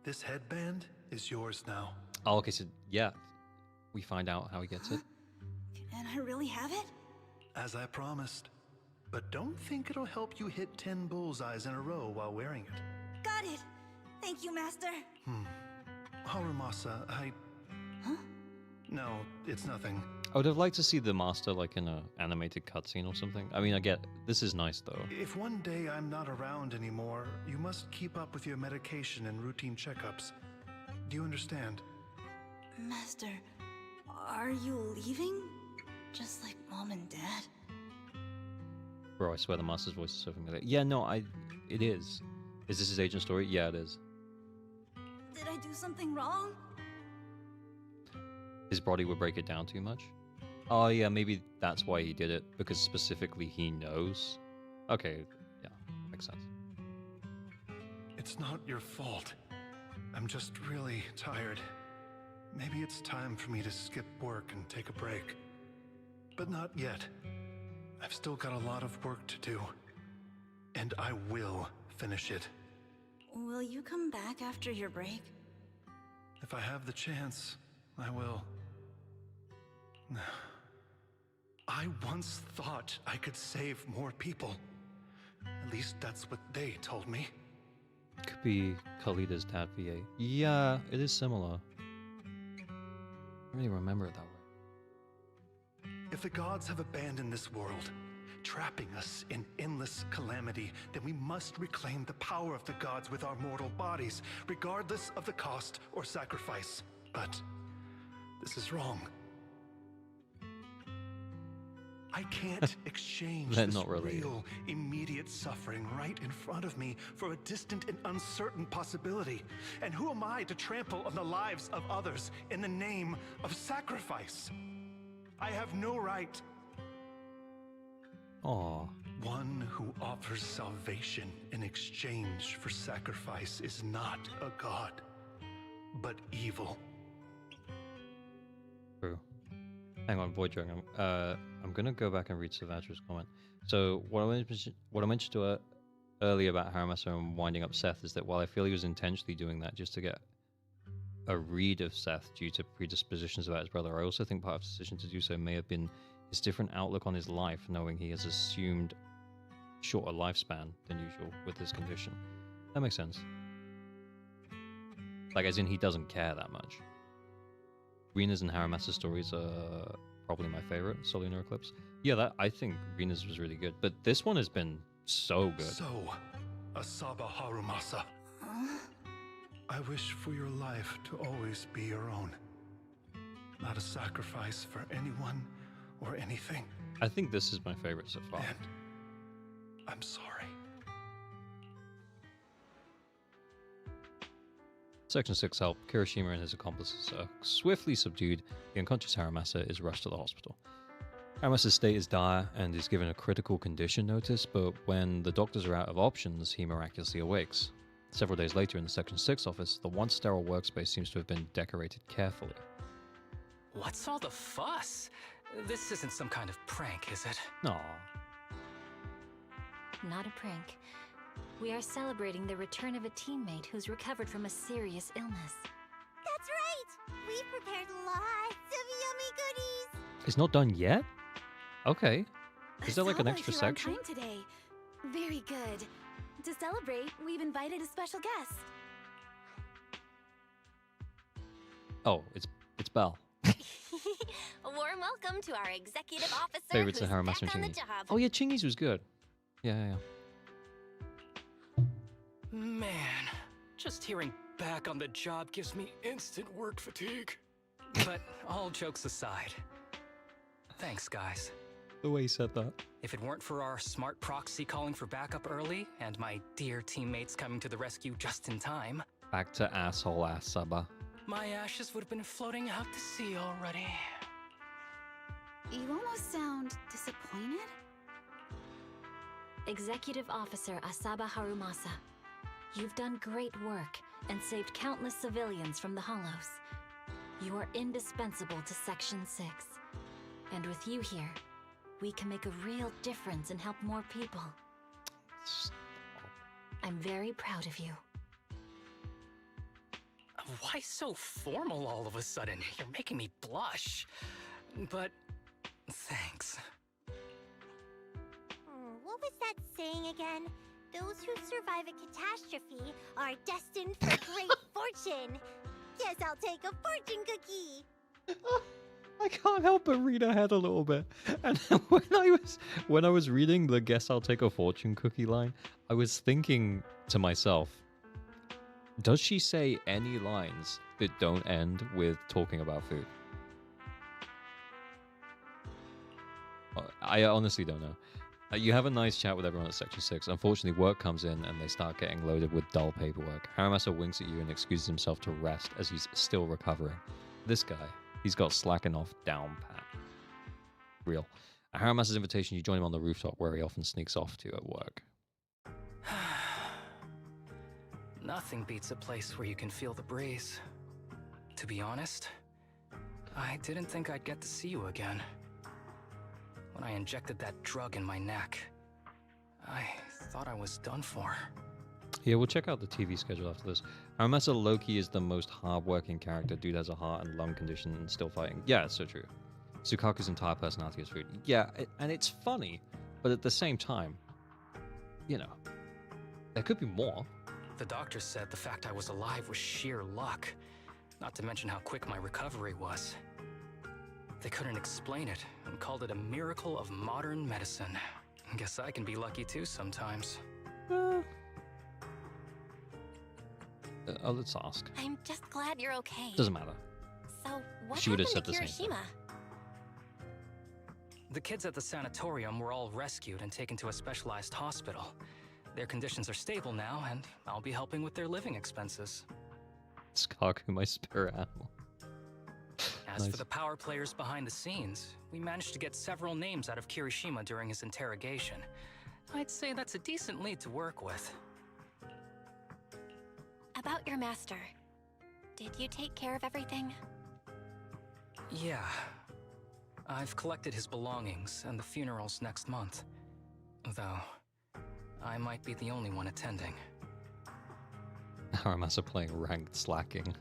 This headband is yours now. Oh, okay, so yeah. We find out how he gets it. Can I really have it? As I promised. But don't think it'll help you hit 10 bullseyes in a row while wearing it. Got it. Thank you, Master. Harumasa, Huh? No, it's nothing. I would have liked to see the master like in an animated cutscene or something. I mean, I get this is nice though. If one day I'm not around anymore, you must keep up with your medication and routine checkups. Do you understand? Master, are you leaving? Just like Mom and Dad? Bro, I swear the master's voice is so familiar. Yeah, no, it is. Is this his agent story? Yeah, it is. Did I do something wrong? His body would break it down too much. Oh yeah, maybe that's why he did it, because specifically he knows. Okay, yeah, makes sense. It's not your fault. I'm just really tired. Maybe it's time for me to skip work and take a break. But not yet. I've still got a lot of work to do. And I will finish it. Will you come back after your break? If I have the chance, I will. I once thought I could save more people. At least that's what they told me. Could be Khalid's dad VA. Yeah, it is similar. I really remember it that way. If the gods have abandoned this world, trapping us in endless calamity, then we must reclaim the power of the gods with our mortal bodies, regardless of the cost or sacrifice. But this is wrong. I can't exchange this real, immediate suffering right in front of me for a distant and uncertain possibility. And who am I to trample on the lives of others in the name of sacrifice? I have no right. Aww. One who offers salvation in exchange for sacrifice is not a god, but evil. True. Hang on, Void Dragon. I'm gonna go back and read Savatra's comment. So what I mentioned to her earlier about Harumasa and winding up Seth is that while I feel he was intentionally doing that just to get a read of Seth due to predispositions about his brother, I also think part of the decision to do so may have been his different outlook on his life, knowing he has assumed shorter lifespan than usual with his condition. That makes sense. Like, as in, he doesn't care that much. Rena's and Harumasa's stories are probably my favorite, Solar Lunar Eclipse. Yeah, I think Rena's was really good, but this one has been so good. So, Asaba Harumasa. I wish for your life to always be your own. Not a sacrifice for anyone or anything. I think this is my favorite so far. And I'm sorry. Section 6 help. Kirishima and his accomplices are swiftly subdued. The unconscious Harumasa is rushed to the hospital. Harumasa's state is dire and is given a critical condition notice, but when the doctors are out of options, he miraculously awakes. Several days later in the Section 6 office, the once sterile workspace seems to have been decorated carefully. What's all the fuss? This isn't some kind of prank, is it? Aww. Not a prank. We are celebrating the return of a teammate who's recovered from a serious illness. That's right! We've prepared lots of yummy goodies! It's not done yet? Okay. Is there like an extra You're on section? time today. Very good. To celebrate, we've invited a special guest. Oh, it's Belle. A warm welcome to our executive officer Favorites who's of Harumasa back and on the Chingy. job. Oh yeah, Chingy's was good. Yeah. Man, just hearing back on the job gives me instant work fatigue. But all jokes aside, thanks, guys. The way he said that. If it weren't for our smart proxy calling for backup early and my dear teammates coming to the rescue just in time, Back to asshole Asaba. my ashes would have been floating out to sea already. You almost sound disappointed? Executive Officer Asaba Harumasa, you've done great work and saved countless civilians from the Hollows. You are indispensable to Section 6. And with you here, we can make a real difference and help more people. I'm very proud of you. Why so formal all of a sudden? You're making me blush. But thanks. What was that saying again? Those who survive a catastrophe are destined for great fortune. Guess I'll take a fortune cookie. I can't help but read ahead a little bit. And when I was reading the "Guess I'll take a fortune cookie" line, I was thinking to myself, does she say any lines that don't end with talking about food? I honestly don't know. You have a nice chat with everyone at Section 6. Unfortunately, work comes in and they start getting loaded with dull paperwork. Harumasa winks at you and excuses himself to rest as he's still recovering. This guy, he's got slacking off down pat. Real. At Harumasa's invitation, you join him on the rooftop where he often sneaks off to at work. Nothing beats a place where you can feel the breeze. To be honest, I didn't think I'd get to see you again. When I injected that drug in my neck, I thought I was done for. Yeah, we'll check out the TV schedule after this. Harumasa Loki is the most hard-working character. Dude has a heart and lung condition and still fighting. Yeah, it's so true. Sukaku's entire personality is food. Yeah, and it's funny, but at the same time, you know, there could be more. The doctor said the fact I was alive was sheer luck, not to mention how quick my recovery was. They couldn't explain it and called it a miracle of modern medicine. Guess I can be lucky too sometimes. Let's ask. I'm just glad you're okay. Doesn't matter. So, what She would happened have to said the same Kirishima? The kids at the sanatorium were all rescued and taken to a specialized hospital. Their conditions are stable now, and I'll be helping with their living expenses. Sukaku, my spirit animal. As for the power players behind the scenes, we managed to get several names out of Kirishima during his interrogation. I'd say that's a decent lead to work with. About your master. Did you take care of everything? Yeah. I've collected his belongings, and the funeral's next month. Though, I might be the only one attending. Harumasa playing ranked slacking.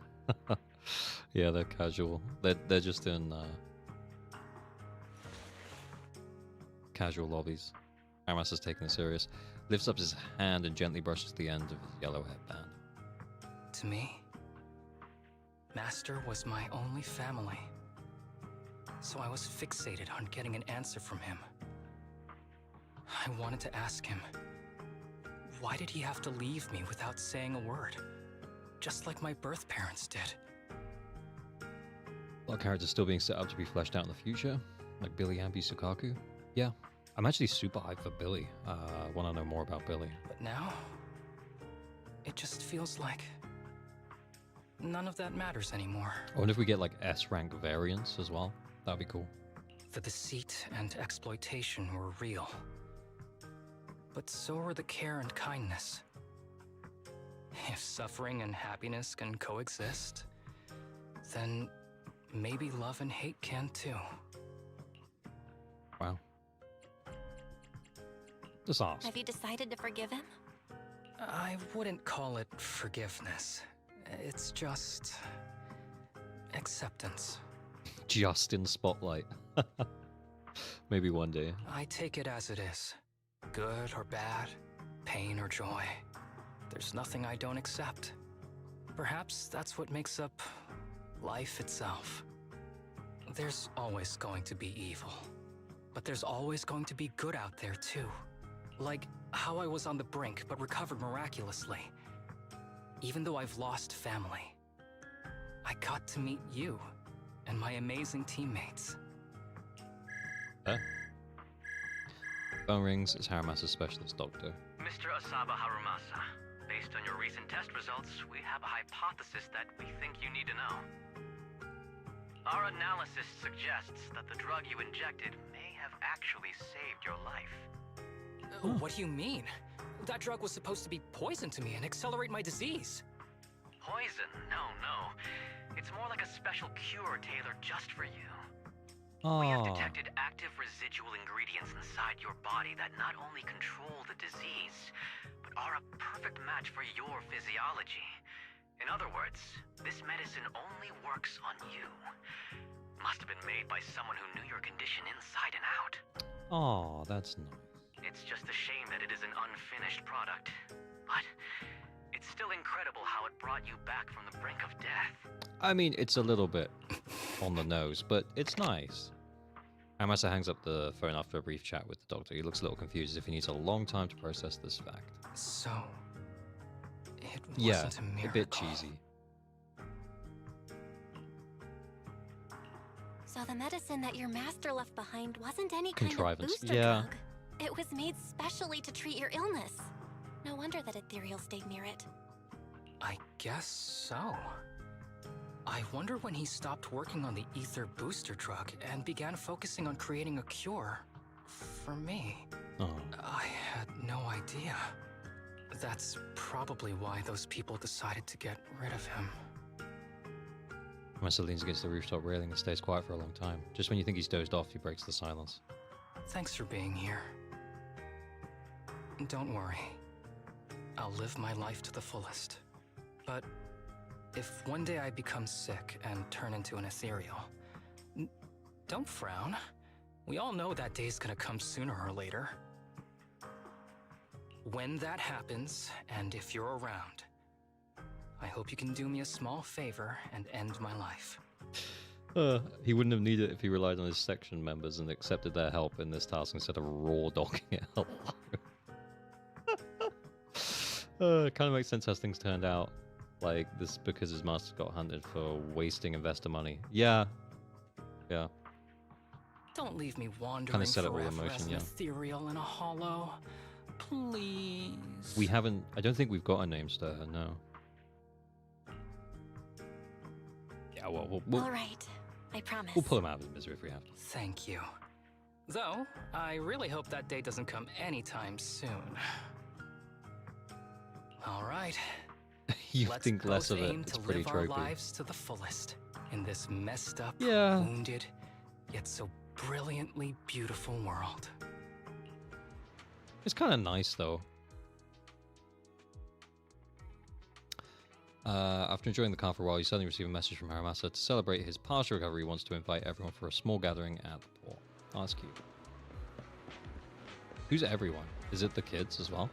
Yeah, they're casual. They're just in casual lobbies. Harumasa's taking it serious. Lifts up his hand and gently brushes the end of his yellow headband. To me, Master was my only family. So I was fixated on getting an answer from him. I wanted to ask him, why did he have to leave me without saying a word? Just like my birth parents did. A lot of characters still being set up to be fleshed out in the future, like Billy, Ambi, Sukaku. Yeah, I'm actually super hyped for Billy. Want to know more about Billy. But now, it just feels like none of that matters anymore. I wonder if we get like S-rank variants as well. That'd be cool. The deceit and exploitation were real. But so were the care and kindness. If suffering and happiness can coexist, then maybe love and hate can too. Wow. Just ask. Have you decided to forgive him? I wouldn't call it forgiveness. It's just acceptance. Just in spotlight. Maybe one day. I take it as it is. Good or bad, pain or joy. There's nothing I don't accept. Perhaps that's what makes up life itself. There's always going to be evil. But there's always going to be good out there too. Like how I was on the brink but recovered miraculously. Even though I've lost family, I got to meet you and my amazing teammates. Phone rings. It's Harumasa's specialist doctor. Mr. Asaba Harumasa, based on your recent test results, we have a hypothesis that we think you need to know. Our analysis suggests that the drug you injected may have actually saved your life. What do you mean? That drug was supposed to be poison to me and accelerate my disease. Poison? No. It's more like a special cure tailored just for you. We have detected active residual ingredients inside your body that not only control the disease, but are a perfect match for your physiology. In other words, this medicine only works on you. Must have been made by someone who knew your condition inside and out. Oh, that's nice. It's just a shame that it is an unfinished product. But it's still incredible how it brought you back from the brink of death. I mean, it's a little bit on the nose, but it's nice. Harumasa hangs up the phone after a brief chat with the doctor. He looks a little confused as if he needs a long time to process this fact. So, it wasn't a miracle. A bit cheesy. So the medicine that your master left behind wasn't any Contrivance. kind of booster Yeah. drug. It was made specially to treat your illness. No wonder that Ethereal stayed near it. I guess so. I wonder when he stopped working on the ether booster drug and began focusing on creating a cure for me. Oh. I had no idea. That's probably why those people decided to get rid of him. Harumasa leans against the rooftop railing and stays quiet for a long time. Just when you think he's dozed off, he breaks the silence. Thanks for being here. Don't worry. I'll live my life to the fullest. But if one day I become sick and turn into an ethereal, don't frown. We all know that day's gonna come sooner or later. When that happens, and if you're around, I hope you can do me a small favor and end my life. He wouldn't have needed it if he relied on his section members and accepted their help in this task instead of raw dogging it alone. It kind of makes sense as things turned out. Like, this because his master got hunted for wasting investor money. Yeah. Yeah. Don't leave me wandering Kind of set up with forever emotion, as an yeah. ethereal in a hollow. Please. We haven't... I don't think we've got a name to her, no. Yeah, well, we'll... All right. I promise. We'll pull him out of his misery if we have to. Thank you. Though, I really hope that day doesn't come anytime soon. All right. You Let's think less of it. aim It's to pretty live our tropey. lives to the fullest in this messed up, Yeah. wounded, yet so brilliantly beautiful world. It's kind of nice, though. After enjoying the car for a while, you suddenly receive a message from Harumasa. To celebrate his partial recovery, he wants to invite everyone for a small gathering at the port. Oh, that's cute. Who's everyone? Is it the kids as well?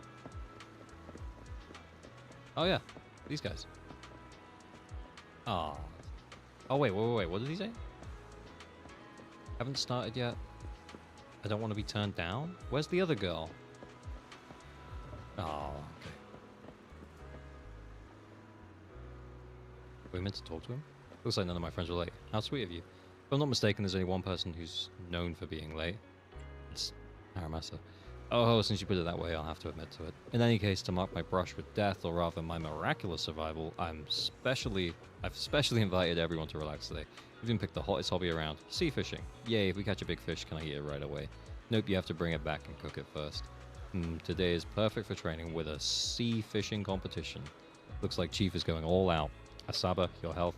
Oh, yeah. These guys. Oh. Oh, wait. What did he say? Haven't started yet. I don't want to be turned down. Where's the other girl? Oh, okay. Are we meant to talk to him? Looks like none of my friends were late. How sweet of you. If I'm not mistaken, there's only one person who's known for being late. It's Harumasa. Oh, since you put it that way, I'll have to admit to it. In any case, to mark my brush with death, or rather my miraculous survival, I've specially invited everyone to relax today. We've even picked the hottest hobby around, sea fishing. Yay, if we catch a big fish, can I eat it right away? Nope, you have to bring it back and cook it first. Today is perfect for training with a sea fishing competition. Looks like Chief is going all out. Asaba, your health.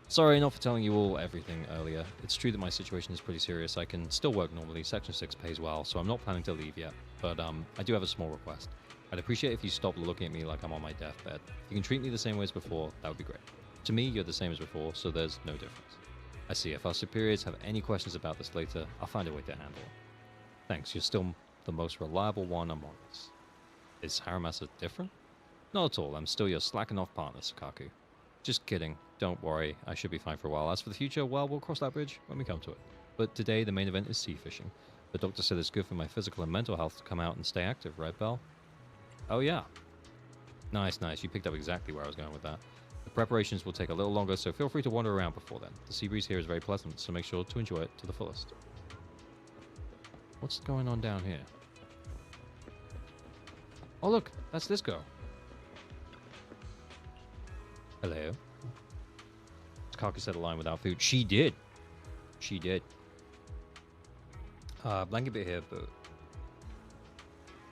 Sorry not for telling you all everything earlier. It's true that my situation is pretty serious. I can still work normally. Section 6 pays well, so I'm not planning to leave yet. But I do have a small request. I'd appreciate if you stopped looking at me like I'm on my deathbed. If you can treat me the same way as before, that would be great. To me, you're the same as before, so there's no difference. I see. If our superiors have any questions about this later, I'll find a way to handle it. Thanks. You're still the most reliable one among us. Is Harumasa different? Not at all. I'm still your slacking off partner, Sakaku. Just kidding. Don't worry. I should be fine for a while. As for the future, well, we'll cross that bridge when we come to it. But today, the main event is sea fishing. The doctor said it's good for my physical and mental health to come out and stay active, right, Belle? Oh, yeah. Nice, nice. You picked up exactly where I was going with that. The preparations will take a little longer, so feel free to wander around before then. The sea breeze here is very pleasant, so make sure to enjoy it to the fullest. What's going on down here? Oh, look. That's this girl. Hello. Kaku said a line without food. She did. She did. Blanket bit here, but...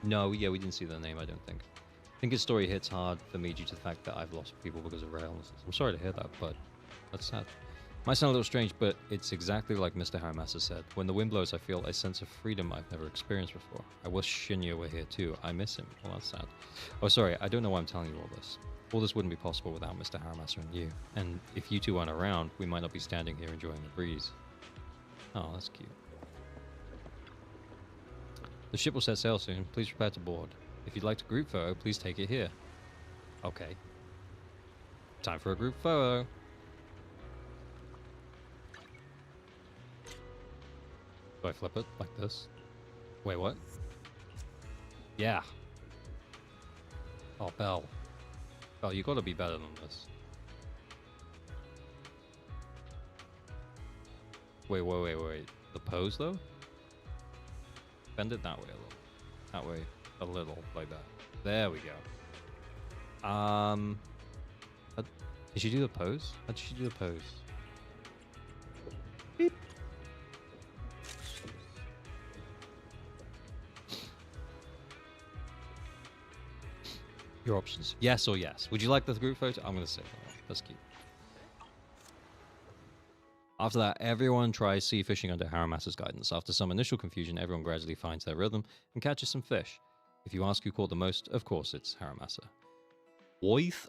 No, yeah, we didn't see the name, I don't think. I think his story hits hard for me due to the fact that I've lost people because of rare illnesses. I'm sorry to hear that, but that's sad. Might sound a little strange, but it's exactly like Mr. Harumasa said. When the wind blows, I feel a sense of freedom I've never experienced before. I wish Shinya were here too. I miss him. Well, that's sad. Oh, sorry, I don't know why I'm telling you all this. All this wouldn't be possible without Mr. Harumasa and you. And if you two weren't around, we might not be standing here enjoying the breeze. Oh, that's cute. The ship will set sail soon. Please prepare to board. If you'd like a group photo, please take it here. Okay. Time for a group photo. Do I flip it like this? Wait, what? Yeah. Oh, Belle. Belle, you gotta be better than this. Wait. The pose, though? Bend it that way a little. That way, a little, like that. There we go. Did she do the pose? How did she do the pose? Beep. Your options. Yes or yes. Would you like the group photo? I'm going to say that. That's cute. After that, everyone tries sea fishing under Harumasa's guidance. After some initial confusion, everyone gradually finds their rhythm and catches some fish. If you ask who caught the most, of course it's Harumasa. Oith?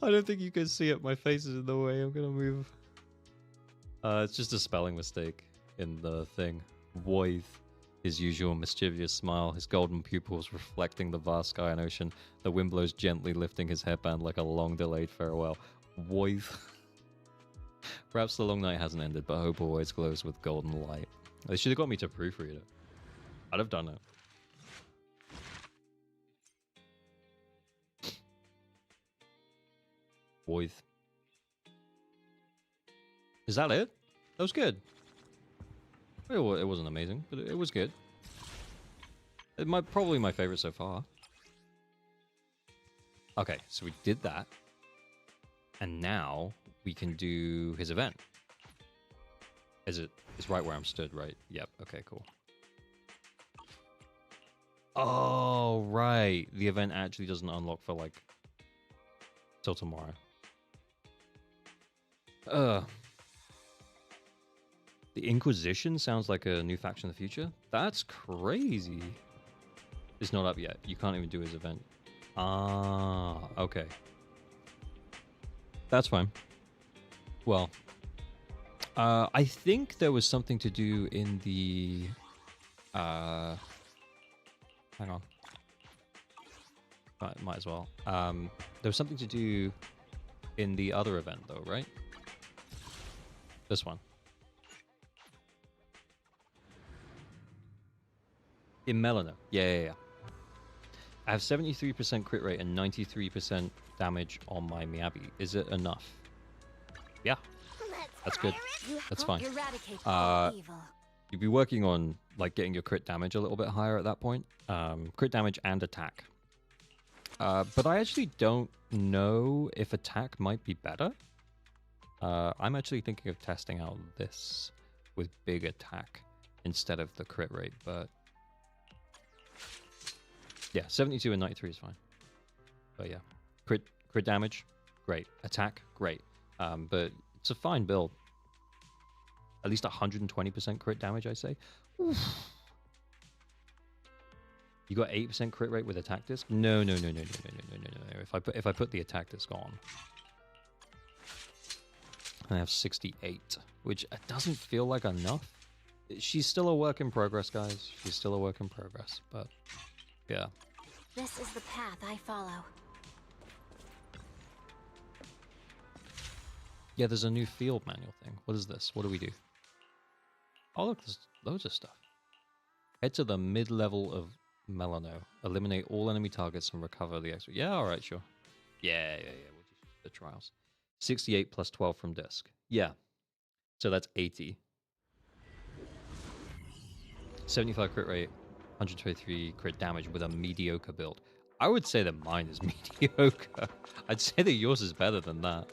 I don't think you can see it. My face is in the way. I'm going to move. It's just a spelling mistake in the thing. Voith. His usual mischievous smile, his golden pupils reflecting the vast sky and ocean. The wind blows gently, lifting his headband like a long-delayed farewell. Voith. Perhaps the long night hasn't ended, but hope always glows with golden light. They should have got me to proofread it. I'd have done it. Voith. Is that it? That was good. It wasn't amazing, but it was good. Probably my favorite so far. Okay, so we did that. And now we can do his event. It's right where I'm stood, right? Yep, okay, cool. Oh, right. The event actually doesn't unlock for like till tomorrow. The Inquisition sounds like a new faction in the future. That's crazy. It's not up yet. You can't even do his event. Ah, okay. That's fine. Well, I think there was something to do in the... hang on. Might as well. There was something to do in the other event, though, right? This one. In Melano. Yeah. I have 73% crit rate and 93% damage on my Miyabi. Is it enough? Yeah. That's good. That's fine. You'd be working on like getting your crit damage a little bit higher at that point. Crit damage and attack. But I actually don't know if attack might be better. I'm actually thinking of testing out this with big attack instead of the crit rate, but yeah, 72 and 93 is fine. But yeah, crit damage, great. Attack, great. But it's a fine build. At least 120% crit damage, I say. Oof. You got 8% crit rate with attack disc? No. If I put the attack disc on, I have 68, which doesn't feel like enough. She's still a work in progress, guys. She's still a work in progress, but yeah. This is the path I follow. Yeah, there's a new field manual thing. What is this? What do we do? Oh, look, there's loads of stuff. Head to the mid-level of Melano. Eliminate all enemy targets and recover the extra. Yeah, all right, sure. Yeah. We'll just do the trials. 68 plus 12 from disc. Yeah. So that's 80. 75 crit rate. 123 crit damage with a mediocre build. I would say that mine is mediocre. I'd say that yours is better than that.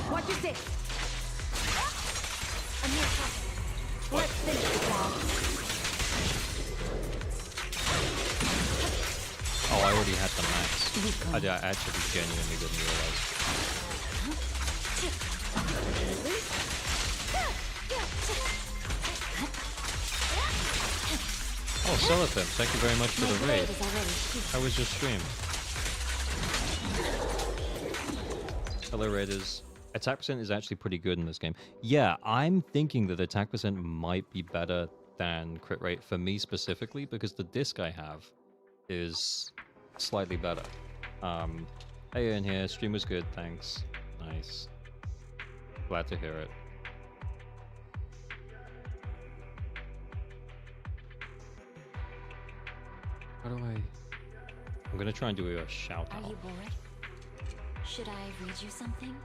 Watch your six. Let's finish the job. Oh, I already had the max. I actually genuinely didn't realize. Oh, Cellophim, thank you very much for the raid. How was your stream? Hello, Raiders. Attack percent is actually pretty good in this game. Yeah, I'm thinking that attack percent might be better than crit rate for me specifically because the disc I have is slightly better. Hey, in here. Stream was good. Thanks. Nice. Glad to hear it. How do I... I'm gonna try and do a shout Are out. you bored? Should I read you something?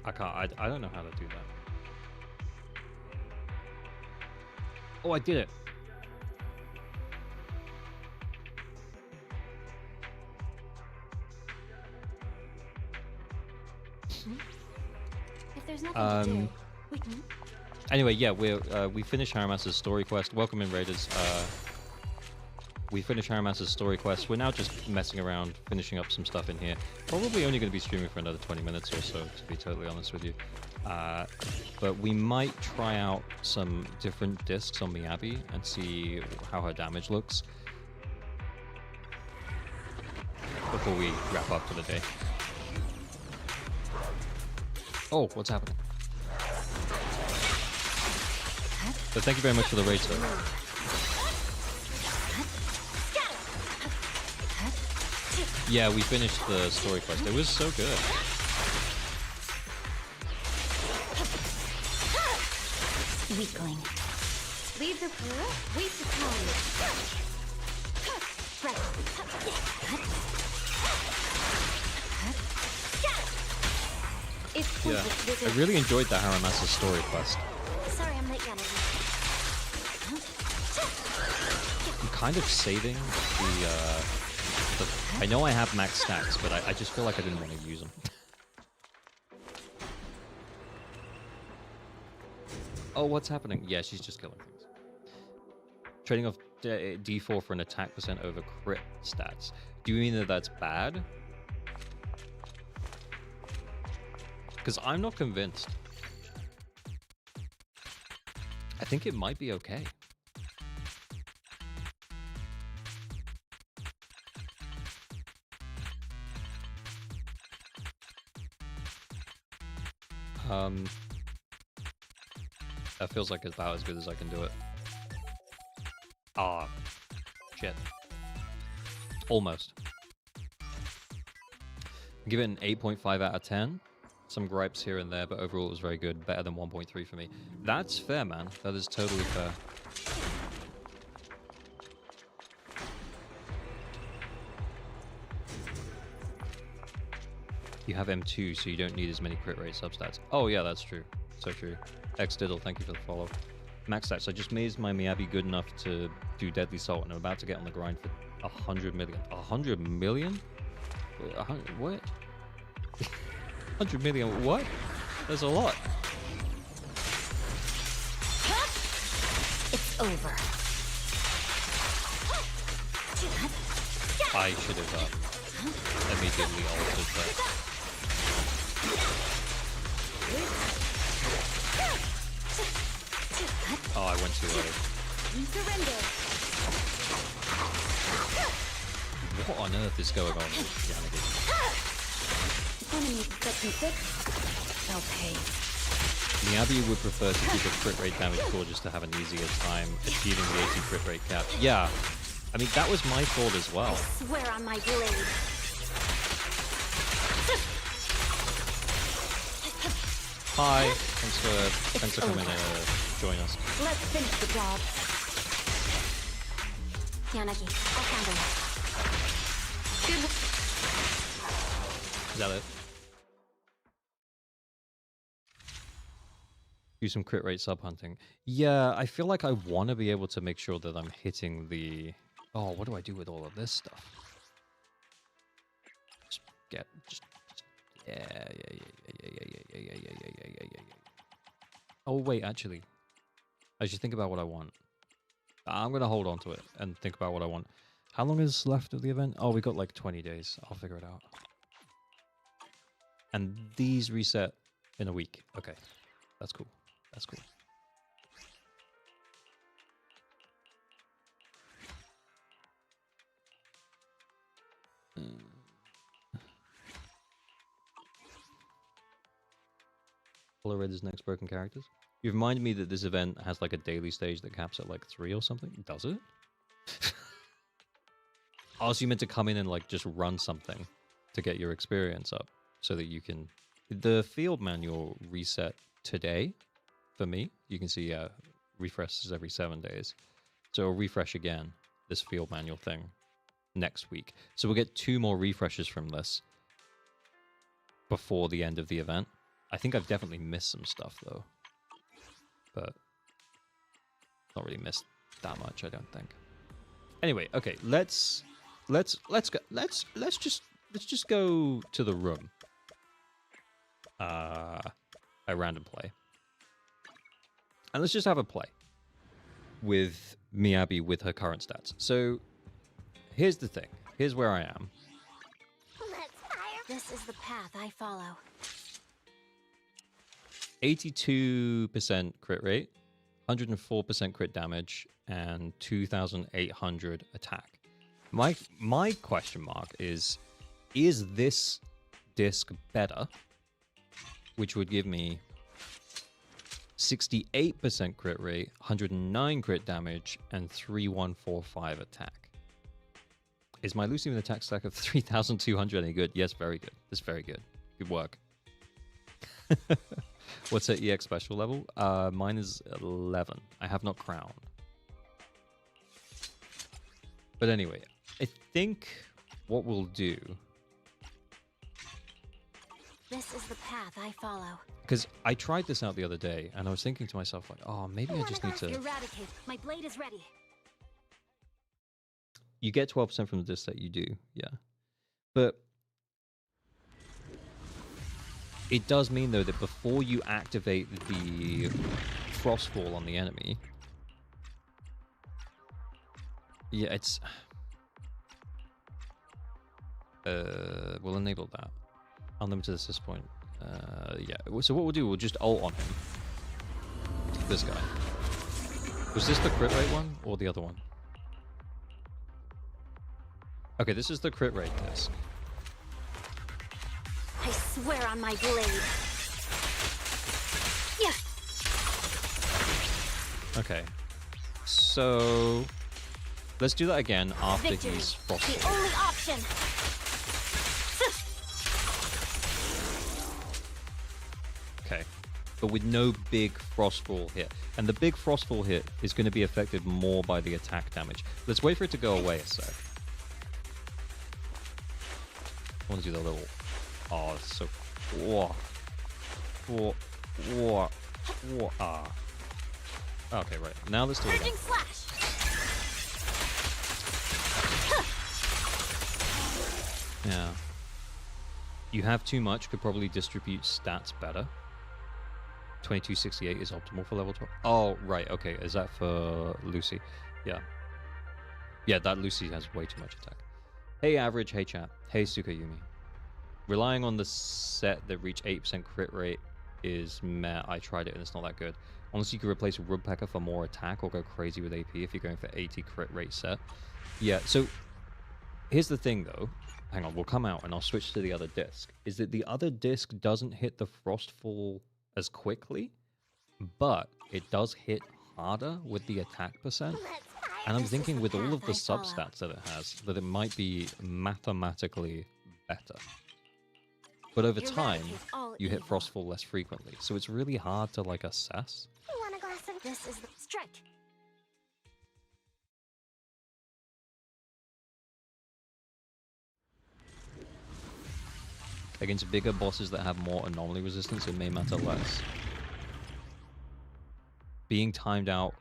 I can't. I don't know how to do that. Oh, I did it. If there's nothing to do, we can... Anyway, yeah, we finished Harumasa's story quest. Welcome in, Raiders. We finished Harumasa's story quest. We're now just messing around, finishing up some stuff in here. Probably only going to be streaming for another 20 minutes or so, to be totally honest with you. But we might try out some different discs on Miyabi and see how her damage looks before we wrap up for the day. Oh, what's happening? So thank you very much for the raid, sir. Yeah, we finished the story quest. It was so good. Weakling. Leave the pool, wait to come. Yeah, I really enjoyed the Harumasa story quest. Sorry, I'm late, Yanagi. I'm kind of saving the I know I have max stacks, but I just feel like I didn't want to use them. Oh, what's happening? Yeah, she's just killing things. Trading off D4 for an attack percent over crit stats. Do you mean that that's bad? Because I'm not convinced. I think it might be okay. That feels like it's about as good as I can do it. Ah, shit. Almost. Give it an 8.5 out of 10. Some gripes here and there, but overall it was very good. Better than 1.3 for me. That's fair, man. That is totally fair. You have M2, so you don't need as many crit rate substats. Oh yeah, that's true. So true. Xdiddle, thank you for the follow. Max stats. I just made my Miyabi good enough to do Deadly Salt, and I'm about to get on the grind for 100 million. 100 million? What? 100 million? What? There's a lot. It's over. I should have immediately altered that. Oh, I went too early. What on earth is going on with Yanagi? Enemy expecting fix. They'll pay. Miyabi would prefer to keep a crit rate damage score just to have an easier time achieving the 80 crit rate cap. Yeah, I mean, that was my fault as well. I swear on my blade. Hi, thanks for coming to join us. Let's finish the job. Yanagi, I'll handle it. Is that it? Do some crit rate sub hunting. Yeah, I feel like I want to be able to make sure that I'm hitting the... Oh, what do I do with all of this stuff? Yeah. Oh, wait, actually. I should think about what I want. I'm going to hold on to it and think about what I want. How long is left of the event? Oh, we got like 20 days. I'll figure it out. And these reset in a week. Okay. That's cool. That's cool. Follow Raiders' next broken characters. You reminded me that this event has like a daily stage that caps at like 3 or something. Does it? Oh, so you meant to come in and like just run something to get your experience up so that you can... The field manual reset today, for me. You can see refreshes every 7 days. So it'll refresh again, this field manual thing, next week. So we'll get 2 more refreshes from this before the end of the event. I think I've definitely missed some stuff though, but not really missed that much, I don't think. Anyway, okay, let's just go to the room. A random play. And let's just have a play with Miyabi with her current stats. So here's the thing. Here's where I am. This is the path I follow. 82% crit rate, 104% crit damage, and 2,800 attack. My question mark is this disc better? Which would give me 68% crit rate, 109 crit damage, and 3145 attack. Is my Lucy with an attack stack of 3,200 any good? Yes, very good. That's very good. Good work. What's her EX special level? Mine is 11. I have not crowned. But anyway, I think what we'll do... This is the path I follow. Because I tried this out the other day, and I was thinking to myself, like, oh, maybe I just need to... Eradicate. My blade is ready. You get 12% from the disc that you do, yeah. But it does mean, though, that before you activate the Frostfall on the enemy... Yeah, it's... we'll enable that. Unlimited assist point. Yeah. So what we'll do, we'll just ult on him. This guy. Was this the crit rate one or the other one? Okay, this is the crit rate disc. I swear on my blade. Yeah. Okay. So let's do that again after Victory. he's frosted. The only option. Okay. But with no big Frostfall hit. And the big Frostfall hit is going to be affected more by the attack damage. Let's wait for it to go away a sec. I want to do the little... Oh, it's so... Whoa. Whoa. Whoa. Whoa. Ah. Okay, right. Now let's do it again. Slash. Yeah. You have too much, could probably distribute stats better. 2268 is optimal for level 12. Oh, right, okay. Is that for Lucy? Yeah. Yeah, that Lucy has way too much attack. Hey, average. Hey, chat. Hey, Sukayumi. Relying on the set that reach 8% crit rate is meh. I tried it and it's not that good. Honestly, you could replace Woodpecker for more attack or go crazy with AP if you're going for 80 crit rate set. Yeah, so here's the thing, though. Hang on, we'll come out and I'll switch to the other disc. Is that the other disc doesn't hit the Frostfall as quickly, but it does hit harder with the attack percent. And I'm thinking with all of the substats that it has, that it might be mathematically better. But over time, you hit Frostfall less frequently, so it's really hard to, like, assess. This is the strike. Against bigger bosses that have more anomaly resistance, it may matter less. Being timed out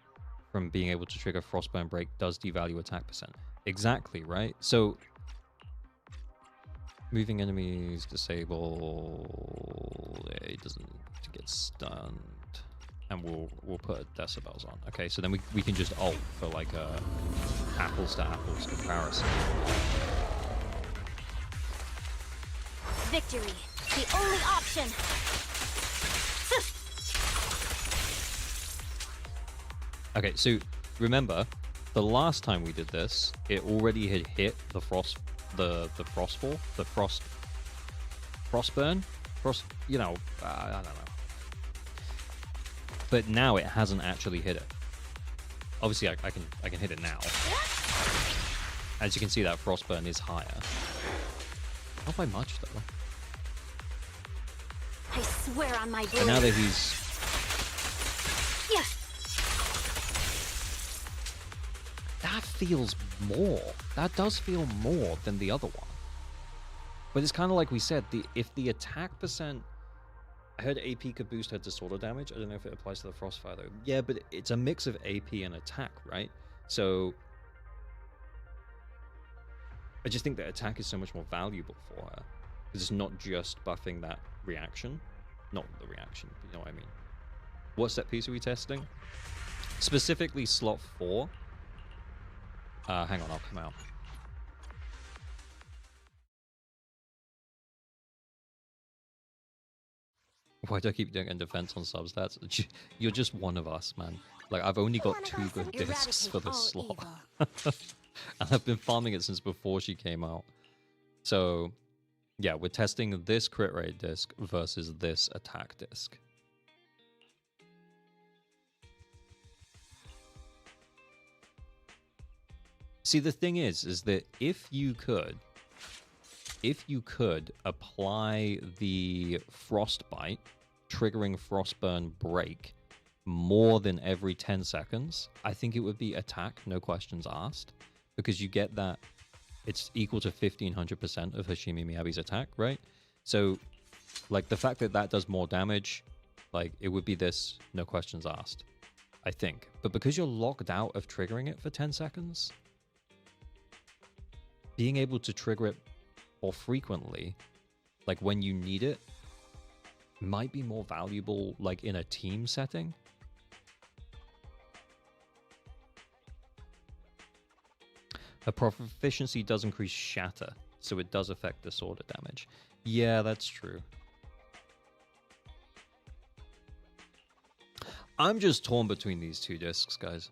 from being able to trigger Frostburn Break does devalue attack percent. Exactly, right? So, moving enemies disable. Yeah, he doesn't get stunned. And we'll put decibels on. Okay, so then we can just ult for like a apples to apples comparison. Victory, the only option. Okay, so remember, the last time we did this, it already had hit the frostfall, frostburn, you know, I don't know. But now it hasn't actually hit it. Obviously, I can hit it now. As you can see, that frostburn is higher. Not by much, though. I swear on my blade. And now that he's feels more. That does feel more than the other one. But it's kind of like we said, if the attack percent... I heard AP could boost her disorder damage. I don't know if it applies to the Frostfire, though. Yeah, but it's a mix of AP and attack, right? So... I just think that attack is so much more valuable for her. Because it's not just buffing that reaction. Not the reaction, but you know what I mean. What set piece are we testing? Specifically slot 4. Hang on, I'll come out. Why do I keep doing in defense on substats? You're just one of us, man. Like, I've only got 2 good discs for this slot. And I've been farming it since before she came out. So, yeah, we're testing this crit rate disc versus this attack disc. See, the thing is that if you could apply the Frostbite, triggering Frostburn Break more than every 10 seconds, I think it would be attack, no questions asked, because you get that it's equal to 1500% of Hashimi Miyabi's attack, right? So, like, the fact that that does more damage, like, it would be this, no questions asked, I think. But because you're locked out of triggering it for 10 seconds, being able to trigger it more frequently, like when you need it, might be more valuable, like in a team setting. Her proficiency does increase shatter, so it does affect disorder damage. Yeah, that's true. I'm just torn between these 2 discs, guys.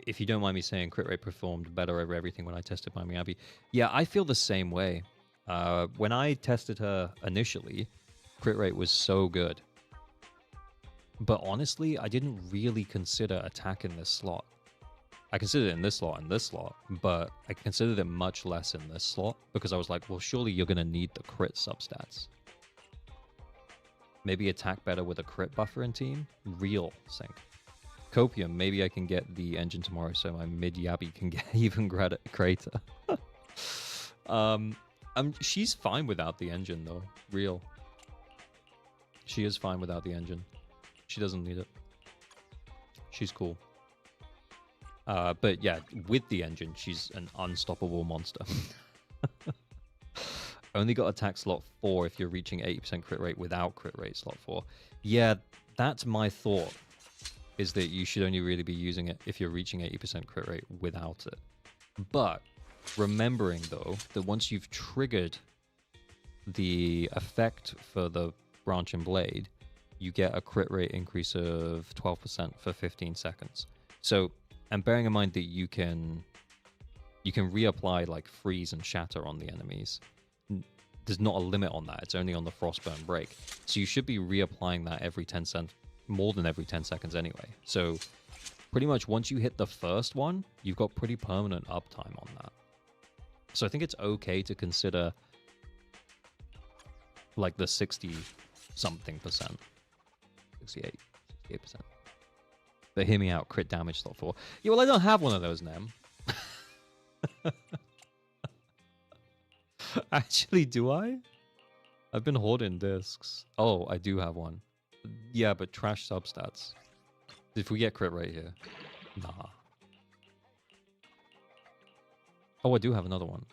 If you don't mind me saying, crit rate performed better over everything when I tested my Miyabi. Yeah, I feel the same way. When I tested her initially, crit rate was so good. But honestly, I didn't really consider attack in this slot. I considered it in this slot and this slot, but I considered it much less in this slot because I was like, well, surely you're going to need the crit substats. Maybe attack better with a crit buffer in team? Real sync. Copium, maybe I can get the engine tomorrow so my mid-Yabi can get even greater. She's fine without the engine, though. Real. She is fine without the engine. She doesn't need it. She's cool. But yeah, with the engine, she's an unstoppable monster. Only got attack slot 4 if you're reaching 80% crit rate without crit rate slot 4. Yeah, that's my thought. Is that you should only really be using it if you're reaching 80% crit rate without it. But remembering, though, that once you've triggered the effect for the branch and blade, you get a crit rate increase of 12% for 15 seconds. So, and bearing in mind that you can reapply like freeze and shatter on the enemies. There's not a limit on that. It's only on the Frostburn Break. So you should be reapplying that every 10 seconds. More than every 10 seconds anyway. So pretty much once you hit the first one, you've got pretty permanent uptime on that. So I think it's okay to consider like the 60-something%. 68%. But hear me out, crit damage slot 4. Yeah, well, I don't have one of those, Nem. Actually, do I? I've been hoarding discs. Oh, I do have one. Yeah, but trash substats. If we get crit rate here. Nah. Oh, I do have another one.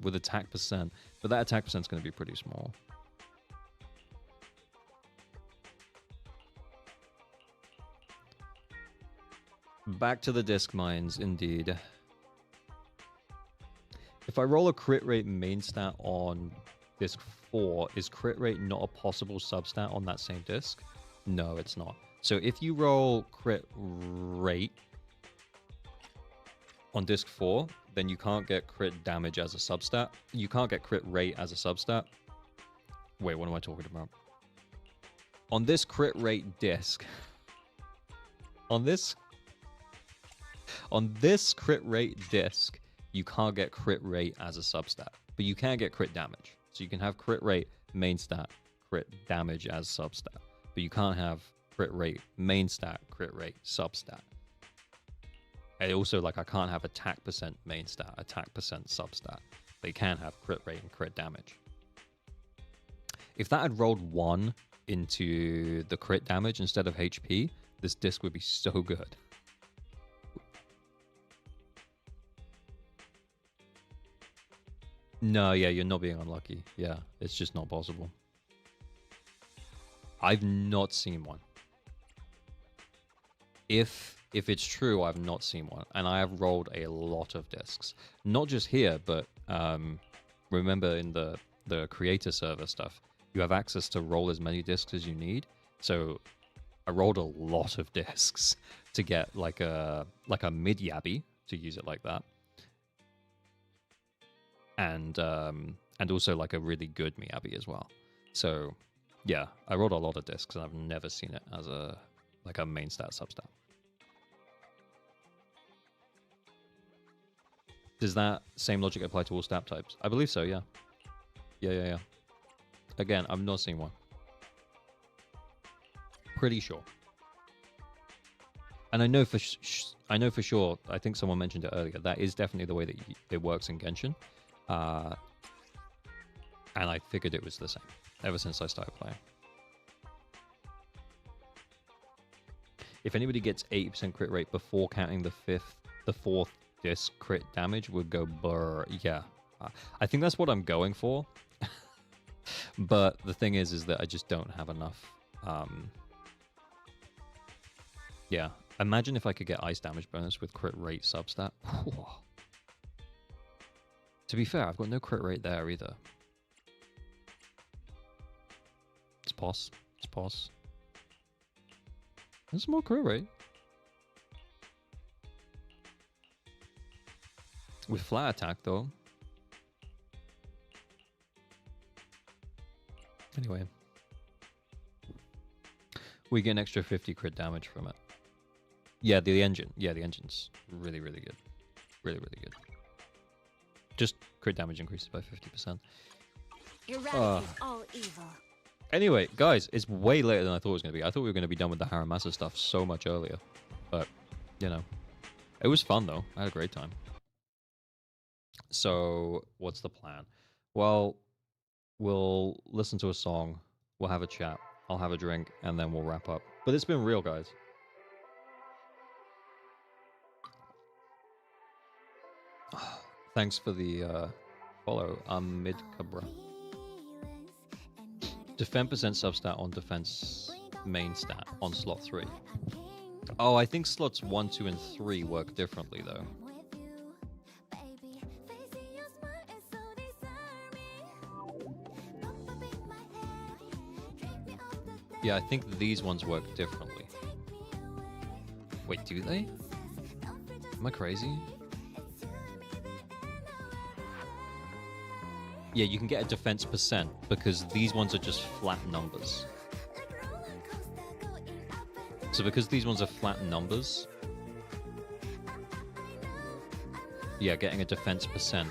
With attack percent. But that attack percent's going to be pretty small. Back to the disc mines, indeed. If I roll a crit rate main stat on disc 4, is crit rate not a possible substat on that same disc? No, it's not. So if you roll crit rate on disc 4, then you can't get crit damage as a substat. You can't get crit rate as a substat. Wait, what am I talking about? On this crit rate disc, on this crit rate disc, you can't get crit rate as a substat, but you can get crit damage. So you can have crit rate main stat, crit damage as substat. But you can't have crit rate, main stat, crit rate, substat. And also, like, I can't have attack percent main stat, attack percent substat. But you can have crit rate and crit damage. If that had rolled 1 into the crit damage instead of HP, this disc would be so good. No, yeah, you're not being unlucky. Yeah, it's just not possible. I've not seen one. If it's true, I've not seen one. And I have rolled a lot of discs. Not just here, but remember in the creator server stuff, you have access to roll as many discs as you need. So I rolled a lot of discs to get like a Miyabi, to use it like that. And also like a really good Miyabi as well. So yeah, I rolled a lot of discs and I've never seen it as a main stat substat. Does that same logic apply to all stat types? I believe so, yeah. Yeah. Again, I've not seen one. Pretty sure. And I know for sure, I think someone mentioned it earlier, that is definitely the way that it works in Genshin. And I figured it was the same ever since I started playing. If anybody gets 80% crit rate before counting the fourth disc crit damage, would go burr. Yeah, I think that's what I'm going for. But the thing is that I just don't have enough. Yeah, imagine if I could get ice damage bonus with crit rate substat. To be fair, I've got no crit rate there either. It's pos. There's more crit rate. With flat attack, though. Anyway. We get an extra 50 crit damage from it. Yeah, the engine. Yeah, the engine's really, really good. Really, really good. Just crit damage increases by 50%. Eradicate all evil. Anyway, guys, it's way later than I thought it was going to be. I thought we were going to be done with the Harumasa stuff so much earlier. But, you know. It was fun, though. I had a great time. So, what's the plan? Well, we'll listen to a song. We'll have a chat. I'll have a drink, and then we'll wrap up. But it's been real, guys. Thanks for the follow. Mid Cabra. Defend percent substat on defense main stat on slot 3. Oh, I think slots 1, 2, and 3 work differently, though. Yeah, I think these ones work differently. Wait, do they? Am I crazy? Yeah, you can get a defense percent because these ones are just flat numbers. So because these ones are flat numbers, yeah, getting a defense percent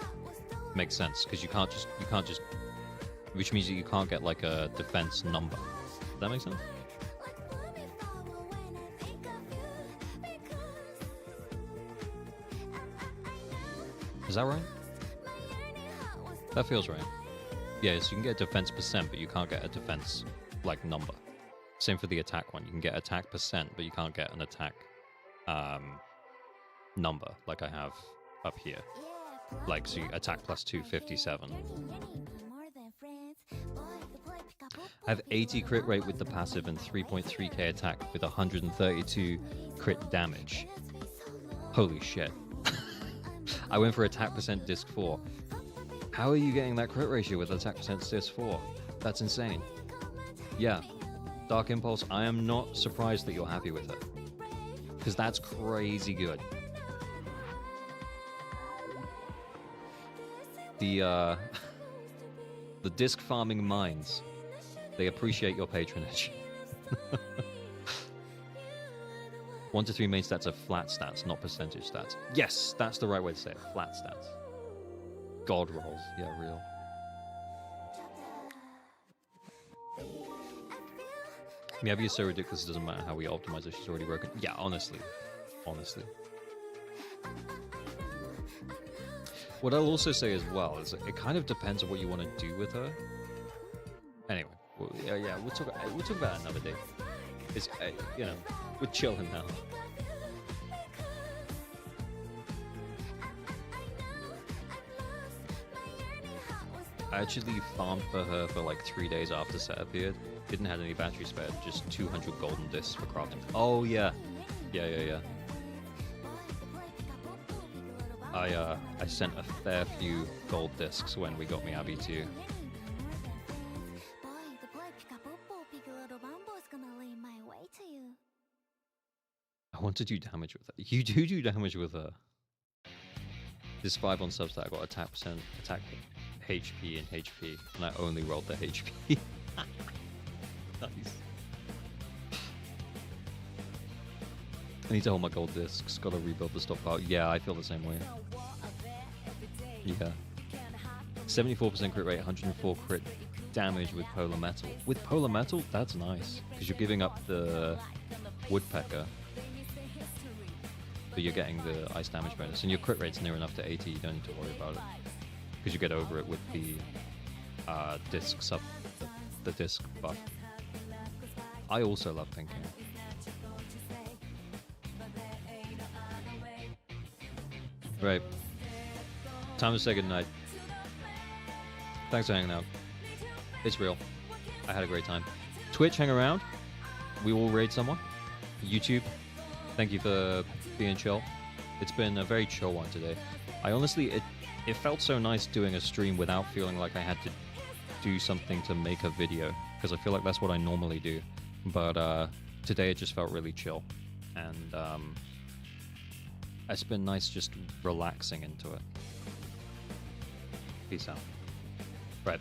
makes sense because you can't just, which means that you can't get like a defense number. Does that make sense? Is that right? That feels right. Yeah, so you can get a defense percent, but you can't get a defense, like, number. Same for the attack one. You can get attack percent, but you can't get an attack number, like I have up here. Like, so you attack plus 257. I have 80 crit rate with the passive and 3.3k attack with 132 crit damage. Holy shit. I went for attack percent disc 4. How are you getting that crit ratio with attack percent disc 4? That's insane. Yeah. Dark Impulse, I am not surprised that you're happy with it. Because that's crazy good. The disc farming minds, they appreciate your patronage. 1 to 3 main stats are flat stats, not percentage stats. Yes, that's the right way to say it. Flat stats. God rolls. Yeah, real. Miyabi is so ridiculous, it doesn't matter how we optimize it, she's already broken. Yeah, honestly. Honestly. What I'll also say as well is it kind of depends on what you want to do with her. Anyway, yeah, we'll talk about it another day. It's, you know, we're chilling now. I actually farmed for her for like 3 days after set appeared. Didn't have any battery spared, just 200 golden discs for crafting. Oh yeah. Yeah. I sent a fair few gold discs when we got Miyabi too. I want to do damage with her. You do damage with her. This 5 on Substack got attack percent, attack HP and HP, and I only rolled the HP. Nice. I need to hold my gold discs. Gotta rebuild the stockpile. Yeah, I feel the same way. Yeah. 74% crit rate, 104 crit damage with polar metal. With polar metal, that's nice, because you're giving up the woodpecker, but you're getting the ice damage bonus, and your crit rate's near enough to 80. You don't need to worry about it, because you get over it with the disc sub, the disc buff. I also love thinking. Right. Time to say goodnight. Thanks for hanging out. It's real. I had a great time. Twitch, hang around. We will raid someone. YouTube, thank you for being chill. It's been a very chill one today. I honestly, it felt so nice doing a stream without feeling like I had to do something to make a video, because I feel like that's what I normally do. But today it just felt really chill, and it's been nice just relaxing into it. Peace out. Right.